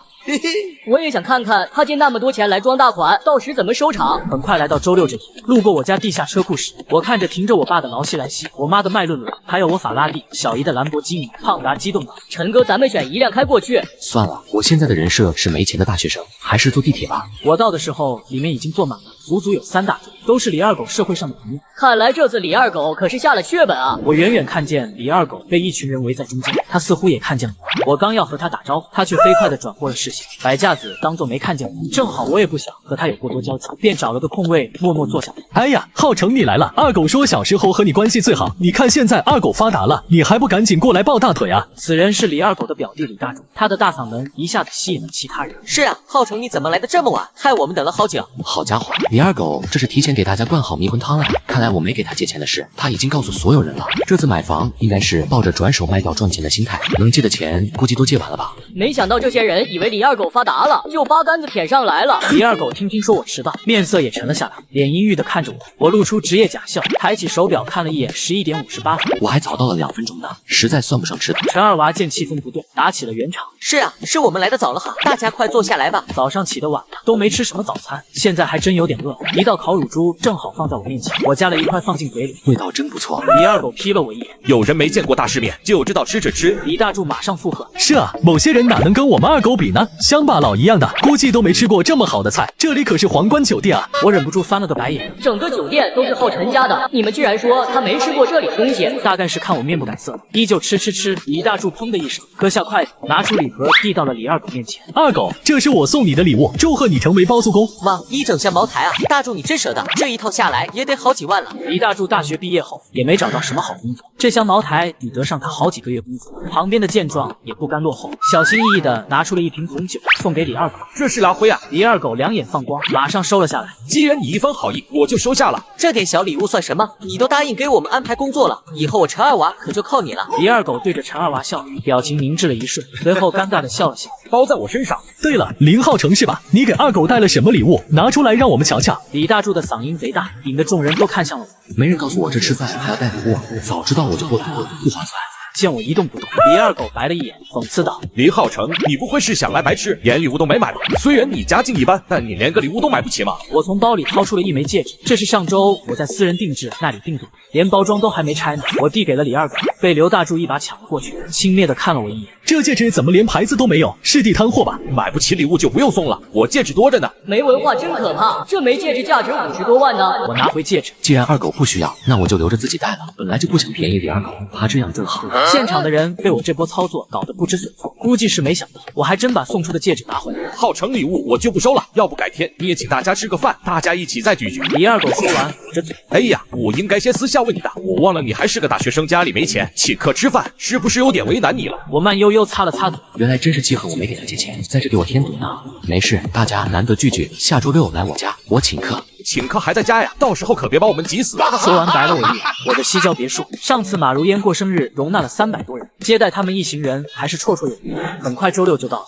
我也想看看他借那么多钱来装大款，到时怎么收场。很快来到周6这天，路过我家地下车库时，我看着停着我爸的劳西莱西，我妈的迈论伦，还有我法拉利，小姨的兰博基尼，胖达激动道：“陈哥，咱们选一辆开过去。”算了，我现在的人设是没钱的大学生，还是坐地铁吧。我到的时候，里面已经坐满了，足足有3大桌，都是李二狗社会上的朋友。看来这次李二狗可是下了血本啊！我远远看见李二狗被一群人围在中间，他似乎也看见了我。我刚要和他打招呼，他却飞快地转过了视线，摆架子当作没看见我。正好我也不想和他有过多交集，便找了个空位默默坐下。哎呀，浩成你来了！二狗说小时候和你关系最好，你看现在二狗发达了，你还不赶紧过来抱大腿啊！此人是李二狗的表弟李大柱，他的大嗓门一下子吸引了其他人。是啊，浩成你怎么来的这么晚，害我们等了好久。好家伙，李二狗这是提前给大家灌好迷魂汤了。看来我没给他借钱的事，他已经告诉所有人了。这次买房应该是抱着转手卖掉赚钱的心态，能借的钱估计都借完了吧。没想到这些人以为李二狗发达了，就8竿子舔上来了。李二狗听说我迟到，面色也沉了下来，脸阴郁的看着我，我露出职业假笑，抬起手表看了一眼11点58分，我还早到了2分钟呢，实在算不上迟到。陈二娃见气氛不对，打起了圆场。是啊，是我们来的早了哈，大家快坐下来吧。早上起得晚，都没吃什么早餐，现在还真有点饿。一道烤乳猪正好放在我面前，我夹了一块放进嘴里，味道真不错。李二狗瞥了我一眼，有人没见过大世面，就知道吃吃吃。李大柱马上附和：是啊，某些人哪能跟我们二狗比呢？乡巴佬一样的，估计都没吃过这么好的菜。这里可是皇冠酒店啊！我忍不住翻了个白眼。整个酒店都是浩辰家的，你们居然说他没吃过这里东西？大概是看我面不改色，依旧吃。李大柱砰的一声割下筷子，拿出礼盒递到了李二狗面前。二狗，这是我送你的礼物，祝贺你成为包租公。哇，一整箱茅台啊！大柱你真舍得，这一套下来也得好几万了。李大柱大学毕业后也没找到什么好工作，这箱茅台抵得上他好几个月工资。旁边的见状也不甘落后，小心翼翼的拿出了一瓶红酒送给李二狗。这是拉灰啊！李二狗两眼放光，马上收了下来。既然你一番好意，我就收下了。这点小礼物算什么？你都答应给我们安排工作了，以后我陈二娃可就靠你了。李二狗对着陈二娃笑，表情凝滞了一瞬，随后尴尬的笑了笑。包在我身上。对了，林浩成是吧？你给二狗带了什么礼物？拿出来让我们瞧瞧。李大柱的嗓音贼大，引得众人都看向了我。没人告诉我这吃饭还要带礼物，早知道我就不来了，不划算。见我一动不动，李二狗白了一眼，讽刺道：林浩成，你不会是想来白吃，连礼物都没买吧？虽然你家境一般，但你连个礼物都买不起吗？我从包里掏出了一枚戒指，这是上周我在私人定制那里订的，连包装都还没拆呢。我递给了李二狗，被刘大柱一把抢了过去，轻蔑的看了我一眼。这戒指怎么连牌子都没有？是地摊货吧？买不起礼物就不用送了，我戒指多着呢。没文化真可怕，这枚戒指价值50多万呢。我拿回戒指，既然二狗不需要，那我就留着自己戴了。本来就不想便宜李二狗，他这样正好。现场的人被我这波操作搞得不知所措，估计是没想到我还真把送出的戒指拿回来。浩成礼物我就不收了，要不改天你也请大家吃个饭，大家一起再聚聚。李二狗说完，捂着嘴。哎呀，我应该先私下问你的，我忘了你还是个大学生，家里没钱，请客吃饭是不是有点为难你了？我慢悠悠擦了擦嘴，原来真是记恨我没给他借钱，在这给我添堵呢。没事，大家难得聚聚，下周6来我家，我请客。请客还在家呀，到时候可别把我们急死。说完白了我一眼。我的西郊别墅，上次马如烟过生日容纳了300多人，接待他们一行人还是绰绰有余。很快周6就到了。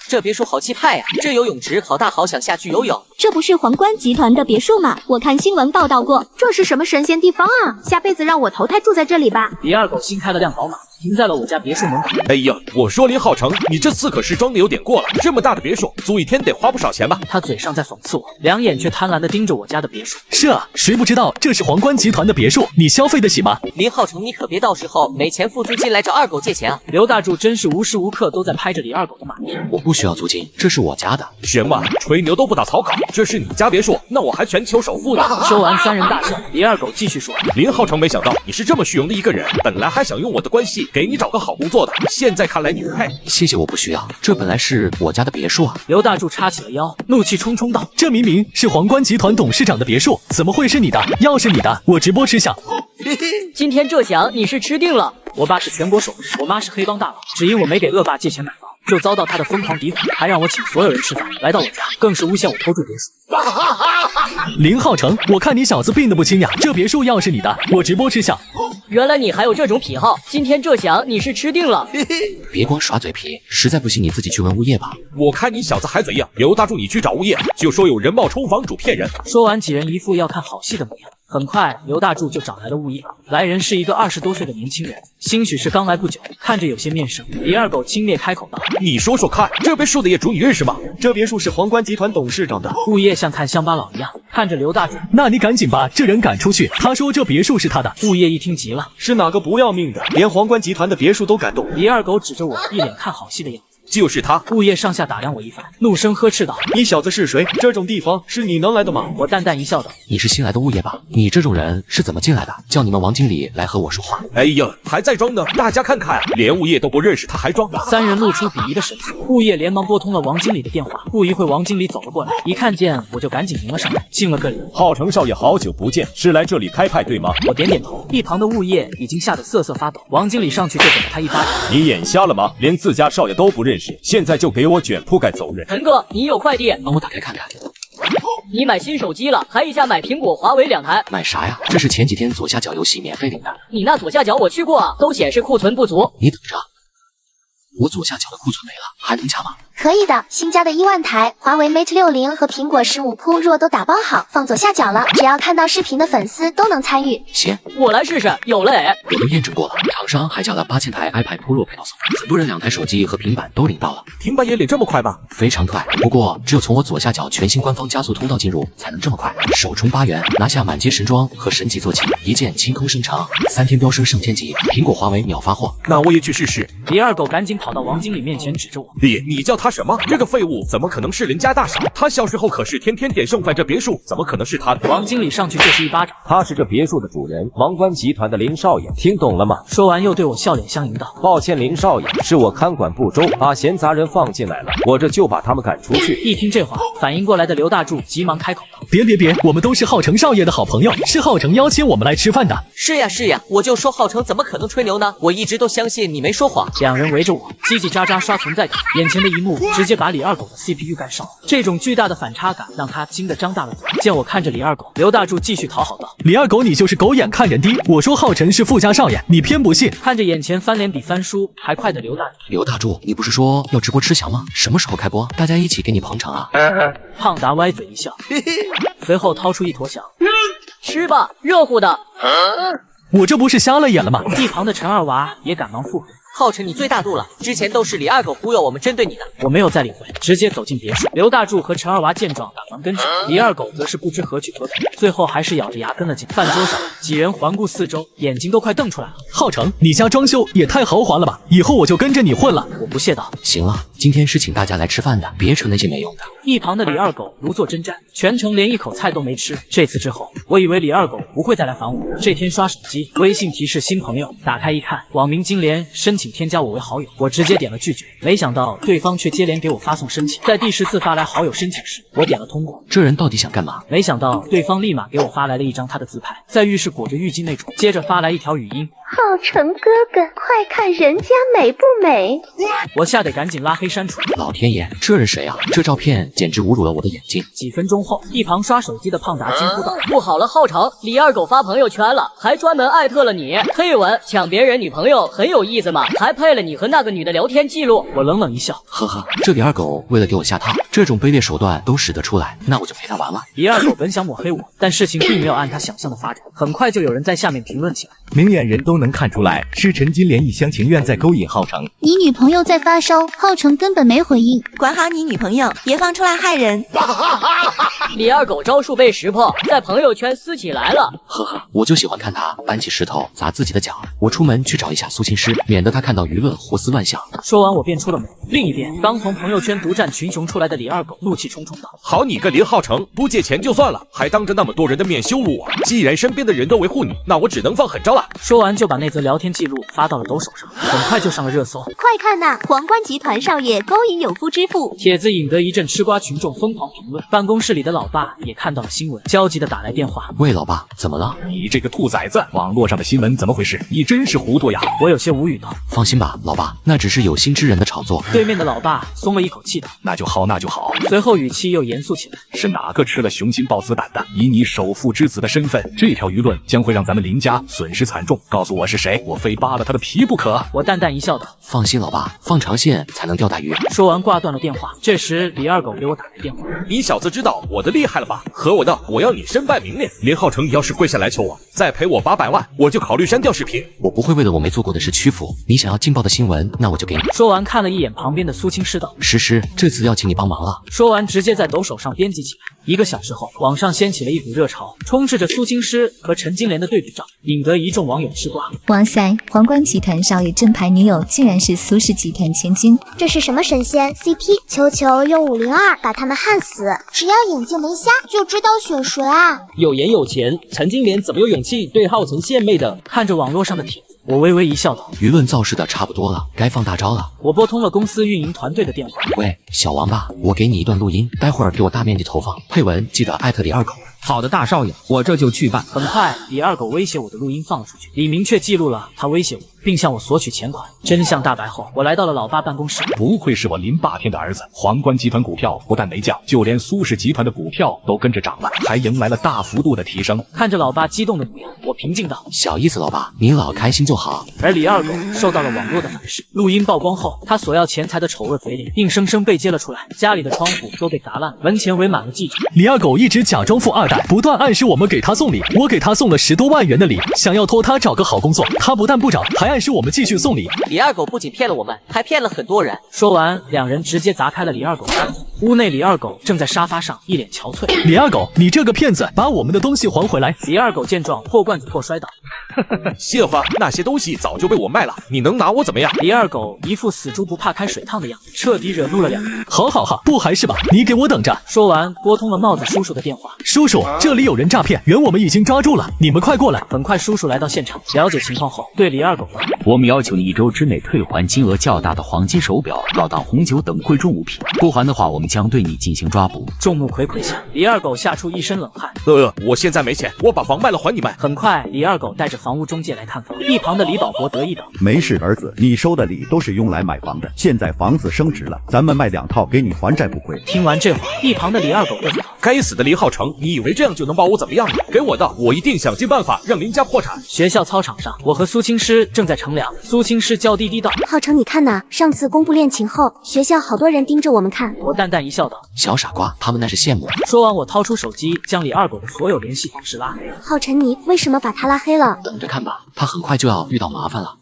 这别墅好气派呀！这游泳池好大，好想下去游泳。这不是皇冠集团的别墅吗？我看新闻报道过，这是什么神仙地方啊？下辈子让我投胎住在这里吧。李二狗新开了辆宝马，停在了我家别墅门口。哎呀，我说林浩成，你这次可是装的有点过了，这么大的别墅，租一天得花不少钱吧？他嘴上在讽刺我，两眼却贪婪地盯着我家的别墅。是啊，谁不知道这是皇冠集团的别墅？你消费得起吗？林浩成，你可别到时候没钱付租金来找二狗借钱啊！刘大柱真是无时无刻都在拍着李二狗的马屁。我不需要租金，这是我家的。行吧，吹牛都不打草稿，这是你家别墅，那我还全球首付呢。说完，三人大笑。李二狗继续说：“林浩成，没想到你是这么虚荣的一个人，本来还想用我的关系给你找个好工作的，现在看来你不配。谢谢，我不需要，这本来是我家的别墅啊。”刘大柱叉起了腰，怒气冲冲道：“这明明是皇冠集团董事长的别墅，怎么会是你的？要是你的，我直播吃下。”今天这翔你是吃定了。我爸是全国首富，我妈是黑帮大佬，只因我没给恶霸借钱买房，就遭到他的疯狂诋毁，还让我请所有人吃饭。来到我家，更是诬陷我偷住别墅。林浩成，我看你小子病得不轻呀！这别墅要是你的，我直播吃下。原来你还有这种癖好，今天这翔你是吃定了。别光耍嘴皮，实在不行你自己去问物业吧。我看你小子还怎样？刘大柱，你去找物业，就说有人冒充房主骗人。说完，几人一副要看好戏的模样。很快，刘大柱就找来了物业。来人是一个20多岁的年轻人，兴许是刚来不久，看着有些面生。李二狗轻蔑开口道：“你说说看，这别墅的业主你认识吗？这别墅是皇冠集团董事长的。”物业像看乡巴佬一样看着刘大柱。那你赶紧把这人赶出去，他说这别墅是他的。物业一听急了：“是哪个不要命的，连皇冠集团的别墅都敢动？”李二狗指着我，一脸看好戏的样子。就是他！物业上下打量我一番，怒声呵斥道：“你小子是谁？这种地方是你能来的吗？”我淡淡一笑道：“你是新来的物业吧？你这种人是怎么进来的？叫你们王经理来和我说话。”哎呀，还在装呢！大家看看，连物业都不认识，他还装。三人露出鄙夷的神色。物业连忙拨通了王经理的电话。不一会，王经理走了过来，一看见我就赶紧迎了上来，敬了个礼。浩成少爷，好久不见，是来这里开派对吗？我点点头。一旁的物业已经吓得瑟瑟发抖。王经理上去就给了他一巴掌。你眼瞎了吗？连自家少爷都不认识，现在就给我卷铺盖走人！陈哥，你有快递，帮我打开看看。你买新手机了，还一下买苹果、华为2台。买啥呀？这是前几天左下角游戏免费领的。你那左下角我去过啊，都显示库存不足。你等着，我左下角的库存没了，还能加吗？可以的，新加的1万台华为 Mate 60和苹果15 Pro 若都打包好，放左下角了，只要看到视频的粉丝都能参与。行，我来试试。有了哎，我都验证过了，厂商还加了8000台 iPad Pro 配套送，很多人2台手机和平板都领到了。平板也领这么快吗？非常快，不过只有从我左下角全新官方加速通道进入才能这么快。首充8元，拿下满街神装和神级坐骑，一键清空生成，3天飙升上千级，苹果、华为秒发货。那我也去试试。李二狗赶紧跑到王经理面前，指着我：“你叫他什么？这个废物怎么可能是邻家大嫂？他小时候可是天天点剩饭，这别墅怎么可能是他的？”王经理上去就是一巴掌。他是这别墅的主人，王冠集团的林少爷，听懂了吗？说完又对我笑脸相迎道：“抱歉，林少爷，是我看管不周，把闲杂人放进来了，我这就把他们赶出去。”一听这话，反应过来的刘大柱急忙开口道：“别，我们都是浩成少爷的好朋友，是浩成邀请我们来吃饭的。”是呀，我就说浩成怎么可能吹牛呢？我一直都相信你没说谎。两人围着我叽叽喳喳刷存在感，眼前的一幕直接把李二狗的 CPU 干烧。这种巨大的反差感让他惊得张大了嘴。见我看着李二狗，刘大柱继续讨好道：“李二狗，你就是狗眼看人低。我说浩辰是富家少爷，你偏不信。”看着眼前翻脸比翻书还快的刘大柱，你不是说要直播吃翔吗？什么时候开播？大家一起给你捧场啊！胖达歪嘴一笑，随后掏出一坨翔，吃吧，热乎的。我这不是瞎了眼了吗？一旁的陈二娃也赶忙附和。浩辰，你最大度了，之前都是李二狗忽悠我们针对你的。我没有再理会，直接走进别墅。刘大柱和陈二娃见状赶忙跟上，李二狗则是不知何去何从，最后还是咬着牙跟了进饭桌上。几人环顾四周，眼睛都快瞪出来了。浩成，你家装修也太豪华了吧，以后我就跟着你混了。我不屑道：“行了，今天是请大家来吃饭的，别扯那些没用的。”一旁的李二狗如坐针毡，全程连一口菜都没吃。这次之后，我以为李二狗不会再来烦我。这天刷手机，微信提示新朋友，打开一看，网名金莲申请添加我为好友，我直接点了拒绝。没想到对方却接连给我发送申请，在第10次发来好友申请时，我点了通过。这人到底想干嘛？没想到对方立马给我发来了一张他的自拍，在浴室裹着浴巾那种，接着发来一条语音：“浩成哥哥，快看人家美不美？”我吓得赶紧拉黑删除。老天爷，这人谁啊？这照片简直侮辱了我的眼睛。几分钟后，一旁刷手机的胖达惊呼道：“不好了，浩成，李二狗发朋友圈了，还专门艾特了你。配文抢别人女朋友很有意思吗？还配了你和那个女的聊天记录。”我冷冷一笑，呵呵，这李二狗为了给我下套，这种卑劣手段都使得出来，那我就陪他玩了。李二狗本想抹黑我，但事情并没有按他想象的发展，很快就有人在下面评论起来。明眼人都能看出来，是陈金莲一厢情愿在勾引浩成。你女朋友在发烧，浩成根本没回应。管好你女朋友，别放出来害人。李二狗招数被识破，在朋友圈撕起来了。呵呵，我就喜欢看他搬起石头砸自己的脚。我出门去找一下苏青师，免得他看到舆论胡思乱想。说完，我便出了门。另一边，刚从朋友圈独占群雄出来的李二狗怒气冲冲道：“好你个林浩成，不借钱就算了，还当着那么多人的面羞辱我。既然身边的人都维护你，那我只能放狠招了。”说完就把那则聊天记录发到了抖手上，很快就上了热搜。快看呐，皇冠集团少爷勾引有夫之妇。帖子引得一阵吃瓜群众疯狂评论，办公室里的老爸也看到了新闻，焦急的打来电话：“喂，老爸，怎么了？你这个兔崽子，网络上的新闻怎么回事？你真是糊涂呀！”我有些无语道：“放心吧，老爸，那只是有心之人的炒作。”对面的老爸松了一口气道：“那就好，那就好。”随后语气又严肃起来：“是哪个吃了雄心豹子胆的？以你首富之子的身份，这条舆论将会让咱们林家损失惨重。告诉我是谁，我非扒了他的皮不可。”我淡淡一笑道：“放心，老爸，放长线才能钓大鱼。”说完挂断了电话。这时李二狗给我打来电话：“你小子知道我的厉害了吧？和我的，我要你身败名裂。林浩成，你要是跪下来求我，再赔我800万，我就考虑删掉视频。我不会为了我没做过的事屈服。你想要劲爆的新闻，那我就给你。”说完看了一眼旁边的苏青师道：“诗诗，这次要请你帮忙了。”说完直接在抖手上编辑起来。1个小时后，网上掀起了一股热潮，充斥着苏青师和陈金莲的对比照，引得一众网友吃瓜。哇塞，皇冠集团少爷正牌女友竟然是苏氏集团千金，这是什么神仙 CP？ 求求用502把他们焊死！只要眼睛没瞎，就知道选谁啊！有颜有钱，陈金莲怎么有勇气对浩成献媚的？看着网络上的帖子，我微微一笑道：“舆论造势的差不多了，该放大招了。”我拨通了公司运营团队的电话：“喂，小王八，我给你一段录音，待会儿给我大面积投放，配文记得艾特李二狗。”好的，大少爷，我这就去办。很快，李二狗威胁我的录音放了出去，李明确记录了他威胁我，并向我索取钱款。真相大白后，我来到了老爸办公室。不愧是我林霸天的儿子，皇冠集团股票不但没降，就连苏氏集团的股票都跟着涨了，还迎来了大幅度的提升。看着老爸激动的模样，我平静道：“小意思，老爸，您老开心就好。”而李二狗受到了网络的反噬，录音曝光后，他索要钱财的丑恶嘴脸硬生生被揭了出来，家里的窗户都被砸烂，门前围满了记者。李二狗一直假装富二代，不断暗示我们给他送礼，我给他送了10多万元的礼，想要托他找个好工作，他不但不找，还暗示我们继续送礼。李二狗不仅骗了我们，还骗了很多人。说完，两人直接砸开了李二狗的案子。屋内，李二狗正在沙发上一脸憔悴。李二狗，你这个骗子，把我们的东西还回来！李二狗见状，破罐子破摔倒。谢话，那些东西早就被我卖了，你能拿我怎么样？李二狗一副死猪不怕开水烫的样子，彻底惹怒了两人。好好好，不还是吧，你给我等着。说完，拨通了帽子叔叔的电话。叔叔，这里有人诈骗，原我们已经抓住了，你们快过来。很快，叔叔来到现场，了解情况后，对李二狗道：“我们要求你1周之内退还金额较大的黄金手表、高档红酒等贵重物品，不还的话，我们将对你进行抓捕。”众目睽睽下，李二狗吓出一身冷汗。我现在没钱，我把房卖了还你们。很快，李二狗带着房屋中介来看房，一旁的李保国得意道：“没事，儿子，你收的礼都是用来买房的，现在房子升值了，咱们卖2套给你还债不亏。”听完这话，一旁的李二狗嘚瑟道：“该死的林浩成，你以为这样就能把我怎么样吗？给我的，我一定想尽办法让林家破产。”学校操场上，我和苏青师正在乘凉。苏青师娇滴滴道：“浩成，你看呐，上次公布恋情后，学校好多人盯着我们看。”我淡淡一笑道：“小傻瓜，他们那是羡慕。”说完，我掏出手机，将李二狗的所有联系方式拉黑。浩成，你为什么把他拉黑了？等着看吧，他很快就要遇到麻烦了。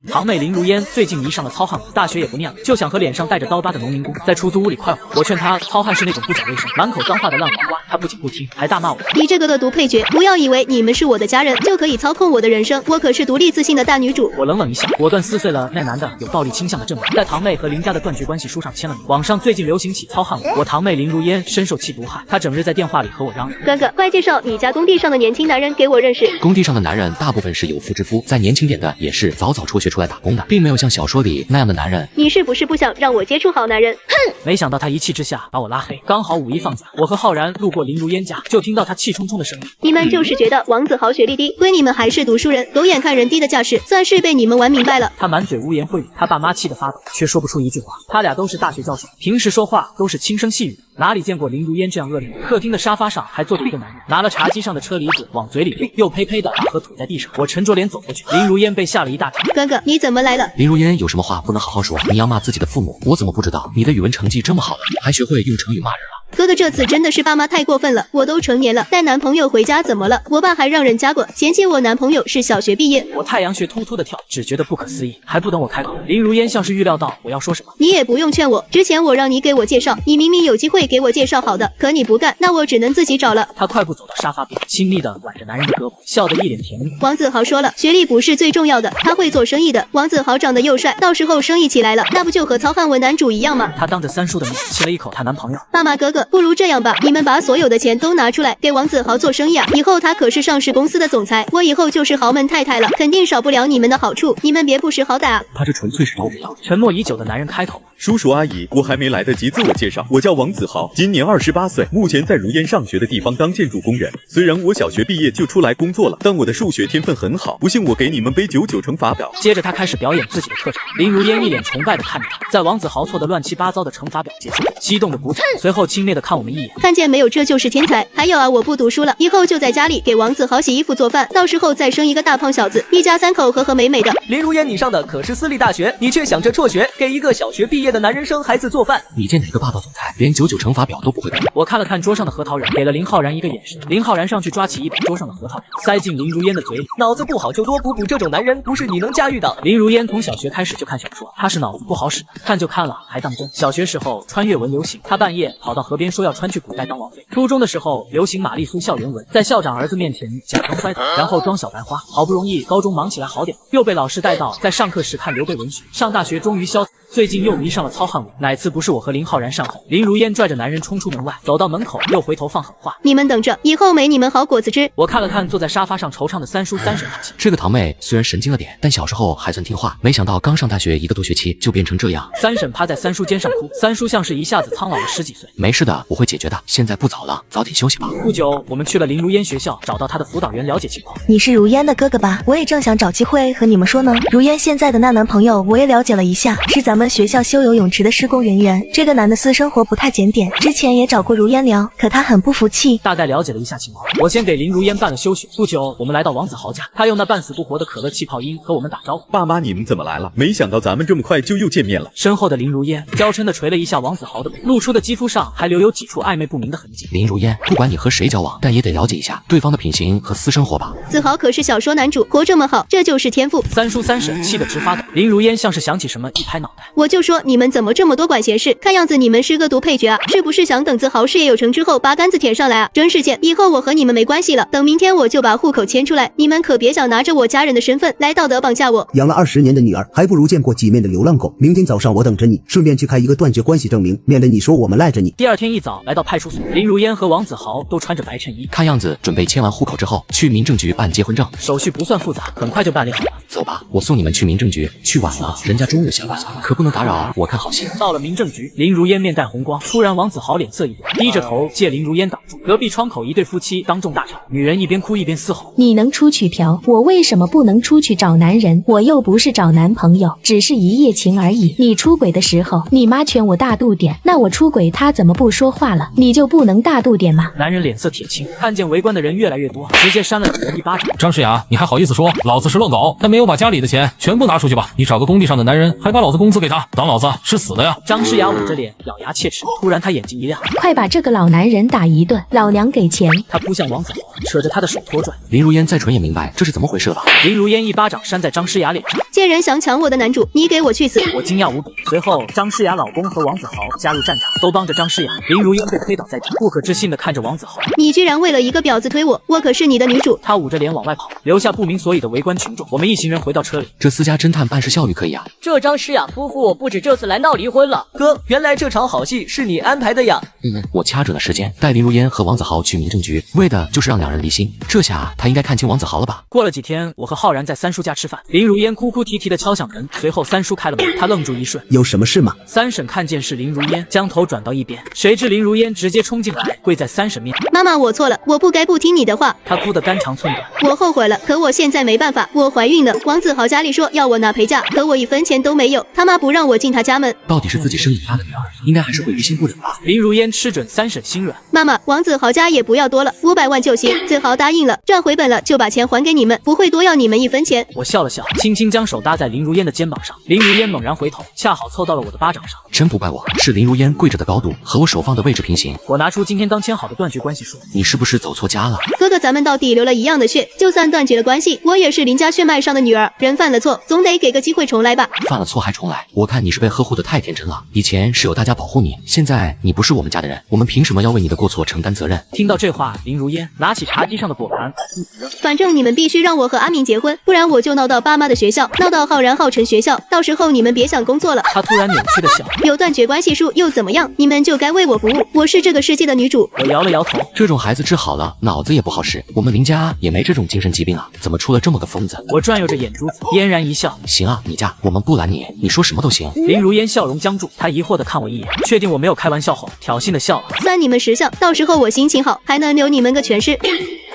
堂妹林如烟最近迷上了糙汉，大学也不念了，就想和脸上带着刀疤的农民工在出租屋里快活。我劝她，糙汉是那种不讲卫生、满口脏话的烂黄瓜，她不仅不听，还大骂我：“你这个恶毒配角，不要以为你们是我的家人就可以操控我的人生，我可是独立自信的大女主。”我冷冷一笑，果断撕碎了那男的有暴力倾向的证明，在堂妹和林家的断绝关系书上签了名。网上最近流行起糙汉舞，我堂妹林如烟深受其毒害，她整日在电话里和我嚷嚷：“哥哥，快介绍你家工地上的年轻男人给我认识。”工地上的男人大部分是有妇之夫，再年轻点的也是早早辍学出来打工的，并没有像小说里那样的男人。你是不是不想让我接触好男人？哼！没想到他一气之下把我拉黑。刚好5一放假，我和浩然路过林如烟家，就听到他气冲冲的声音：“你们就是觉得王子豪学历低，亏你们还是读书人，狗眼看人低的架势，算是被你们玩明白了。”他满嘴污言秽语，他爸妈气得发抖，却说不出一句话。他俩都是大学教授，平时说话都是轻声细语的。哪里见过林如烟这样恶劣？客厅的沙发上还坐着一个男人，拿了茶几上的车厘子往嘴里丢，又呸呸的把盒吐在地上。我沉着脸走过去，林如烟被吓了一大跳。哥哥，你怎么来了？林如烟有什么话不能好好说？你要骂自己的父母，我怎么不知道？你的语文成绩这么好了，还学会用成语骂人了。哥哥这次真的是爸妈太过分了，我都成年了，带男朋友回家怎么了？我爸还让人家过，嫌弃我男朋友是小学毕业。我太阳穴突突的跳，只觉得不可思议。还不等我开口，林如烟像是预料到我要说什么。你也不用劝我，之前我让你给我介绍，你明明有机会给我介绍好的，可你不干，那我只能自己找了。他快步走到沙发边，亲昵地挽着男人的胳膊，笑得一脸甜蜜。王子豪说了，学历不是最重要的，他会做生意的。王子豪长得又帅，到时候生意起来了，那不就和糙汉文男主一样吗？他当着三叔的面亲了一口她男朋友。爸妈哥哥，不如这样吧，你们把所有的钱都拿出来给王子豪做生意啊！以后他可是上市公司的总裁，我以后就是豪门太太了，肯定少不了你们的好处，你们别不识好歹啊！他这纯粹是找我要。沉默已久的男人开口：叔叔阿姨，我还没来得及自我介绍，我叫王子豪，今年28岁，目前在如烟上学的地方当建筑工人。虽然我小学毕业就出来工作了，但我的数学天分很好，不信我给你们背99乘法表。接着他开始表演自己的特长，林如烟一脸崇拜地看着他，在王子豪错的乱七八糟的乘法表结束后，激动的鼓掌，随后轻蔑地看我们一眼，看见没有，这就是天才。还有啊，我不读书了，以后就在家里给王子豪洗衣服做饭，到时候再生一个大胖小子，一家3口和和美美的。林如烟，你上的可是私立大学，你却想着辍学，给一个小学毕业的男人生孩子做饭。你见哪个霸道总裁连99乘法表都不会背？我看了看桌上的核桃仁，给了林浩然一个眼神。林浩然上去抓起一把桌上的核桃仁，塞进林如烟的嘴里。脑子不好就多补补，这种男人不是你能驾驭的。林如烟从小学开始就看小说，她是脑子不好使的，看就看了还当真。小学时候穿越文流行，她半夜跑到河边说要穿去古代当王妃。初中的时候流行玛丽苏校园文，在校长儿子面前假装摔倒，然后装小白花。好不容易高中忙起来好点，又被老师带到在上课时看刘备文学。上大学终于潇洒，最近又迷上了糙汉文。哪次不是我和林浩然上狠？林如烟拽着男人冲出门外，走到门口又回头放狠话：你们等着，以后没你们好果子吃。我看了看坐在沙发上惆怅的三叔三婶，这个堂妹虽然神经了点，但小时候还算听话，没想到刚上大学1个多学期就变成这样。三婶趴在三叔肩上哭，三叔像是一下子苍老了10几岁。没事的，我会解决的，现在不早了，早点休息吧。不久，我们去了林如烟学校，找到她的辅导员了解情况。你是如烟的哥哥吧？我也正想找机会和你们说呢。如烟现在的那男朋友我也了解了一下，是咱们学校修游泳池的施工人员。这个男的私生活不太检点，之前也找过如烟聊，可他很不服气。大概了解了一下情况，我先给林如烟办了休学。不久，我们来到王子豪家，他用那半死不活的可乐气泡音和我们打招呼：爸妈，你们怎么来了？没想到咱们这么快就又见面了。身后的林如烟娇嗔地捶了一下王子豪的背，露出的肌肤上还留有几处暧昧不明的痕迹。林如烟，不管你和谁交往，但也得了解一下对方的品行和私生活吧。子豪可是小说男主，活这么好，这就是天赋。三叔三婶气得直发抖。林如烟像是想起什么，一拍脑袋：我就说你们怎么这么多管闲事？看样子你们是个毒配角啊！是不是想等子豪事业有成之后把杆子舔上来啊？真是贱！以后我和你们没关系了，等明天我就把户口迁出来，你们可别想拿着我家人的身份来道德绑架我。养了20年的女儿，还不如见过几面的流浪狗。明天早上我等着你，顺便去开一个断绝关系证明，免得你说我们赖着你。第二天一早来到派出所，林如烟和王子豪都穿着白衬衣，看样子准备迁完户口之后去民政局办结婚证。手续不算复杂，很快就办理好了。走吧，我送你们去民政局。去晚了，人家中午下班，可不能打扰我看好戏。到了民政局，林如烟面带红光，突然王子豪脸色一变，低着头借林如烟挡住。隔壁窗口一对夫妻当众大吵，女人一边哭一边嘶吼：你能出去嫖，我为什么不能出去找男人？我又不是找男朋友，只是一夜情而已。你出轨的时候，你妈劝我大度点，那我出轨她怎么不说话了？你就不能大度点吗？男人脸色铁青，看见围观的人越来越多，直接扇了女人一巴掌。张诗雅，你还好意思说老子是乱搞？他没有把家里的钱全部拿出去吧？你找个工地上的男人，还把老子工资给他，当老子是死的呀？张诗雅捂着脸咬牙切齿，突然她眼睛一亮，快把这个老男人打一顿，老娘给钱。她扑向王子豪，扯着他的手拖拽。林如烟再蠢也明白这是怎么回事了吧？林如烟一巴掌扇在张诗雅脸上，贱人想抢我的男主，你给我去死！我惊讶无比。随后张诗雅老公和王子豪加入战场，都帮着张诗雅。林如烟被推倒在地，不可置信地看着王子豪，你居然为了一个婊子推我，我可是你的女主。他捂着脸往外跑，留下不明所以的围观群众。我们一行人回到车里，这私家侦探办事效率可以啊。这张诗雅夫妇不止这次来闹离婚了。哥，原来这场好戏是你安排的呀。我掐准了时间带林如烟和王子豪去民政局，为的就是让两人离心，这下他应该看清王子豪了吧？过了几天，我和浩然在三叔家吃饭，林如烟哭哭啼啼的敲响门，随后三叔开了门，他愣住一瞬，有什么事吗？三婶看见是林如烟，将头转到一边，谁知林如烟直接冲进来，跪在三婶面。妈妈，我错了，我不该不听你的话。她哭得肝肠寸断，我后悔了，可我现在没办法，我怀孕了。王子豪家里说要我拿陪嫁，可我1分钱都没有，他妈不让我进他家门。到底是自己生你大的女儿，应该还是会于心不忍吧？林如烟吃准三婶心软，妈妈，王子豪家也不要多了，500万就行。子豪答应了，赚回本了就把钱还给你们，不会多要你们1分钱。我笑了笑，轻轻将手搭在林如烟的肩膀上，林如烟猛然回头，恰好凑到了我的巴掌上。真不怪我，是林如烟跪着的高度和我手放的位置平行。我拿出今天刚签好的断绝关系书，你是不是走错家了？哥哥，咱们到底流了一样的血，就算断绝了关系，我也是林家血脉上的女儿，人犯了错，总得给个机会重来吧。犯了错还重来，我看你是被呵护的太天真了。以前是有大家保护你，现在你不是我们家的人，我们凭什么要为你的过错承担责任？听到这话，林如烟拿起茶几上的果盘，反正你们必须让我和阿明结婚，不然我就闹到爸妈的学校，闹到浩然浩辰学校，到时候你们别想工作了。他突然扭曲的笑，有断绝关系书又怎么样？你们就该为我服务，我是这个世界的女主。我摇了摇头，这种孩子治好了，脑子也不好使。我们林家也没这种精神疾病啊，怎么出了这么个疯子？我转悠着眼珠子，嫣然一笑。行啊，你嫁，我们不拦你，你说什么都行。林如烟笑容僵住，她疑惑的看我一眼，确定我没有开玩笑后，挑衅的笑了。算你们识相，到时候我心情好，还能留你们个全尸。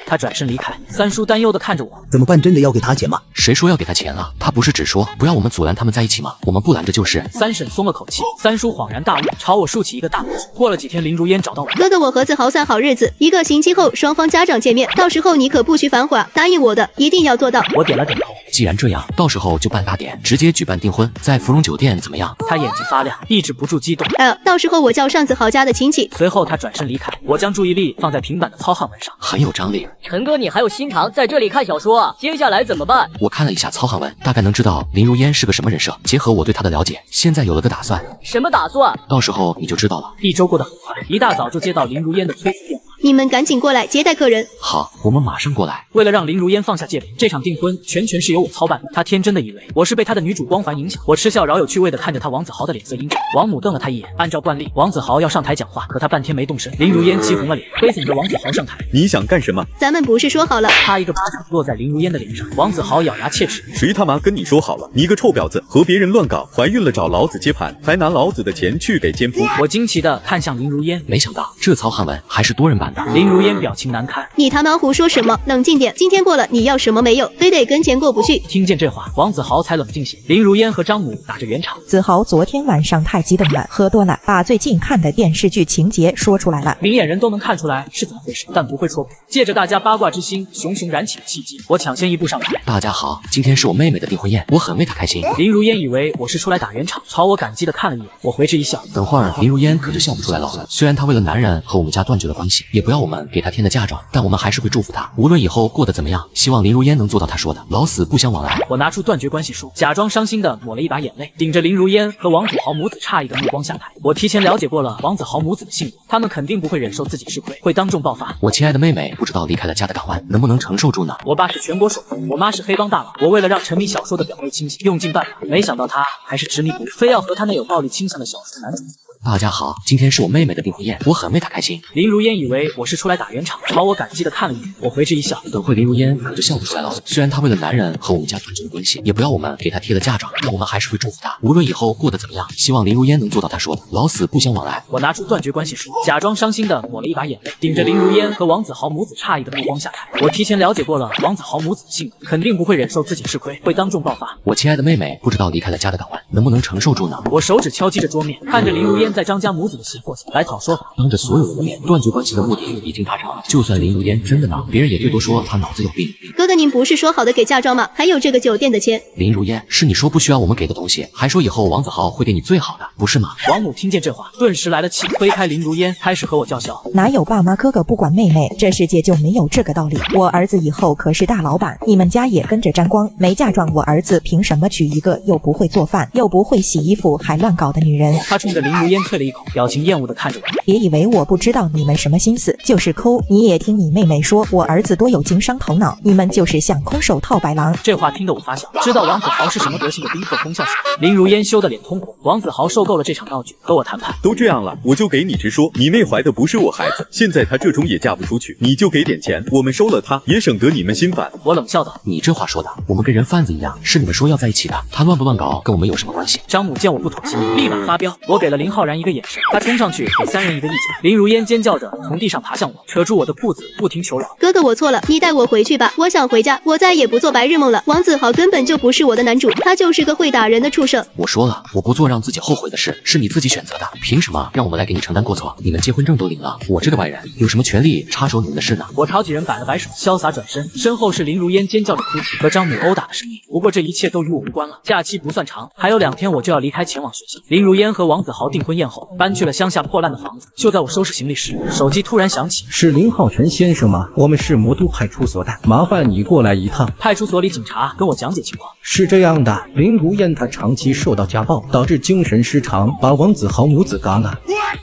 他转身离开，三叔担忧的看着我，怎么办？真的要给他钱吗？谁说要给他钱了？他不是只说不要我们阻拦他们在一起吗？我们不拦着就是。三婶松了口气，三叔恍然大悟，朝我竖起一个大拇指。过了几天，林如烟找到我，哥哥，我和子豪算好日子，1个星期后双方家长见面，到时候你可不许反悔，答应我的，一定要做到。我点了点头。既然这样，到时候就办大典，直接举办订婚，在芙蓉酒店怎么样？他眼睛发亮，抑制不住激动。到时候我叫上子豪家的亲戚。随后他转身离开，我将注意力放在平板的糙汉文上，很有张力。陈哥，你还有心肠在这里看小说啊？接下来怎么办？我看了一下糙汉文，大概能知道林如烟是个什么人设。结合我对她的了解，现在有了个打算。什么打算？到时候你就知道了。1周过得很快，一大早就接到林如烟的催促电话。你们赶紧过来接待客人。好，我们马上过来。为了让林如烟放下戒备，这场订婚全是由我操办的。她天真的以为我是被她的女主光环影响。我嗤笑饶有趣味的看着她王子豪的脸色阴沉。王母瞪了他一眼，按照惯例，王子豪要上台讲话，可他半天没动身。林如烟急红了脸，推搡着王子豪上台。你想干什么？咱们不是说好了？他一个巴掌落在林如烟的脸上，王子豪咬牙切齿。谁他妈跟你说好了？你个臭婊子，和别人乱搞，怀孕了找老子接盘，还拿老子的钱去给奸夫。我惊奇的看向林如烟，没想到这糙汉文还是多人版的。林如烟表情难堪，你他妈胡说什么？冷静点，今天过了，你要什么没有，非得跟钱过不去。听见这话，王子豪才冷静些。林如烟和张母打着圆场。子豪昨天晚上太激动了，喝多了，把最近看的电视剧情节说出来了。明眼人都能看出来是怎么回事，但不会戳破。借着大家八卦之心，熊燃起了契机。我抢先一步上台。大家好，今天是我妹妹的订婚宴，我很为她开心。林如烟以为我是出来打圆场，朝我感激的看了一眼，我回之一笑。等会儿林如烟可就笑不出来了。虽然她为了男人和我们家断绝了关系，也不要我们给她添的嫁妆，但我们还是会祝福她，无论以后过得怎么样，希望林如烟能做到她说的老死不相往来。我拿出断绝关系书，假装伤心的抹了一把眼泪，顶着林如烟和王子豪母子诧异的目光下台。我提前了解过了王子豪母子的性格，他们肯定不会忍受自己吃亏，会当众爆发。我亲爱的妹妹不知道离开了家的港湾能不能承受住呢？我爸是全国首富，我妈是黑帮大佬。我为了让沉迷小说的表妹亲戚用尽办法，没想到他还是执迷不悟，非要和他那有暴力倾向的小说男主。大家好，今天是我妹妹的订婚宴，我很为她开心。林如烟以为我是出来打圆场，朝我感激的看了一眼，我回之一笑。等会林如烟可就笑不出来了。虽然她为了男人和我们家断绝了关系，也不要我们给她贴了嫁妆，但我们还是会祝福她，无论以后过得怎么样，希望林如烟能做到她说的老死不相往来。我拿出断绝关系书，假装伤心的抹了一把眼泪，顶着林如烟和王子豪母子诧异的目光下台。我提前了解过了王子豪母子的性格，肯定不会忍受自己吃亏，会当众爆发。我亲爱的妹妹不知道离开了家的港湾能不能承受住呢？我手指敲击着桌面，看着林如烟在张家母子的胁迫下来讨说法，当着所有人的面，断绝关系的目的已经达成了。就算林如烟真的闹，别人也最多说她脑子有病。哥哥，您不是说好的给嫁妆吗？还有这个酒店的钱。林如烟，是你说不需要我们给的东西，还说以后王子豪会给你最好的，不是吗？王母听见这话，顿时来了气，推开林如烟，开始和我叫嚣。哪有爸妈哥哥不管妹妹？这世界就没有这个道理。我儿子以后可是大老板，你们家也跟着沾光。没嫁妆，我儿子凭什么娶一个又不会做饭又不会洗衣服还乱搞的女人？他冲着林如烟烟啐了一口，表情厌恶地看着我。别以为我不知道你们什么心思，就是抠。你也听你妹妹说，我儿子多有经商头脑，你们就是像空手套白狼。这话听得我发笑，知道王子豪是什么德行的宾客哄笑起来。林如烟羞得脸通红。王子豪受够了这场闹剧，和我谈判。都这样了，我就给你直说，你妹怀的不是我孩子，现在她这种也嫁不出去，你就给点钱，我们收了她，也省得你们心烦。我冷笑道：“你这话说的，我们跟人贩子一样，是你们说要在一起的，他乱不乱搞跟我们有什么关系？”张母见我不妥协，立马发飙。我给了林浩然一个眼神，他冲上去给3人一个意见。林如烟尖叫着从地上爬向我，扯住我的裤子，不停求饶：“哥哥，我错了，你带我回去吧，我想回家，我再也不做白日梦了。王子豪根本就不是我的男主，他就是个会打人的畜生。”我说了，我不做让自己后悔的事，是你自己选择的，凭什么让我们来给你承担过错？你们结婚证都领了，我这个外人有什么权利插手你们的事呢？我朝几人摆了摆手，潇洒转身，身后是林如烟尖叫着哭泣和张母殴打的声音。不过这一切都与我无关了。假期不算长，还有2天我就要离开前往学校。林如烟和王子豪订婚宴后，搬去了乡下破烂的房子。就在我收拾行李时，手机突然响起。是林浩辰先生吗？我们是魔都派出所的，麻烦你过来一趟。派出所里警察跟我讲解情况。是这样的，林如烟她长期受到家暴，导致精神失常，把王子豪母子嘎了。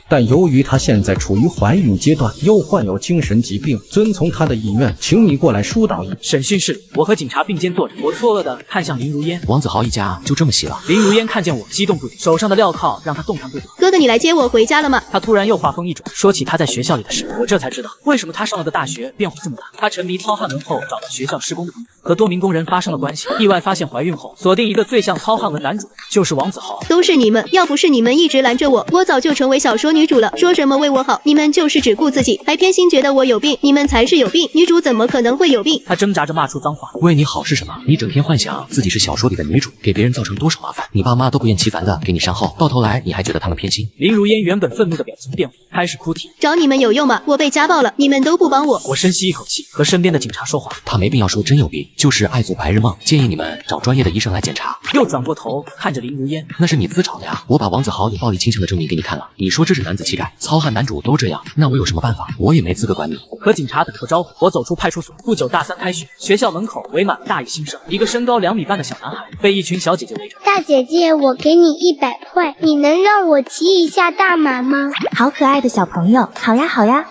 但由于她现在处于怀孕阶段，又患有精神疾病，遵从她的意愿，请你过来疏导一。审讯室里，我和警察并肩坐着，我错愕地看向林如烟。王子豪一家就这么洗了？林如烟看见我，激动不已，手上的镣铐让她动弹不得。哥哥，你来接我回家了吗？她突然又话锋一转，说起她在学校里的事，我这才知道为什么她上了个大学变化这么大。她沉迷糙汉文后，找到学校施工的地方，和多名工人发生了关系，意外发现怀孕后，锁定一个最像糙汉文男主，就是王子豪。都是你们，要不是你们一直拦着我，我早就成为小说女主了。说什么为我好，你们就是只顾自己，还偏心觉得我有病，你们才是有病，女主怎么可能会有病？她挣扎着骂出脏话。为你好是什么？你整天幻想自己是小说里的女主，给别人造成多少麻烦，你爸妈都不厌其烦的给你善后，到头来你还觉得他们偏心。林如烟原本愤怒的表情变红，开始哭啼。找你们有用吗？我被家暴了，你们都不帮我。我深吸一口气，和身边的警察说话。他没必要说真有病，就是爱做白日梦，建议你们找专业的医生来检查。又转过头看着林如烟，那是你自找的呀，我把王子豪有暴力倾向的证明给你看了，你说这是男子气概，糙汉男主都这样，那我有什么办法？我也没资格管你。和警察打个招呼，我走出派出所。不久大3开学，学校门口围满了大一新生，一个身高2米半的小男孩被一群小姐姐围着。大姐姐，我给你100块，你能让我骑一下大马吗？好可爱的小朋友，好呀好呀。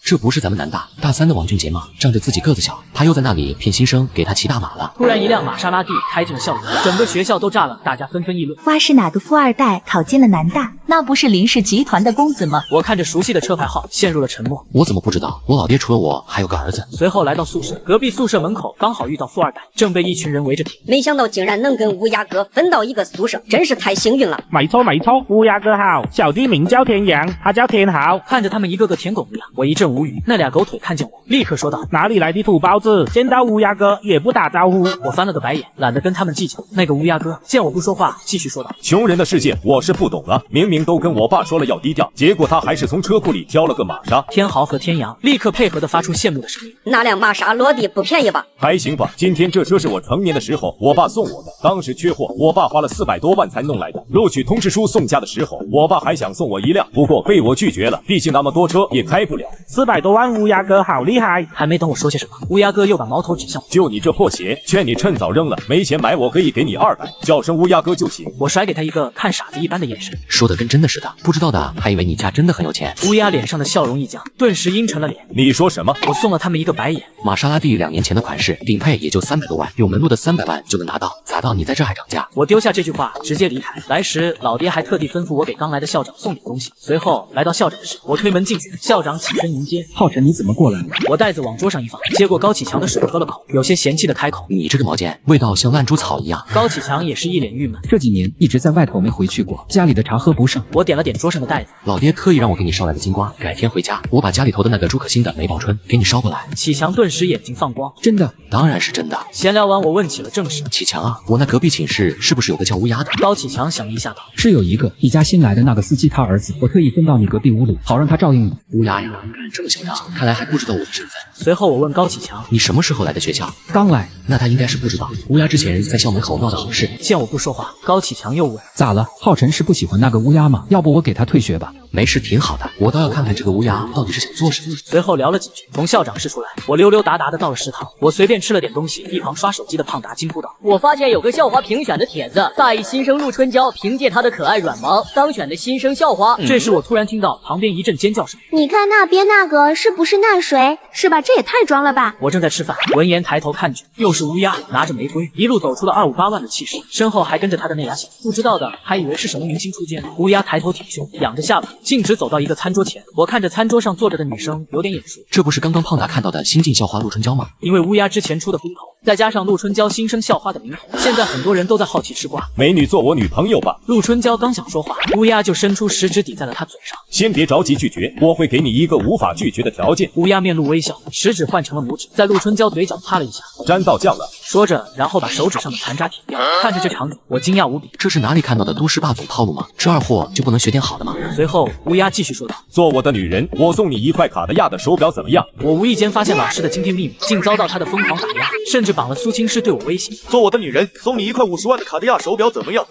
这不是咱们南大3的王俊杰吗？仗着自己个子小，他又在那里骗新生给他骑大马了。突然一辆玛莎拉蒂开进了校园，整个学校都炸了，大家纷纷议论。哇，是哪个富二代考进了南大？那不是林氏集团的公子吗？我看着熟悉的车牌号，陷入了沉默。我怎么不知道？我老爹除了我还有个儿子。随后来到宿舍，隔壁宿舍门口刚好遇到富二代，正被一群人围着停。没想到竟然能跟乌鸦哥分到一个宿舍，真是太幸运了。没错没错，乌鸦哥好，小弟名叫田阳，他叫天豪。看着他们一个个舔狗模样，我一阵无语。那俩狗腿看见我，立刻说道：“哪里来的土包子？见到乌鸦哥也不打招呼。”我翻了个白眼，懒得跟他们计较。那个乌鸦哥见我不说话，继续说道：“穷人的世界我是不懂了，明明都跟我爸说了要低调，结果他还是从车库里挑了个玛莎。”天豪和天阳立刻配合的发出羡慕的声音。那辆玛莎落地不便宜吧？还行吧，今天这车是我成年的时候我爸送我的，当时缺货，我爸花了400多万才弄来的。录取通知书送家的时候，我爸还想送我1辆，不过被我拒绝了，毕竟那么多车也开不了。400多万，乌鸦哥好厉害！还没等我说些什么，乌鸦哥又把矛头指向我。就你这破鞋，劝你趁早扔了，没钱买我可以给你200，叫声乌鸦哥就行。我甩给他一个看傻子一般的眼神，说的跟真的似的，不知道的还以为你家真的很有钱。乌鸦脸上的笑容一僵，顿时阴沉了脸。你说什么？我送了他们一个白眼。玛莎拉蒂2年前的款式，顶配也就300多万，有门路的300万就能拿到，咋到你在这还涨价？我丢下这句话，直接离开。来时老爹还特地吩咐我给刚来的校长送点东西。随后来到校长室，我推门进去，校长起身迎接。浩辰，你怎么过来了？我袋子往桌上一放，接过高启强的水喝了口，有些嫌弃的开口：“你这个毛尖，味道像烂猪草一样。”高启强也是一脸郁闷，这几年一直在外头没回去过，家里的茶喝不上。我点了点桌上的袋子，老爹特意让我给你捎来的金瓜，改天回家我把家里头的那个朱可心的梅宝春给你捎过来。启强顿时眼睛放光，真的？当然是真的。闲聊完，我问起了正事。启强啊，我那隔壁寝室是不是有个叫乌鸦的？高启强想了一下道：“是有一个，一家新来的那个司机他儿子，我特意分到你隔壁屋里，好让他照应你。”乌鸦呀，这么嚣张，看来还不知道我的身份。随后我问高启强：“你什么时候来的学校？”刚来。那他应该是不知道乌鸦之前在校门口闹的好事。见我不说话，高启强又问：“咋了？浩辰是不喜欢那个乌鸦吗？要不我给他退学吧。”没事，挺好的。我倒要看看这个乌鸦到底是想做什么。随后聊了几句，从校长室出来，我溜溜达达的到了食堂。我随便吃了点东西，一旁刷手机的胖达惊呼道：“我发现有个校花评选的帖子，大一新生陆春娇凭借她的可爱软萌当选的新生校花。”这时我突然听到旁边一阵尖叫声，你看那边那个是不是那谁？是吧？这也太装了吧！我正在吃饭，闻言抬头看去，又是乌鸦拿着玫瑰，一路走出了258万的气势，身后还跟着他的那俩小子，不知道的还以为是什么明星出街呢。乌鸦抬头挺胸，仰着下巴，径直走到一个餐桌前。我看着餐桌上坐着的女生，有点眼熟，这不是刚刚胖达看到的新晋校花陆春娇吗？因为乌鸦之前出的风头，再加上陆春娇新生校花的名头，现在很多人都在好奇吃瓜。美女做我女朋友吧。陆春娇刚想说话，乌鸦就伸出食指抵在了她嘴上。先别着急拒绝，我会给你一个无法拒绝的条件。乌鸦面露微笑，食指换成了拇指，在陆春娇嘴角擦了一下，沾到酱了。说着，然后把手指上的残渣舔掉。看着这场景，我惊讶无比。这是哪里看到的都市霸总套路吗？这二货就不能学点好的吗？随后，乌鸦继续说道：“做我的女人，我送你1块卡地亚的手表，怎么样？”我无意间发现老师的惊天秘密，竟遭到他的疯狂打压，甚至绑了苏青师对我威胁：“做我的女人，送你1块50万的卡地亚手表，怎么样？”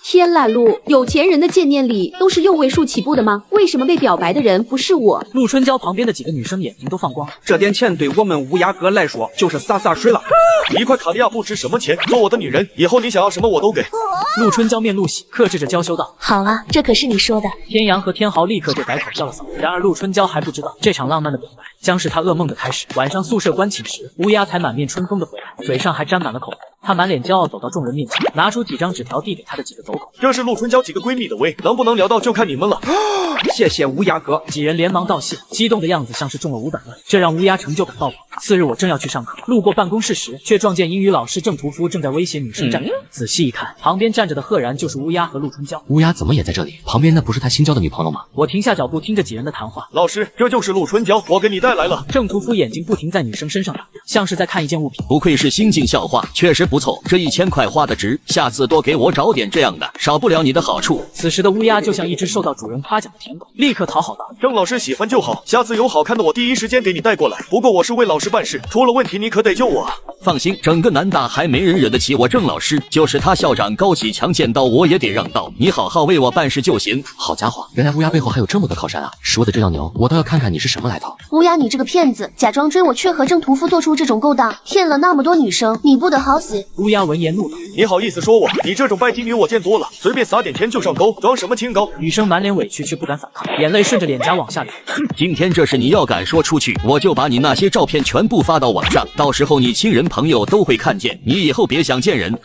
天啦路，有钱人的见面礼都是6位数起步的吗？为什么被表白的人不是我？陆春娇旁边的几个女生眼睛都放光，这点钱对我们乌鸦哥来说就是洒水了。1块卡地亚不值什么钱，做我的女人，以后你想要什么我都给。陆春娇面露喜，克制着娇羞道：“好啊，这可是你说的。”天阳和天豪立刻就改口叫了嗓。然而陆春娇还不知道，这场浪漫的表白将是她噩梦的开始。晚上宿舍关寝时，乌鸦才满面春风的回来，嘴上还沾满了口红。她满脸骄傲走到众人面前，拿出几张纸条递给她的几个走狗。这是陆春娇几个闺蜜的威，能不能聊到就看你们了。谢谢乌鸦哥，几人连忙道谢，激动的样子像是中了500万，这让乌鸦成就感爆棚。次日我正要去上课，路过办公室时，却撞见英语老师郑屠夫正在威胁女生站岗。仔细一看，旁边站着的赫然就是乌鸦和陆春娇。乌鸦怎么也在这里？旁边那不是他新交的女朋友吗？我停下脚步，听着几人的谈话。老师，这就是陆春娇，我给你带来了。郑屠夫眼睛不停在女生身上打，像是在看一件物品。不愧是新晋校花，确实不错，这1000块花的值，下次多给我找点这样的，少不了你的好处。此时的乌鸦就像一只受到主人夸奖的甜狗，立刻讨好道：“郑老师喜欢就好，下次有好看的我第一时间给你带过来。不过我是为老师办事，出了问题你可得救我。”放心，整个南大还没人惹得起我郑老师，就是他校长高启强见到我也得让道，你好好为我办事就行。好家伙，原来乌鸦背后还有这么个靠山啊！说的这样牛，我倒要看看你是什么来头。乌鸦，你这个骗子，假装追我却和郑屠夫做出这种勾当，骗了那么多女生，你不得好死！乌鸦闻言怒道：“你好意思说我？你这种拜金女我见多了，随便撒点钱就上钩，装什么清高？”女生满脸委屈却不敢反抗，眼泪顺着脸颊往下流。今天这事你要敢说出去，我就把你那些照片全部发到网上，到时候你亲人朋友都会看见，你以后别想见人。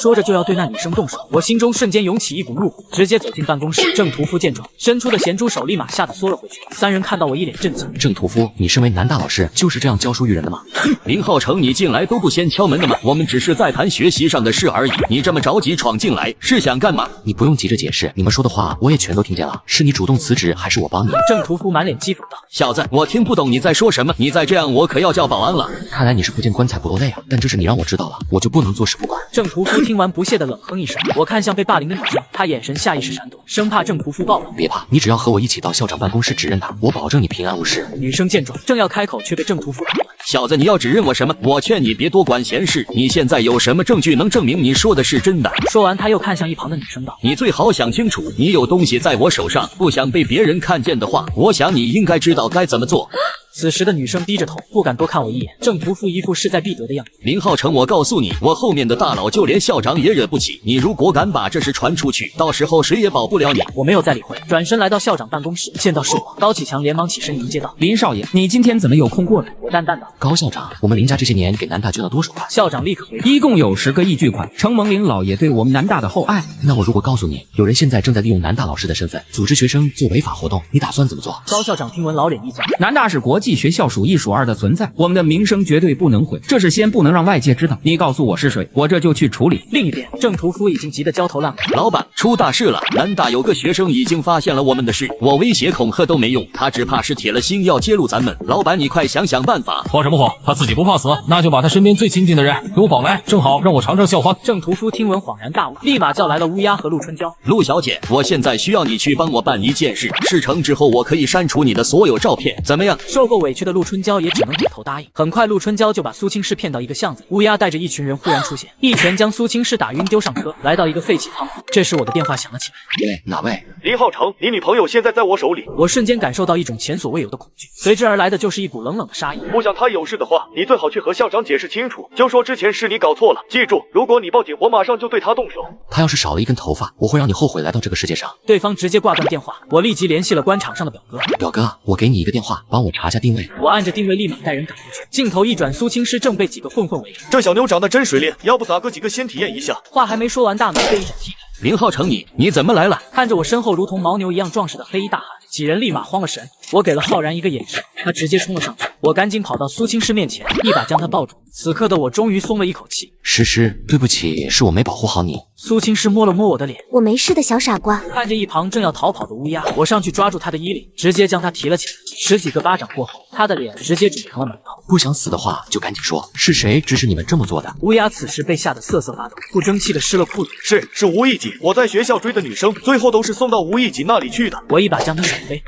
说着就要对那女生动手，我心中瞬间涌起一股怒火，直接走进办公室。郑屠夫见状，伸出的咸猪手立马吓得缩了回去。三人看到我一脸震惊。郑屠夫，你身为南大老师，就是这样教书育人的吗？林浩成，你进来都不先敲门的吗？我们只是在谈学习上的事而已，你这么着急闯进来，是想干嘛？你不用急着解释，你们说的话我也全都听见了。是你主动辞职，还是我帮你？郑屠夫满脸讥讽道：“小子，我听不懂你在说什么，你再这样我可要叫保安了。”看来你是不见棺材不落泪啊！但这事你让我知道了，我就不能坐视不管。郑屠夫听完不屑的冷哼一声，我看向被霸凌的女生，她眼神下意识闪躲，生怕郑屠夫暴怒。别怕，你只要和我一起到校长办公室指认他，我保证你平安无事。女生见状，正要开口，却被郑屠夫打断。小子，你要指认我什么？我劝你别多管闲事。你现在有什么证据能证明你说的是真的？说完，他又看向一旁的女生道：“你最好想清楚，你有东西在我手上，不想被别人看见的话，我想你应该知道该怎么做。”此时的女生低着头，不敢多看我一眼。郑屠夫一副势在必得的样子。林浩成，我告诉你，我后面的大佬就连校长也惹不起。你如果敢把这事传出去，到时候谁也保不了你。我没有再理会，转身来到校长办公室，见到是我，高启强连忙起身迎接道：“林少爷，你今天怎么有空过来？”我淡淡道：“高校长，我们林家这些年给南大捐了多少款？”校长立刻回答：“一共有10个亿巨款，承蒙林老爷对我们南大的厚爱。”那我如果告诉你，有人现在正在利用南大老师的身份组织学生做违法活动，你打算怎么做？高校长听闻老脸一僵：“南大是国际学校数1数2的存在，我们的名声绝对不能毁，这事先不能让外界知道。你告诉我是谁，我这就去处理。”另一边，郑屠夫已经急得焦头烂额：“老板，出大事了！南大有个学生已经发现了我们的事，我威胁恐吓都没用，他只怕是铁了心要揭露咱们。老板，你快想想办法！”慌什么慌？他自己不怕死，那就把他身边最亲近的人给我保来，正好让我尝尝校花。郑屠夫听闻恍然大悟，立马叫来了乌鸦和陆春娇。陆小姐，我现在需要你去帮我办一件事，事成之后我可以删除你的所有照片，怎么样？受过够委屈的陆春娇也只能点头答应。很快，陆春娇就把苏青师骗到一个巷子，乌鸦带着一群人忽然出现，一拳将苏青师打晕，丢上车，来到一个废弃仓库。这时我的电话响了起来。喂，哪位？林浩成，你女朋友现在在我手里。我瞬间感受到一种前所未有的恐惧，随之而来的就是一股冷冷的杀意。不想她有事的话，你最好去和校长解释清楚，就说之前是你搞错了。记住，如果你报警，我马上就对她动手。他要是少了一根头发，我会让你后悔来到这个世界上。对方直接挂断电话，我立即联系了官场上的表哥。表哥，我给你一个电话，帮我查下定位。我按着定位立马带人赶过去，镜头一转，苏青师正被几个混混围着。这小妞长得真水灵，要不打个几个先体验一下？话还没说完，大门被一脚踢开。林浩成，你怎么来了？看着我身后如同牦牛一样壮实的黑衣大汉，几人立马慌了神。我给了浩然一个眼神，他直接冲了上去。我赶紧跑到苏青师面前，一把将他抱住。此刻的我终于松了一口气。诗诗，对不起，是我没保护好你。苏青师摸了摸我的脸，我没事的，小傻瓜。看着一旁正要逃跑的乌鸦，我上去抓住他的衣领，直接将他提了起来。10几个巴掌过后，他的脸直接肿成了馒头。不想死的话就赶紧说，是谁指使你们这么做的？乌鸦此时被吓得瑟瑟发抖，不争气的湿了裤子。是吴艺锦，我在学校追的女生，最后都是送到吴艺锦那里去的。我一把将他甩飞。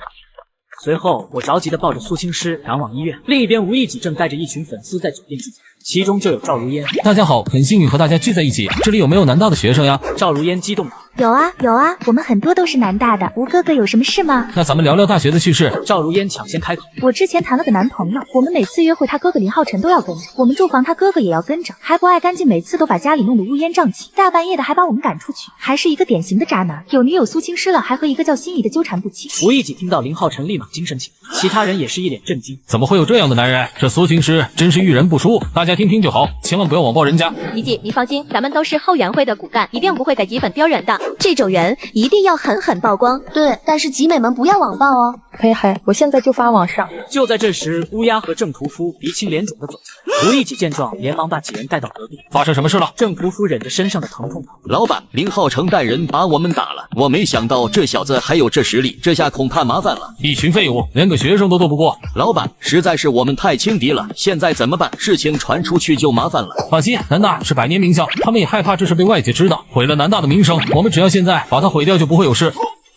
随后，我着急地抱着苏青师赶往医院。另一边，吴艺己正带着一群粉丝在酒店聚餐，其中就有赵如烟。大家好，很幸运和大家聚在一起。这里有没有南大的学生呀？赵如烟激动道。有啊有啊，我们很多都是南大的。吴哥哥有什么事吗？那咱们聊聊大学的趣事。赵如烟抢先开口。我之前谈了个男朋友，我们每次约会他哥哥林浩辰都要跟着，我们住房他哥哥也要跟着，还不爱干净，每次都把家里弄得乌烟瘴气，大半夜的还把我们赶出去，还是一个典型的渣男，有女友苏青师了，还和一个叫心仪的纠缠不清。吴艺己听到林浩辰立马精神起来，其他人也是一脸震惊。怎么会有这样的男人？这苏青师真是遇人不淑，大家听听就好，千万不要网暴人家。怡姐，你放心，咱们都是后援会的骨干，一定不会在集粉丢人的。这种人一定要狠狠曝光。对，但是集美们不要网暴哦。嘿嘿，我现在就发网上。就在这时，乌鸦和郑屠夫鼻青脸肿的走进来。吴艺己见状，连忙把几人带到隔壁。发生什么事了？郑屠夫忍着身上的疼痛道：老板，林浩成带人把我们打了，我没想到这小子还有这实力，这下恐怕麻烦了。一群废物，连个学生都斗不过。老板，实在是我们太轻敌了，现在怎么办？事情传出去就麻烦了。放心，南大是百年名校，他们也害怕这事被外界知道，毁了南大的名声。我们只要现在把它毁掉，就不会有事。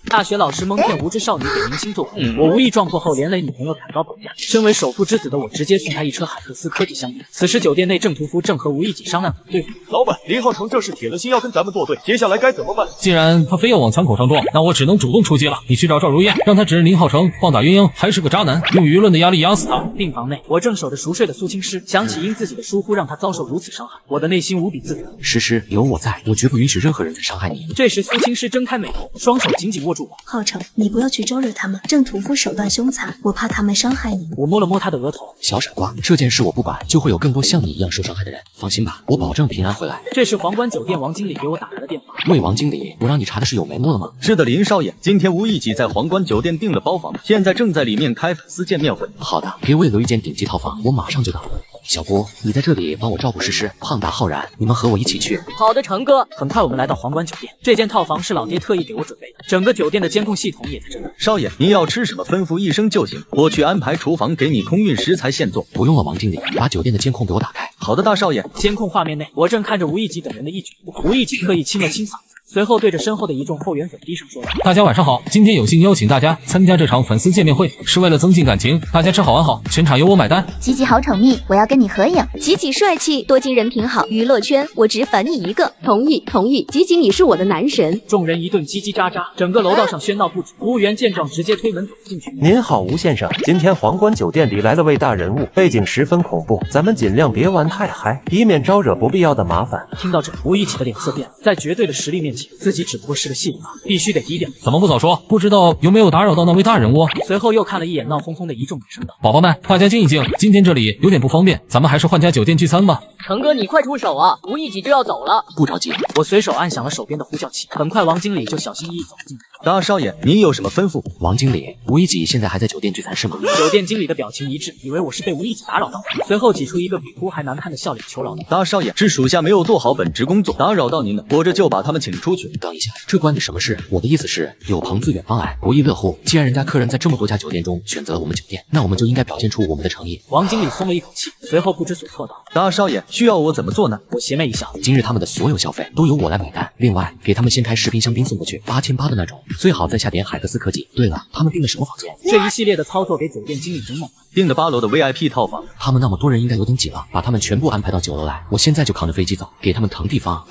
大学老师蒙骗无知少女给明星做广告，我无意撞破后连累女朋友砍刀绑架。身为首富之子的我，直接送他一车海克斯科技香槟。此时酒店内，郑屠夫正和吴艺己商量怎么对付。老板，林浩成这是铁了心要跟咱们作对，接下来该怎么办？既然他非要往枪口上撞，那我只能主动出击了。你去找赵如烟，让他指认林浩成棒打鸳鸯还是个渣男，用舆论的压力压死他。病房内，我正守着熟睡的苏青师，想起因自己的疏忽让他遭受如此伤害，我的内心无比自责。诗诗，有我在，我绝不允许任何人再伤害你。这时，苏青师睁开美瞳，双手紧紧握住我。浩成，你不要去招惹他们，郑屠夫手段凶残，我怕他们伤害你。我摸了摸他的额头，小傻瓜，这件事我不管，就会有更多像你一样受伤害的人。放心吧，我保证平安回来。这时皇冠酒店王经理给我打来了电话。喂，王经理，我让你查的是有眉目了吗？是的，林少爷，今天吴艺己在皇冠酒店订了包房，现在正在里面开粉丝见面会。好的，给我也留一间顶级套房，我马上就到。小郭，你在这里帮我照顾诗诗、胖达、浩然，你们和我一起去。好的，成哥。很快我们来到皇冠酒店，这间套房是老爹特意给我准备的，整个酒店的监控系统也在这里。少爷，您要吃什么吩咐一声就行，我去安排厨房给你空运食材现做。不用了，王经理，把酒店的监控给我打开。好的，大少爷。监控画面内，我正看着吴艺己等人的一举一动。吴艺己特意清了清嗓子，随后对着身后的一众后援粉低声说道：“大家晚上好，今天有幸邀请大家参加这场粉丝见面会，是为了增进感情，大家吃好玩好，全场由我买单。”吉吉好宠蜜，我要跟你合影。吉吉帅气，多金人品好，娱乐圈我只粉你一个。同意同意，吉吉你是我的男神。众人一顿叽叽喳喳，整个楼道上喧闹不止。服务员见状直接推门走进去。您好，吴先生，今天皇冠酒店里来了位大人物，背景十分恐怖，咱们尽量别玩太嗨，以免招惹不必要的麻烦。听到这，吴艺己的脸色变了，在绝对的实力面前，自己只不过是个戏骨，必须得低调。怎么不早说？不知道有没有打扰到那位大人物？随后又看了一眼闹哄哄的一众女生道：“宝宝们，大家静一静，今天这里有点不方便，咱们还是换家酒店聚餐吧。”成哥，你快出手啊！吴艺己就要走了。不着急，我随手按响了手边的呼叫器。很快，王经理就小心翼翼走进来。大少爷，您有什么吩咐？王经理，吴艺己现在还在酒店聚餐是吗？酒店经理的表情一致，以为我是被吴艺己打扰到，随后挤出一个比哭还难看的笑脸求饶道：“大少爷，是属下没有做好本职工作，打扰到您了，我这就把他们请出去。”等一下，这关你什么事？我的意思是，有朋自远方来，不亦乐乎。既然人家客人在这么多家酒店中选择了我们酒店，那我们就应该表现出我们的诚意。王经理松了一口气，随后不知所措道：“大少爷，需要我怎么做呢？”我邪魅一笑：“今日他们的所有消费都由我来买单，另外给他们先开10瓶香槟送过去，8800的那种。最好再下点海克斯科技。对了，他们订的什么房间？这一系列的操作给酒店经理整懵了。订的8楼的 VIP 套房。他们那么多人应该有点挤了，把他们全部安排到9楼来。我现在就扛着飞机走，给他们腾地方。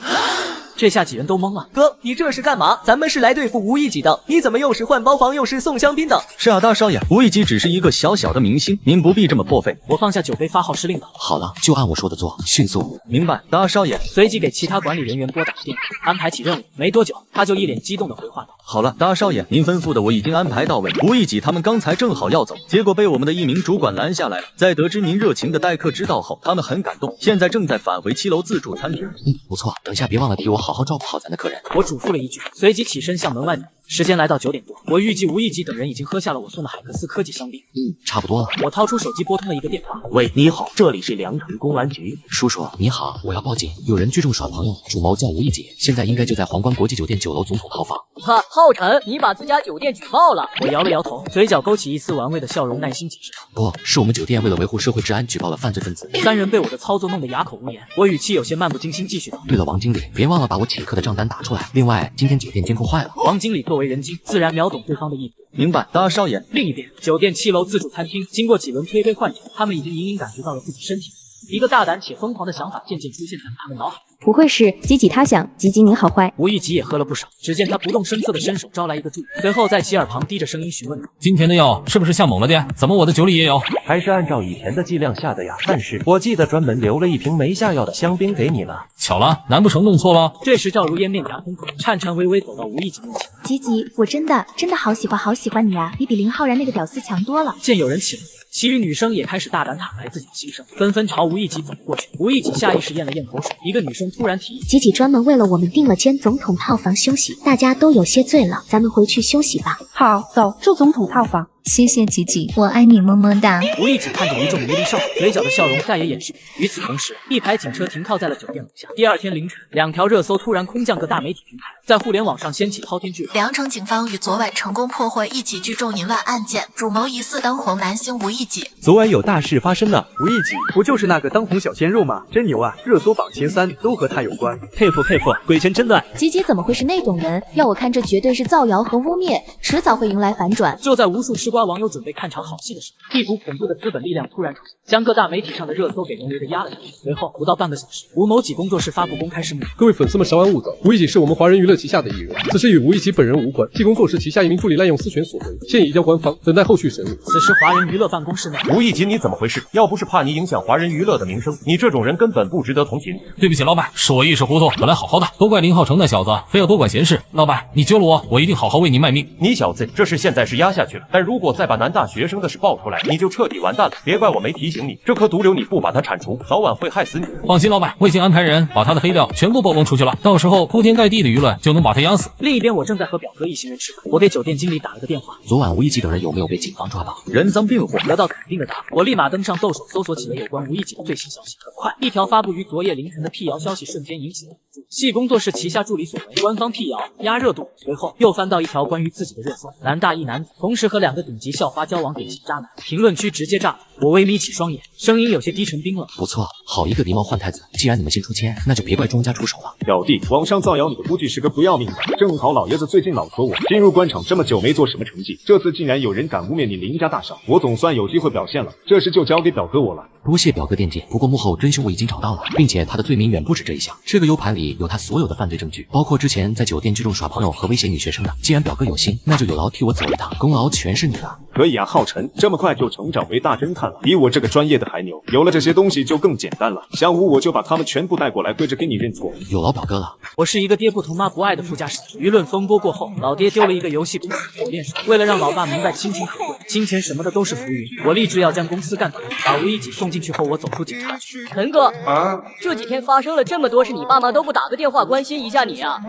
这下几人都懵了。哥，你这是干嘛？咱们是来对付吴一己的，你怎么又是换包房又是送香槟的？是啊，大少爷，吴一己只是一个小小的明星，您不必这么破费。我放下酒杯，发号施令道：好了，就按我说的做，迅速。明白，大少爷。随即给其他管理人员拨打电话，安排起任务。没多久，他就一脸激动的回话道：好了，大少爷，您吩咐的我已经安排到位。吴一己他们刚才正好要走，结果被我们的一名主管拦下来了。在得知您热情的待客之道后，他们很感动，现在正在返回7楼自助餐厅。不错，等下别忘了替我好好照顾好咱的客人。我嘱咐了一句，随即起身向门外走。时间来到9点多，我预计吴一吉等人已经喝下了我送的海克斯科技香槟。差不多了。我掏出手机拨通了一个电话。喂，你好，这里是良城公安局。叔叔你好，我要报警，有人聚众耍朋友，主谋叫吴一吉，现在应该就在皇冠国际酒店9楼总统套房。哈，浩辰，你把自家酒店举报了？我摇了摇头，嘴角勾起一丝玩味的笑容，耐心解释道：不是，我们酒店为了维护社会治安举报了犯罪分子。3人被我的操作弄得哑口无言，我语气有些漫不经心继续道：对了，王经理，别忘了把我请客的账单打出来。另外，今天酒店监控坏了。王经理作为人精，自然秒懂对方的意图。明白，大少爷。另一边，酒店7楼自助餐厅，经过几轮推杯换盏，他们已经隐隐感觉到了自己身体。一个大胆且疯狂的想法渐渐出现在他们脑海。不会是吉吉他想，吉吉你好坏。吴一吉也喝了不少，只见他不动声色地伸手招来一个助理，随后在其耳旁低着声音询问道：今天的药是不是下猛了点？怎么我的酒里也有？还是按照以前的剂量下的呀，但是我记得专门留了一瓶没下药的香槟给你了。巧了，难不成弄错了？这时赵如烟面颊通红，颤颤巍巍走到吴一吉面前。吉吉，我真的好喜欢你啊，你比林浩然那个屌丝强多了。见有人起了嘴，其余女生也开始大胆坦白自己的心声，纷纷朝吴一吉走过去。吴一吉下意识咽了咽口水，一个女生突然提议：吉吉专门为了我们订了间总统套房休息，大家都有些醉了，咱们回去休息吧。好，走，住总统套房。谢谢吉吉，我爱你，么么哒。吴一吉看着一众迷离少女，嘴角的笑容再也掩饰不住。与此同时，一排警车停靠在了酒店楼下。第二天凌晨，2条热搜突然空降各大媒体平台，在互联网上掀起滔天巨浪。良城警方于昨晚成功破获一起聚众淫乱案件，主谋疑似当红男星吴一吉。昨晚有大事发生了，吴一吉不就是那个当红小鲜肉吗？真牛啊！热搜榜前3都和他有关，佩服佩服，鬼圈真乱。吉吉怎么会是那种人？要我看，这绝对是造谣和污蔑，迟早会迎来反转。就在无数吃瓜网友准备看场好戏的时候，一股恐怖的资本力量突然出现，将各大媒体上的热搜给浓烈的压了下去。随后不到半个小时，吴某几工作室发布公开声明：各位粉丝们稍安勿躁，吴一吉是我们华人娱乐旗下的艺人，此事与吴一吉本人无关。T 工作室旗下一名助理滥用私权所为，现已移交官方，等待后续审理。此时华人娱乐办公室内，吴一吉你怎么回事？要不是怕你影响华人娱乐的名声，你这种人根本不值得同情。对不起老板，是我一时糊涂，本来好好的，都怪林浩成那小子非要多管闲事。老板，你救了我，我一定好好为你卖命。你小子，这事现在是压下去了，但如果再把南大学生的事爆出来，你就彻底完蛋了。别怪我没提醒你，这颗毒瘤你不把它铲除，早晚会害死你。放心，老板，我已经安排人把他的黑料全部曝光出去了，到时候铺天盖地的舆论就能把他压死。另一边，我正在和表哥一行人吃饭，我给酒店经理打了个电话。昨晚吴一吉等人有没有被警方抓到？人赃并获。得到肯定的答复，我立马登上豆手搜索起了有关吴一吉的最新消息。很快，一条发布于昨夜凌晨的辟谣消息瞬间引起了关注。系工作室旗下助理所为，官方辟谣压热度。随后又翻到一条关于自己的热搜，南大一男子同时和2个顶级校花交往，典型渣男。评论区直接炸了。我微眯起双眼，声音有些低沉冰冷。不错，好一个狸猫换太子。既然你们先出千，那就别怪庄家出手了。表弟，网上造谣你的估计是个不要命的。正好老爷子最近老说我进入官场这么久没做什么成绩，这次竟然有人敢污蔑你林家大少，我总算有机会表现了。这事就交给表哥我了。多谢表哥惦记，不过幕后真凶我已经找到了，并且他的罪名远不止这一项。这个 U 盘里有他所有的犯罪证据，包括之前在酒店聚众耍朋友和威胁女学生的。既然表哥有心，那就有劳替我走一趟，功劳全是你的。可以啊，浩辰，这么快就成长为大侦探了，比我这个专业的还牛。有了这些东西就更简单了，下午我就把他们全部带过来，跪着给你认错。有劳表哥了。我是一个爹不疼妈不爱的富家史。舆论风波过后，老爹丢了一个游戏公司火炼手，为了让老爸明白亲情可贵，金钱什么的都是浮云，我立志要将公司干倒。把吴一吉送进去后，我走出警察局。陈哥啊，这几天发生了这么多事，你爸妈都不打个电话关心一下你啊？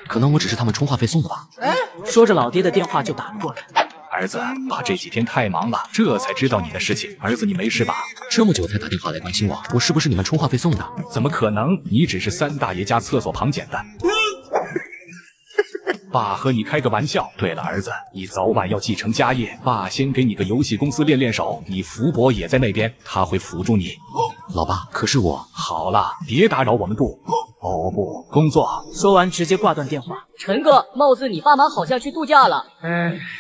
可能我只是他们充话费送的吧。说着，老爹的电话就打了过来。儿子，爸这几天太忙了，这才知道你的事情。儿子，你没事吧？这么久才打电话来关心我，我是不是你们充话费送的？怎么可能？你只是3大爷家厕所旁捡的。爸和你开个玩笑。对了，儿子，你早晚要继承家业，爸先给你个游戏公司练练手，你福伯也在那边，他会辅助你。老爸，可是我……好了，别打扰我们部。哦不，工作。说完直接挂断电话。陈哥，貌似你爸妈好像去度假了。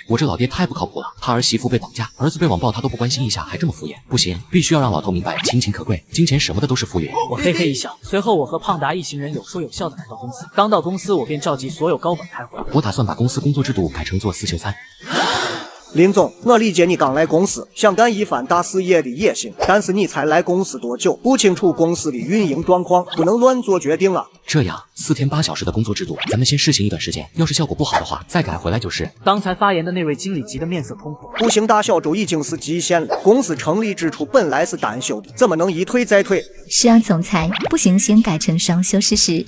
我这老爹太不靠谱了，他儿媳妇被绑架，儿子被网暴，他都不关心一下，还这么敷衍，不行，必须要让老头明白亲情可贵，金钱什么的都是浮云。我嘿嘿一笑，随后我和胖达一行人有说有笑的来到公司。刚到公司，我便召集所有高管开会。我打算把公司工作制度改成做4休3。林总，我理解你刚来公司，想干一番大事业的野心，但是你才来公司多久，不清楚公司的运营状况，不能乱做决定啊。这样4天8小时的工作制度，咱们先试行一段时间，要是效果不好的话，再改回来就是。刚才发言的那位经理急得面色通红。不行，大小周已经是极限了，公司成立之初本来是单休的，怎么能一退再退？是啊，总裁，不行，先改成双休试试。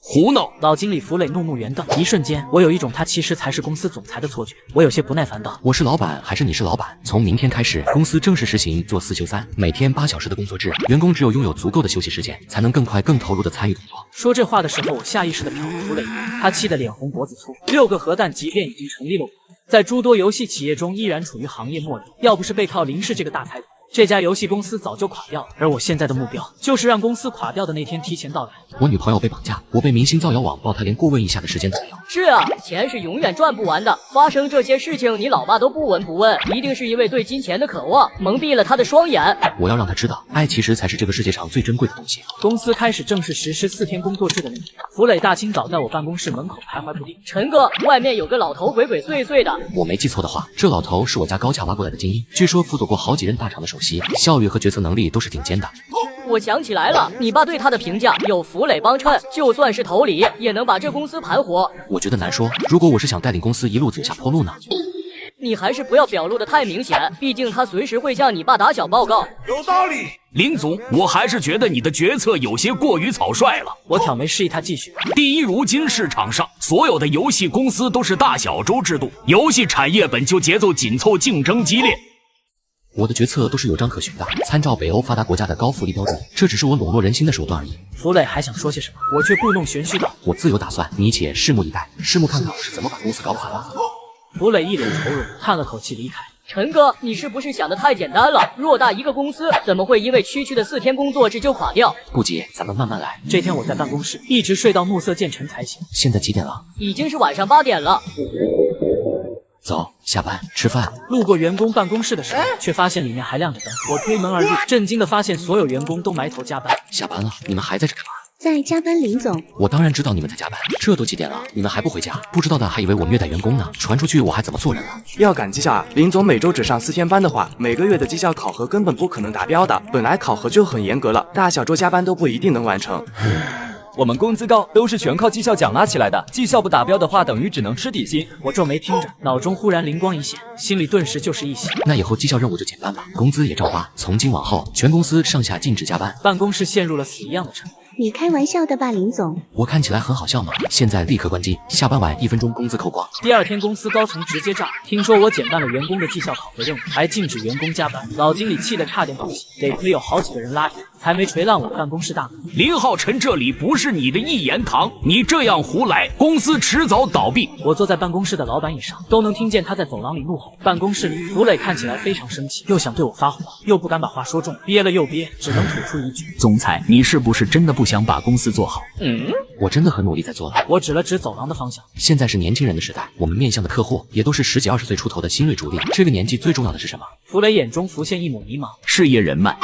胡闹！老经理弗磊怒目圆瞪，一瞬间，我有一种他其实才是公司总裁的错觉。我有些不耐烦道：“我是老板还是你是老板？从明天开始，公司正式实行做4休3，每天8小时的工作制，员工只有拥有足够的休息时间，才能更快、更投入的参与工作。”说这话的时候，我下意识地瞟了弗磊一眼，他气得脸红脖子粗。6个核弹即便已经成立了5个，在诸多游戏企业中依然处于行业末流。要不是背靠林氏这个大财团，这家游戏公司早就垮掉了。而我现在的目标就是让公司垮掉的那天提前到来。我女朋友被绑架，我被明星造谣网暴，她连过问一下的时间都没有。是啊，钱是永远赚不完的。发生这些事情，你老爸都不闻不问，一定是因为对金钱的渴望蒙蔽了他的双眼。我要让他知道，爱其实才是这个世界上最珍贵的东西。公司开始正式实施4天工作制的那天，弗磊大清早在我办公室门口徘徊不定。陈哥，外面有个老头鬼鬼祟祟的。我没记错的话，这老头是我家高价挖过来的精英，据说辅佐过好几任大厂的首席，效率和决策能力都是顶尖的。我想起来了，你爸对他的评价有弗磊帮衬，就算是头里也能把这公司盘活。我觉得难说，如果我是想带领公司一路走下坡路呢？你还是不要表露的太明显，毕竟他随时会向你爸打小报告。有道理，林总，我还是觉得你的决策有些过于草率了。我挑眉示意他继续。第一，如今市场上所有的游戏公司都是大小周制度，游戏产业本就节奏紧凑，竞争激烈。我的决策都是有章可循的，参照北欧发达国家的高福利标准，这只是我笼络人心的手段而已。弗磊还想说些什么，我却故弄玄虚道：“我自有打算，你且拭目以待，拭目看看我是怎么把公司搞垮的。”弗磊一脸愁容，叹了口气离开。陈哥，你是不是想的太简单了？偌大一个公司，怎么会因为区区的4天工作制就垮掉？不急，咱们慢慢来。这天我在办公室一直睡到暮色渐沉才醒。现在几点了？已经是晚上8点了。走，下班吃饭。路过员工办公室的时候，却发现里面还亮着灯。我推门而入，震惊的发现所有员工都埋头加班。下班了，你们还在这干嘛？在加班，林总。我当然知道你们在加班，这都几点了，你们还不回家？不知道的还以为我虐待员工呢，传出去我还怎么做人了？要赶绩效啊！林总每周只上4天班的话，每个月的绩效考核根本不可能达标的。本来考核就很严格了，大小周加班都不一定能完成。我们工资高都是全靠绩效奖拉起来的，绩效不达标的话，等于只能吃底薪。我皱眉听着，脑中忽然灵光一现，心里顿时就是一喜。那以后绩效任务就减半吧，工资也照发。从今往后，全公司上下禁止加班。办公室陷入了死一样的沉默。你开玩笑的吧，林总？我看起来很好笑吗？现在立刻关机，下班晚1分钟工资扣光。第二天公司高层直接炸，听说我减半了员工的绩效考核任务，还禁止员工加班。老经理气得差点倒气，得亏有好几个人拉着，才没锤烂我办公室大门。林浩辰，这里不是你的一言堂，你这样胡来，公司迟早倒闭。我坐在办公室的老板椅上，都能听见他在走廊里怒吼。办公室里，弗磊看起来非常生气，又想对我发火，又不敢把话说重，憋了又憋，只能吐出一句：总裁，你是不是真的不想把公司做好？我真的很努力在做了。我指了指走廊的方向。现在是年轻人的时代，我们面向的客户也都是10几20岁出头的新锐主力。这个年纪最重要的是什么？弗磊眼中浮现一抹迷茫。事业人脉。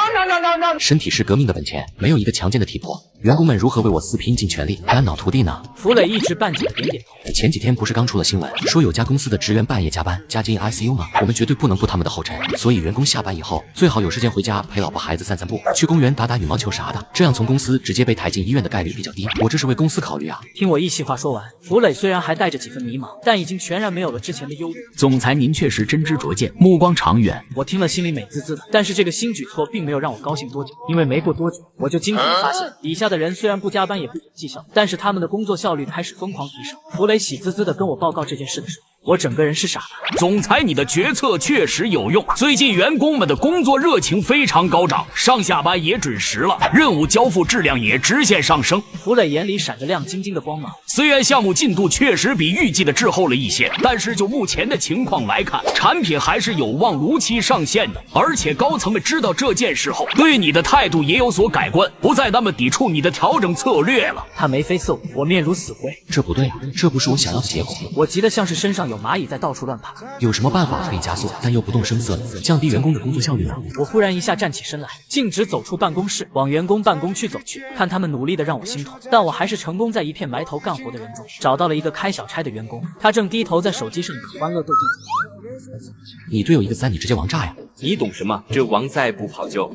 身体是革命的本钱，没有一个强健的体魄，员工们如何为我死拼尽全力？肝脑涂地呢？弗磊一直半解的点点头。前几天不是刚出了新闻，说有家公司的职员半夜加班，加进 ICU 吗？我们绝对不能步他们的后尘，所以员工下班以后最好有时间回家陪老婆孩子散散步，去公园打打羽毛球啥的，这样从公司直接被抬进医院的概率比较低。我这是为公司考虑啊。听我一席话说完，弗磊虽然还带着几分迷茫，但已经全然没有了之前的忧虑。总裁您确实真知灼见，目光长远。我听了心里美滋滋的，但是这个新举措并没有让我高兴多久，因为没过多久我就惊恐地发现，底下的人虽然不加班也不减绩效，但是他们的工作效率开始疯狂提升。弗磊喜滋滋地跟我报告这件事的时候，我整个人是傻了。总裁，你的决策确实有用。最近员工们的工作热情非常高涨，上下班也准时了，任务交付质量也直线上升。弗磊眼里闪着亮晶晶的光芒。虽然项目进度确实比预计的滞后了一些，但是就目前的情况来看，产品还是有望如期上线的。而且高层们知道这件事后，对你的态度也有所改观，不再那么抵触你的调整策略了。他眉飞色舞，我面如死灰。这不对啊，这不是我想要的结果。我急得像是身上有蚂蚁在到处乱爬。有什么办法可以加速，但又不动声色地降低员工的工作效率呢？我忽然一下站起身来，径直走出办公室，往员工办公区走去。看他们努力的让我心痛，但我还是成功在一片埋头干活的人中找到了一个开小差的员工，他正低头在手机上打欢乐斗地主。你队友一个3，你直接王炸呀！你懂什么？这王再不跑就。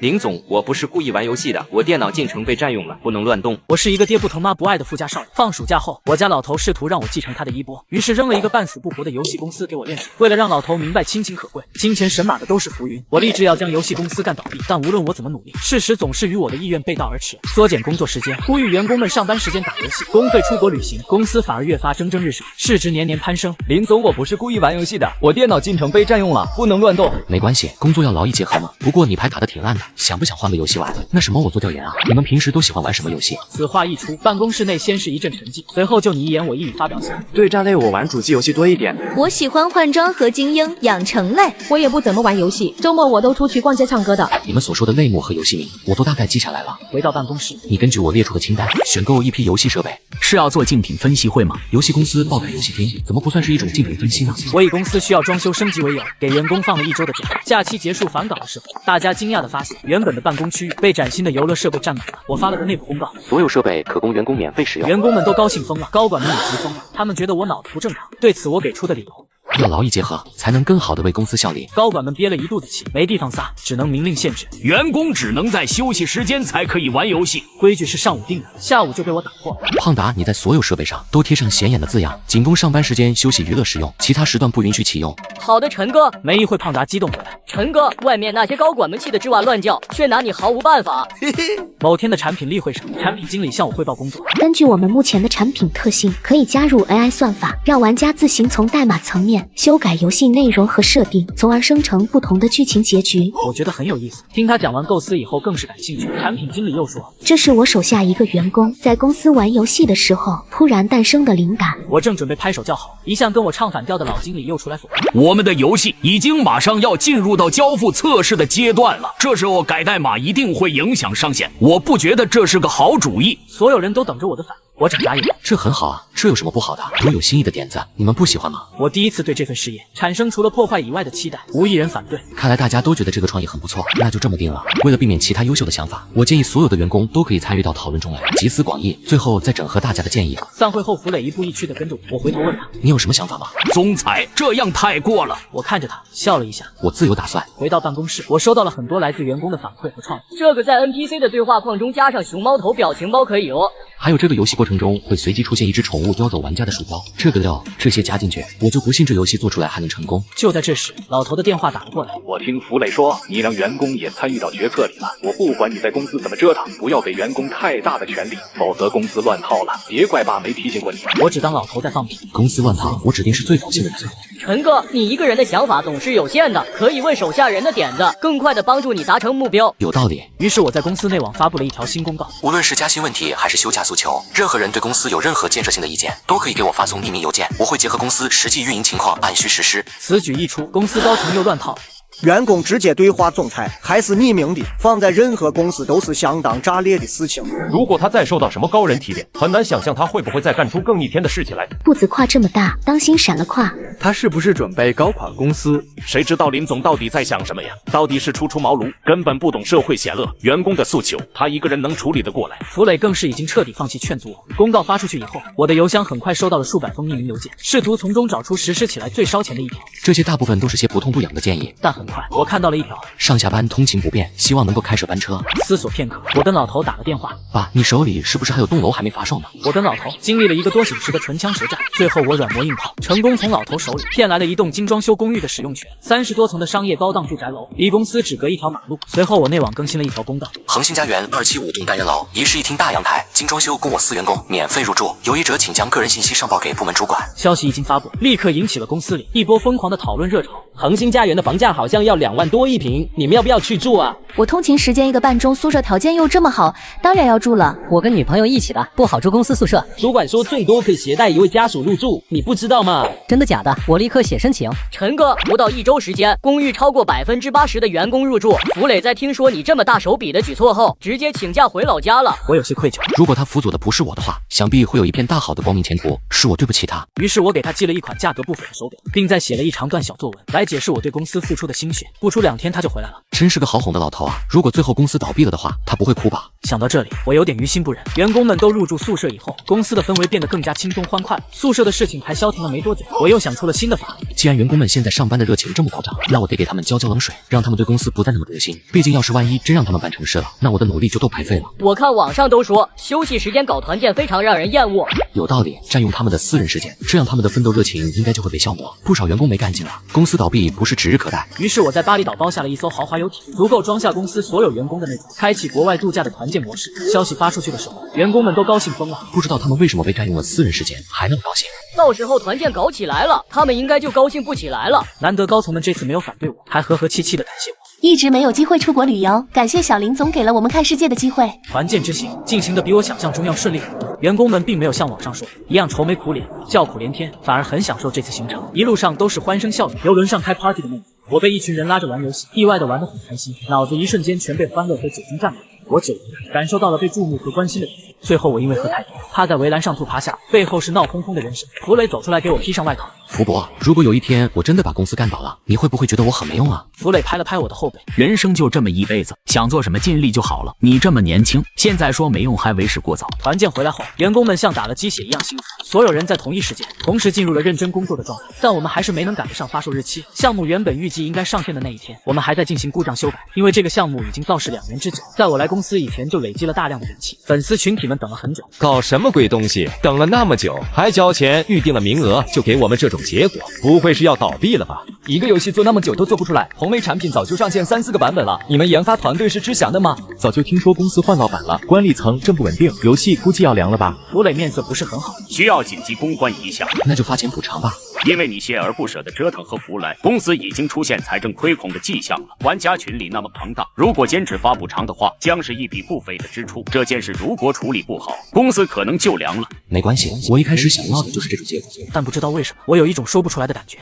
林总，我不是故意玩游戏的，我电脑进程被占用了，不能乱动。我是一个爹不疼妈不爱的富家少爷。放暑假后，我家老头试图让我继承他的衣钵，于是扔了一个半死不活的游戏公司给我练手。为了让老头明白亲情可贵，金钱神马的都是浮云，我立志要将游戏公司干倒闭。但无论我怎么努力，事实总是与我的意愿背道而驰。缩减工作时间，呼吁员工们上班时间打游戏，公费出国旅行，公司反而越发蒸蒸日上，市值年年攀升。林总，我不是故意玩游戏的，我电脑进程被占用了，不能乱动。没关系，工作要劳逸结合嘛。不过你牌打得挺烂的，想不想换个游戏玩？那什么，我做调研啊，你们平时都喜欢玩什么游戏？此话一出，办公室内先是一阵沉寂，随后就你一言我一语发表下。对战类我玩主机游戏多一点。我喜欢换装和精英养成类。我也不怎么玩游戏，周末我都出去逛街唱歌的。你们所说的类目和游戏名，我都大概记下来了。回到办公室，你根据我列出的清单选购一批游戏设备。是要做竞品分析会吗？游戏公司爆开游戏厅，怎么不算是一种竞品分析呢？我以公司需要装修升级为由，给员工放了1周的假。假期结束返岗的时候，大家惊讶地发现，原本的办公区域被崭新的游乐设备占满了。我发了个内部公告，所有设备可供员工免费使用。员工们都高兴疯了，高管们也急疯了，他们觉得我脑子不正常。对此我给出的理由，要劳逸结合，才能更好的为公司效力。高管们憋了一肚子气，没地方撒，只能明令限制，员工只能在休息时间才可以玩游戏。规矩是上午定的，下午就被我打破了。胖达，你在所有设备上都贴上显眼的字样，仅供上班时间休息娱乐使用，其他时段不允许启用。好的，陈哥。没一会，胖达激动回来。陈哥，外面那些高管们气得吱哇乱叫，却拿你毫无办法。某天的产品例会上，产品经理向我汇报工作。根据我们目前的产品特性，可以加入 AI 算法，让玩家自行从代码层面修改游戏内容和设定，从而生成不同的剧情结局。我觉得很有意思。听他讲完构思以后，更是感兴趣。产品经理又说，这是我手下一个员工在公司玩游戏的时候突然诞生的灵感。我正准备拍手叫好，一向跟我唱反调的老经理又出来否认。我们的游戏已经马上要进入到交付测试的阶段了，这时候改代码一定会影响上线，我不觉得这是个好主意。所有人都等着我的反应。我眨眨眼，这很好啊，这有什么不好的？多有新意的点子，你们不喜欢吗？我第一次对这份事业产生除了破坏以外的期待，无一人反对。看来大家都觉得这个创意很不错，那就这么定了。为了避免其他优秀的想法，我建议所有的员工都可以参与到讨论中来，集思广益，最后再整合大家的建议。散会后，弗磊一步一趋地跟着我，我回头问他：“你有什么想法吗？”总裁，这样太过了。我看着他笑了一下，我自有打算。回到办公室，我收到了很多来自员工的反馈和创意。这个在 NPC 的对话框中加上熊猫头表情包可以哦。还有这个游戏过程中会随机出现一只宠物叼走玩家的鼠标，这些加进去，我就不信这游戏做出来还能成功。就在这时，老头的电话打了过来。我听弗磊说，你让员工也参与到决策里了。我不管你在公司怎么折腾，不要给员工太大的权利，否则公司乱套了。别怪爸没提醒过你。我只当老头在放屁。公司乱套，我指定是最否信的人。陈哥，你一个人的想法总是有限的，可以问手下人的点子，更快的帮助你达成目标。有道理。于是我在公司内网发布了一条新公告，无论是加薪问题还是休假诉求，任何人对公司有任何建设性的意见，都可以给我发送匿名邮件，我会结合公司实际运营情况按需实施。此举一出，公司高层又乱套。员工直接对话总裁，还是匿名的，放在任何公司都是相当炸裂的事情。如果他再受到什么高人提点，很难想象他会不会再干出更逆天的事情来。步子跨这么大，当心闪了胯。他是不是准备搞垮公司？谁知道林总到底在想什么呀？到底是初出茅庐，根本不懂社会险恶，员工的诉求他一个人能处理得过来？弗磊更是已经彻底放弃劝阻我。公告发出去以后，我的邮箱很快收到了数百封匿名邮件，试图从中找出实施起来最烧钱的一条。这些大部分都是些不痛不痒的建议，但很快快，我看到了一条：上下班通勤不便，希望能够开设班车。思索片刻，我跟老头打了电话。爸，你手里是不是还有栋楼还没发售呢？我跟老头经历了1个多小时的唇枪舌战，最后我软磨硬泡，成功从老头手里骗来了一栋精装修公寓的使用权，30多层的商业高档住宅楼，离公司只隔一条马路。随后我内网更新了一条公告：恒星家园275栋单人楼，1室1厅大阳台，精装修，供我4员工免费入住，有意者请将个人信息上报给部门主管。消息一经发布，立刻引起了公司里一波疯狂的讨论热潮。恒星家园的房价好像要2万多一平，你们要不要去住啊？我通勤时间1个半钟，宿舍条件又这么好，当然要住了。我跟女朋友一起的，不好住公司宿舍。主管说最多可以携带1位家属入住，你不知道吗？真的假的？我立刻写申请。陈哥，不到1周时间，公寓超过80%的员工入住。福磊在听说你这么大手笔的举措后，直接请假回老家了。我有些愧疚，如果他辅佐的不是我的话，想必会有一片大好的光明前途，是我对不起他。于是我给他寄了一款价格不菲的手表，并再写了一长段小作文来解释我对公司付出的心血。不出2天他就回来了，真是个好哄的老头啊！如果最后公司倒闭了的话，他不会哭吧？想到这里，我有点于心不忍。员工们都入住宿舍以后，公司的氛围变得更加轻松欢快了，宿舍的事情才消停了没多久，我又想出了新的法子。既然员工们现在上班的热情这么高涨，那我得给他们浇浇冷水，让他们对公司不再那么热心。毕竟要是万一真让他们办成事了，那我的努力就都白费了。我看网上都说休息时间搞团建非常让人厌恶。有道理，占用他们的私人时间，这样他们的奋斗热情应该就会被消磨。不少员工没干劲了，公司倒闭不是指日可待。于是我在巴厘岛包下了一艘豪华游艇，足够装下公司所有员工的那种，开启国外度假的团建模式。消息发出去的时候，员工们都高兴疯了。不知道他们为什么被占用了私人时间还那么高兴。到时候团建搞起来了，他们应该就高兴不起来了。难得高层们这次没有反对我，还和和气气的感谢我。一直没有机会出国旅游，感谢小林总给了我们看世界的机会。团建之行进行的比我想象中要顺利很多，员工们并没有像网上说一样愁眉苦脸、叫苦连天，反而很享受这次行程，一路上都是欢声笑语。游轮上开 party 的妹子，我被一群人拉着玩游戏，意外的玩得很开心，脑子一瞬间全被欢乐和酒精占满。我久违感受到了被注目和关心的感觉。最后我因为喝太多，趴在围栏上吐爬下，背后是闹哄哄的人声。弗雷走出来给我披上外套。福伯，如果有一天我真的把公司干倒了，你会不会觉得我很没用啊？弗雷拍了拍我的后背。人生就这么一辈子，想做什么尽力就好了。你这么年轻，现在说没用还为时过早。团建回来后，员工们像打了鸡血一样幸福，所有人在同一时间同时进入了认真工作的状态。但我们还是没能赶得上发售日期。项目原本预计应该上线的那一天，我们还在进行故障修改，因为这个项目已经造势2年之久，在我来公司以前就累积了大量的人气，粉丝群体们等了很久。搞什么鬼东西？等了那么久，还交钱预定了名额，就给我们这种结果，不会是要倒闭了吧？一个游戏做那么久都做不出来，红梅产品早就上线3、4个版本了，你们研发团队是知晓的吗？早就听说公司换老板了，管理层正不稳定，游戏估计要凉了吧？弗磊面色不是很好，需要紧急公关一下，那就发钱补偿吧。因为你锲而不舍的折腾和扶来，公司已经出现财政亏空的迹象了。玩家群里那么庞大，如果坚持发补偿的话，将是一笔不菲的支出。这件事如果处理不好，公司可能就凉了。没关系，我一开始想要的就是这种结果，但不知道为什么，我有一种说不出来的感觉。